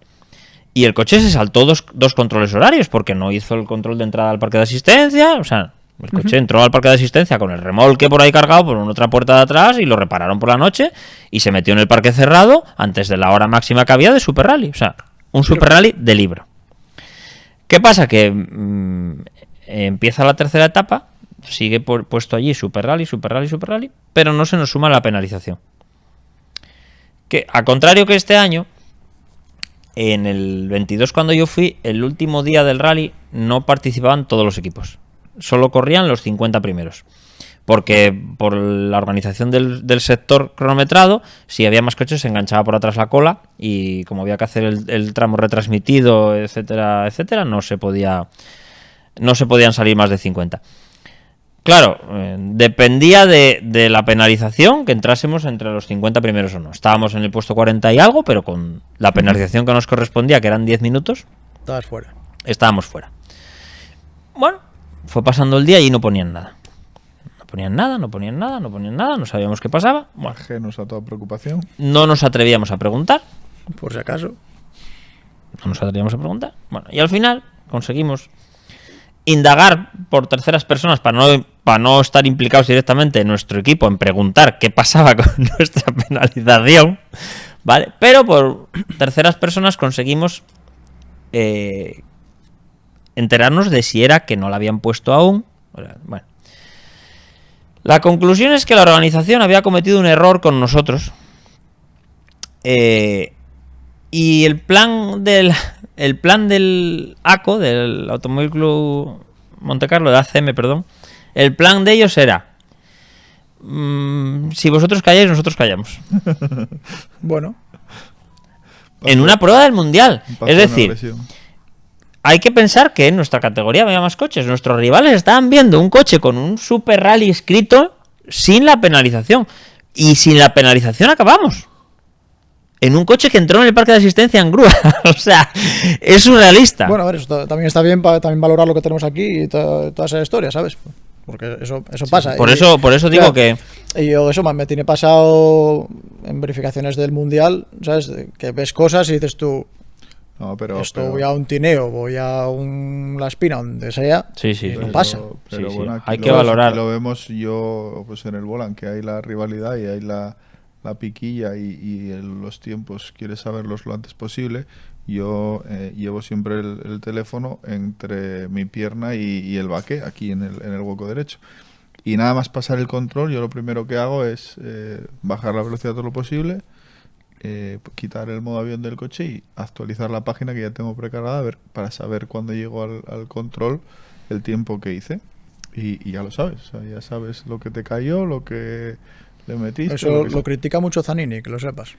y el coche se saltó dos controles horarios porque no hizo el control de entrada al parque de asistencia. O sea, el coche entró al parque de asistencia con el remolque por ahí cargado por otra puerta de atrás y lo repararon por la noche y se metió en el parque cerrado antes de la hora máxima que había de Super Rally. O sea, un Super Rally de libro. ¿Qué pasa? Que empieza la tercera etapa, sigue puesto allí Super Rally, Super Rally, Super Rally, pero no se nos suma la penalización. Que, a contrario que este año, en el 22 cuando yo fui, el último día del rally no participaban todos los equipos. Solo corrían los 50 primeros. Porque por la organización del sector cronometrado, si había más coches se enganchaba por atrás la cola y como había que hacer el tramo retransmitido, etcétera, etcétera, no se podían salir más de 50. Claro, dependía de la penalización que entrásemos entre los 50 primeros o no. Estábamos en el puesto 40 y algo, pero con la penalización que nos correspondía, que eran 10 minutos, Estabas fuera. estábamos fuera. Bueno, fue pasando el día y no ponían nada. No ponían nada, no sabíamos qué pasaba. Bueno, Ajenos a toda preocupación. no nos atrevíamos a preguntar. Por si acaso. Bueno, y al final conseguimos indagar por terceras personas para no estar implicados directamente en nuestro equipo en preguntar qué pasaba con nuestra penalización, ¿vale? Pero por terceras personas conseguimos enterarnos de si era que no la habían puesto aún. Bueno, la conclusión es que la organización había cometido un error con nosotros y el plan del ACO, del Automóvil Club Montecarlo, de ACM, perdón, el plan de ellos era si vosotros calláis, nosotros callamos. Bueno, En una prueba del Mundial. Pasó Es una decir, agresión. hay que pensar que en nuestra categoría había más coches. Nuestros rivales estaban viendo un coche con un Super Rally escrito sin la penalización. Y sin la penalización acabamos. En un coche que entró en el parque de asistencia en grúa. O sea, es surrealista. bueno, a ver, eso también está bien para también valorar lo que tenemos aquí y toda esa historia, ¿sabes? Porque eso pasa. por eso digo claro, que... Y yo eso me tiene pasado en verificaciones del Mundial, ¿sabes? Que ves cosas y dices tú, No, voy a un tineo, voy a La Espina, donde sea, Sí, sí, y pero- no pasa. Pero Sí, sí. bueno, aquí Hay lo que ves- valorar. aquí lo vemos yo pues en el Volant, que hay la rivalidad y hay la piquilla y los tiempos quieres saberlos lo antes posible. Yo llevo siempre el teléfono entre mi pierna y el baqué, aquí en el hueco derecho. Y nada más pasar el control, yo lo primero que hago es bajar la velocidad todo lo posible, quitar el modo avión del coche y actualizar la página que ya tengo precargada para saber cuando llego al control el tiempo que hice. Y ya lo sabes, o sea, ya sabes lo que te cayó, lo que le metiste. Eso que lo critica mucho Zanini, que lo sepas.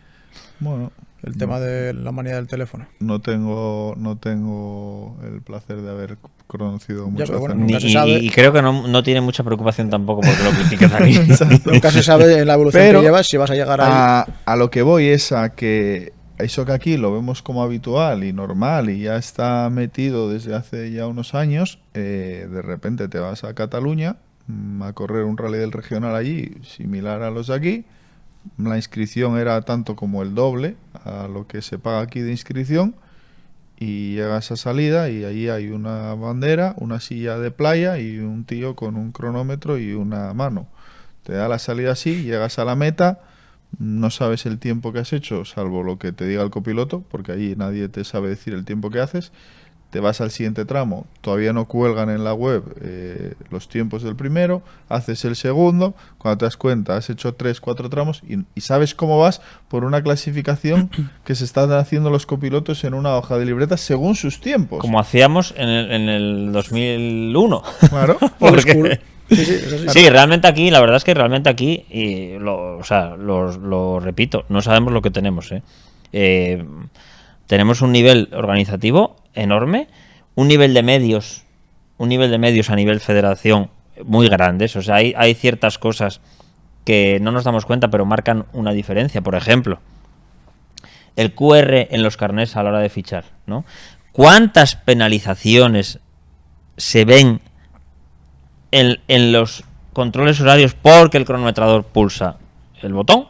Bueno, el tema de la manía del teléfono. No tengo el placer de haber conocido mucho. pero bueno, hace nunca se sabe. Y creo que no tiene mucha preocupación tampoco porque lo critique Dani. Nunca se sabe en la evolución Pero que llevas si vas a llegar ahí. a lo que voy es a que eso que aquí lo vemos como habitual y normal y ya está metido desde hace ya unos años, de repente te vas a Cataluña a correr un rally del regional allí, similar a los de aquí. La inscripción era tanto como el doble a lo que se paga aquí de inscripción, y llegas a salida y ahí hay una bandera, una silla de playa y un tío con un cronómetro y una mano. Te da la salida así, llegas a la meta, no sabes el tiempo que has hecho, salvo lo que te diga el copiloto, porque allí nadie te sabe decir el tiempo que haces. Te vas al siguiente tramo, todavía no cuelgan en la web los tiempos del primero, haces el segundo, cuando te das cuenta has hecho 3-4 tramos y sabes cómo vas por una clasificación que se están haciendo los copilotos en una hoja de libreta según sus tiempos. Como hacíamos en el 2001. Claro. Porque- Eso sí. Sí, realmente aquí, la verdad es que realmente aquí, y lo repito, no sabemos lo que tenemos. Tenemos un nivel organizativo enorme, un nivel de medios a nivel federación muy grandes. O sea, hay ciertas cosas que no nos damos cuenta, pero marcan una diferencia. Por ejemplo, el QR en los carnés a la hora de fichar, ¿no? ¿Cuántas penalizaciones se ven en los controles horarios porque el cronometrador pulsa el botón?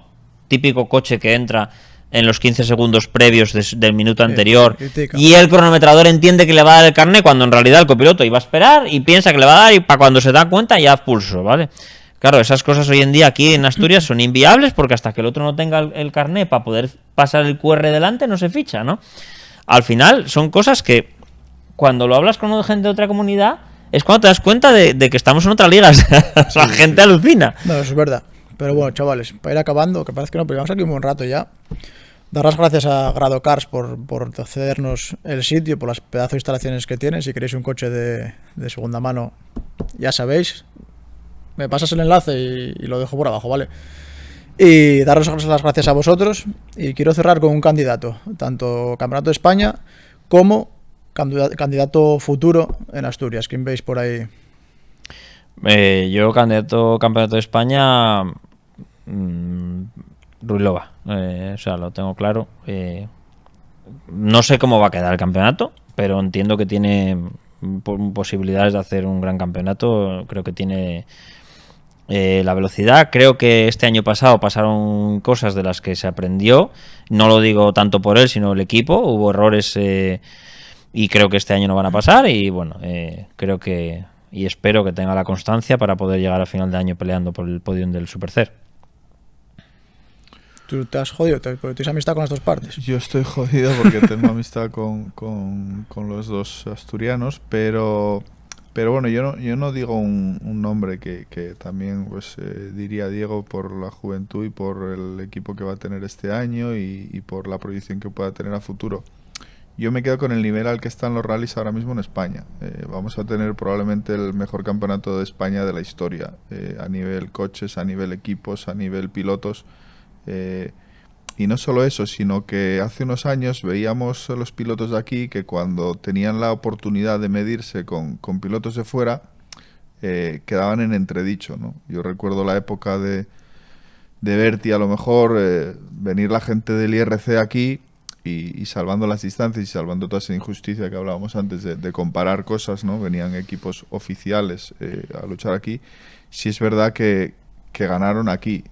Típico coche que entra en los 15 segundos previos del minuto anterior critica. y el cronometrador entiende que le va a dar el carné cuando en realidad el copiloto iba a esperar y piensa que le va a dar, y para cuando se da cuenta ya pulso, ¿vale? Claro, esas cosas hoy en día aquí en Asturias son inviables porque hasta que el otro no tenga el carné para poder pasar el QR delante no se ficha, ¿no? Al final son cosas que cuando lo hablas con gente de otra comunidad es cuando te das cuenta de que estamos en otra liga. La gente alucina. No, eso es verdad. Pero bueno, chavales, para ir acabando, que parece que no, pero llevamos aquí un buen rato ya. Dar las gracias a Grado Cars por cedernos el sitio, por las pedazos de instalaciones que tienen. Si queréis un coche de segunda mano, ya sabéis. Me pasas el enlace y lo dejo por abajo, ¿vale? Y daros las gracias a vosotros. Y quiero cerrar con un candidato, tanto Campeonato de España como candidato futuro en Asturias. ¿Quién veis por ahí? Yo, campeonato de España, Ruilova. O sea, lo tengo claro. No sé cómo va a quedar el campeonato, pero entiendo que tiene posibilidades de hacer un gran campeonato. Creo que tiene la velocidad. Creo que este año pasado pasaron cosas de las que se aprendió. No lo digo tanto por él, sino el equipo. Hubo errores y creo que este año no van a pasar. Y bueno, creo que y espero que tenga la constancia para poder llegar a final de año peleando por el podio del Supercer. Tú te has jodido, porque tienes amistad con las dos partes. Yo estoy jodido porque tengo amistad con los dos asturianos, pero bueno, yo no digo un nombre que también pues diría Diego por la juventud y por el equipo que va a tener este año y por la proyección que pueda tener a futuro. Yo me quedo con el nivel al que están los rallies ahora mismo en España. Vamos a tener probablemente el mejor campeonato de España de la historia, a nivel coches, a nivel equipos, a nivel pilotos. Y no solo eso, sino que hace unos años veíamos a los pilotos de aquí que cuando tenían la oportunidad de medirse con pilotos de fuera, quedaban en entredicho, ¿no? Yo recuerdo la época de Berti, a lo mejor, venir la gente del IRC aquí y salvando las distancias y salvando toda esa injusticia que hablábamos antes de comparar cosas, ¿no? Venían equipos oficiales a luchar aquí. Sí es verdad que ganaron aquí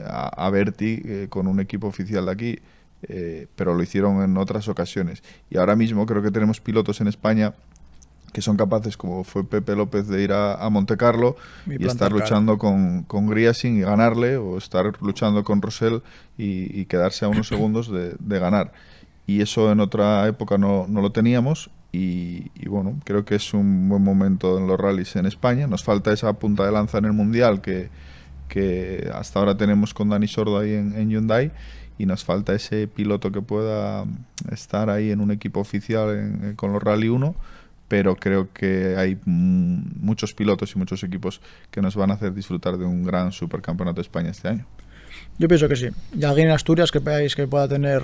a Berti con un equipo oficial de aquí, pero lo hicieron en otras ocasiones. Y ahora mismo creo que tenemos pilotos en España que son capaces, como fue Pepe López, de ir a Montecarlo y estar luchando con Griasin y ganarle, o estar luchando con Rosell y quedarse a unos segundos de ganar. Y eso en otra época no lo teníamos. Y bueno, creo que es un buen momento en los rallies en España. Nos falta esa punta de lanza en el Mundial que hasta ahora tenemos con Dani Sordo ahí en Hyundai, y nos falta ese piloto que pueda estar ahí en un equipo oficial con los Rally 1, pero creo que hay muchos pilotos y muchos equipos que nos van a hacer disfrutar de un gran supercampeonato de España este año. Yo pienso que sí. Y alguien en Asturias que veáis que pueda tener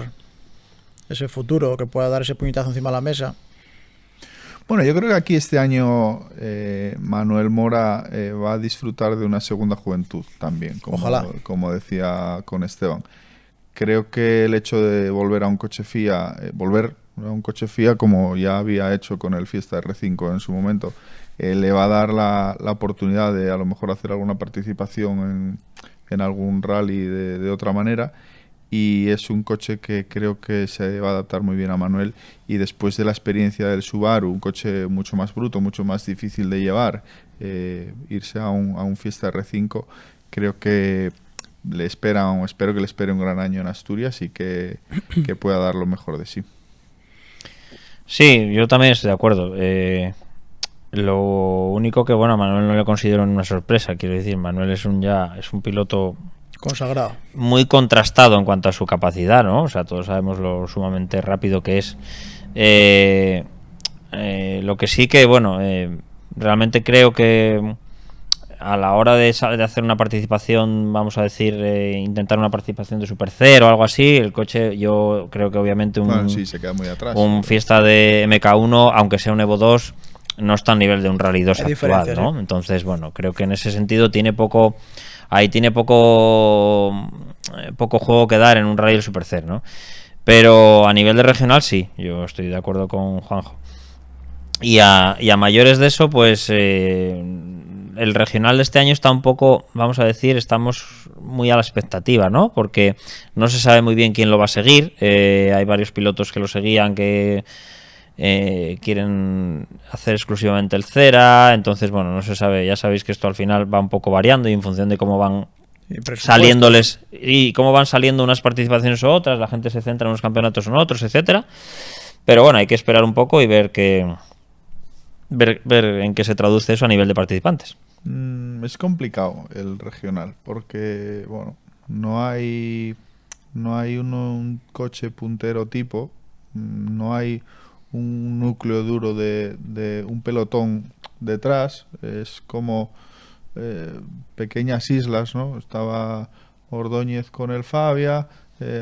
ese futuro, que pueda dar ese puñetazo encima de la mesa. Bueno, yo creo que aquí este año Manuel Mora va a disfrutar de una segunda juventud también, Ojalá. como decía con Esteban. Creo que el hecho de volver a un coche FIA, como ya había hecho con el Fiesta R5 en su momento, le va a dar la oportunidad de a lo mejor hacer alguna participación en algún rally de otra manera. Y es un coche que creo que se va a adaptar muy bien a Manuel, y después de la experiencia del Subaru, un coche mucho más bruto, mucho más difícil de llevar, irse a un Fiesta R5, creo que espero que le espere un gran año en Asturias y que pueda dar lo mejor de sí. Sí, yo también estoy de acuerdo. Lo único que, bueno, a Manuel no le considero una sorpresa, quiero decir, Manuel es un piloto Consagrado. muy contrastado en cuanto a su capacidad, ¿no? O sea, todos sabemos lo sumamente rápido que es. Lo que sí que, bueno, realmente creo que a la hora de hacer una participación, vamos a decir, intentar una participación de Super Cero o algo así, el coche, yo creo que obviamente sí, se queda muy atrás. Un Fiesta de MK1, aunque sea un Evo 2, no está a nivel de un Rally 2 actual, ¿no? ¿Sí? Entonces, bueno, creo que en ese sentido tiene poco juego que dar en un Rally del Super C, ¿no? Pero a nivel de regional sí, yo estoy de acuerdo con Juanjo. Y a mayores de eso, pues el regional de este año está un poco, vamos a decir, estamos muy a la expectativa, ¿no? Porque no se sabe muy bien quién lo va a seguir. Hay varios pilotos que lo seguían que quieren hacer exclusivamente el Cera, entonces bueno, no se sabe, ya sabéis que esto al final va un poco variando y en función de cómo van saliéndoles y cómo van saliendo unas participaciones u otras, la gente se centra en unos campeonatos o en otros, etcétera. Pero bueno, hay que esperar un poco y ver en qué se traduce eso a nivel de participantes. Es complicado el regional porque bueno, no hay un coche puntero tipo, no hay un núcleo duro de un pelotón detrás, es como pequeñas islas, ¿no? Estaba Ordóñez con el Fabia,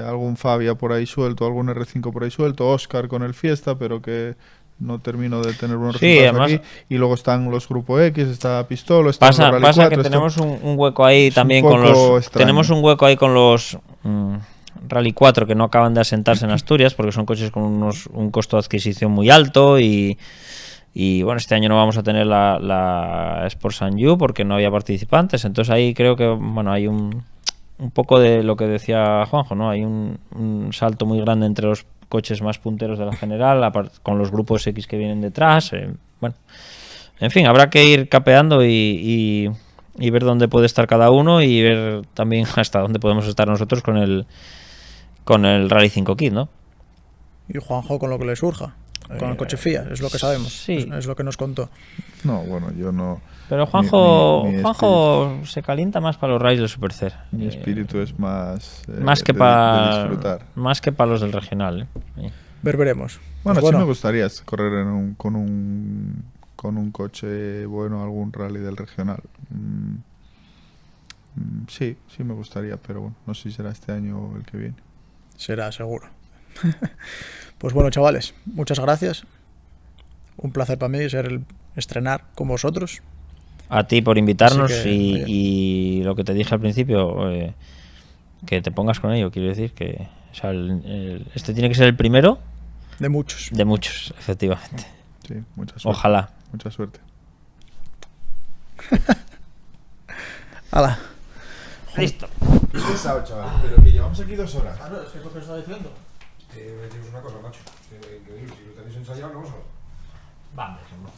algún Fabia por ahí suelto, algún R5 por ahí suelto, Oscar con el Fiesta, pero que no termino de tener unos resultados además, aquí. Y luego están los Grupo X, está Pistolo, está pasa Rally 4, que tenemos un hueco ahí también con los extraño. Tenemos un hueco ahí con los Rally 4 que no acaban de asentarse en Asturias porque son coches con un costo de adquisición muy alto y bueno, este año no vamos a tener la Sport San Yu porque no había participantes, entonces ahí creo que bueno, hay un poco de lo que decía Juanjo, ¿no? Hay un salto muy grande entre los coches más punteros de la general con los grupos X que vienen detrás, bueno, en fin, habrá que ir capeando y ver dónde puede estar cada uno y ver también hasta dónde podemos estar nosotros con el Rally 5 Kit, ¿no? Y Juanjo con lo que le surja, con el coche FIA, es lo que sabemos, sí. Es lo que nos contó. No, bueno, yo no. Pero Juanjo se calienta más para los rallies del Super C. Mi espíritu es más que de disfrutar. Más que para los del regional. Veremos. Bueno, sí me gustaría correr con un coche bueno, algún rally del regional. Sí me gustaría, pero bueno, no sé si será este año o el que viene. Será, seguro. Pues bueno, chavales, muchas gracias. Un placer para mí estrenar con vosotros. A ti por invitarnos y lo que te dije al principio, que te pongas con ello, quiero decir que o sea, este tiene que ser el primero de muchos. De muchos, efectivamente. Sí, mucha suerte. Ojalá. Mucha suerte. ¡Hala! Listo. Qué pesado, chaval, pero que llevamos aquí 2 horas. Ah, no, es que es lo que estaba diciendo. Me decimos una cosa, macho. Que si lo tenéis ensayado, no vamos a ver. Vamos, hemos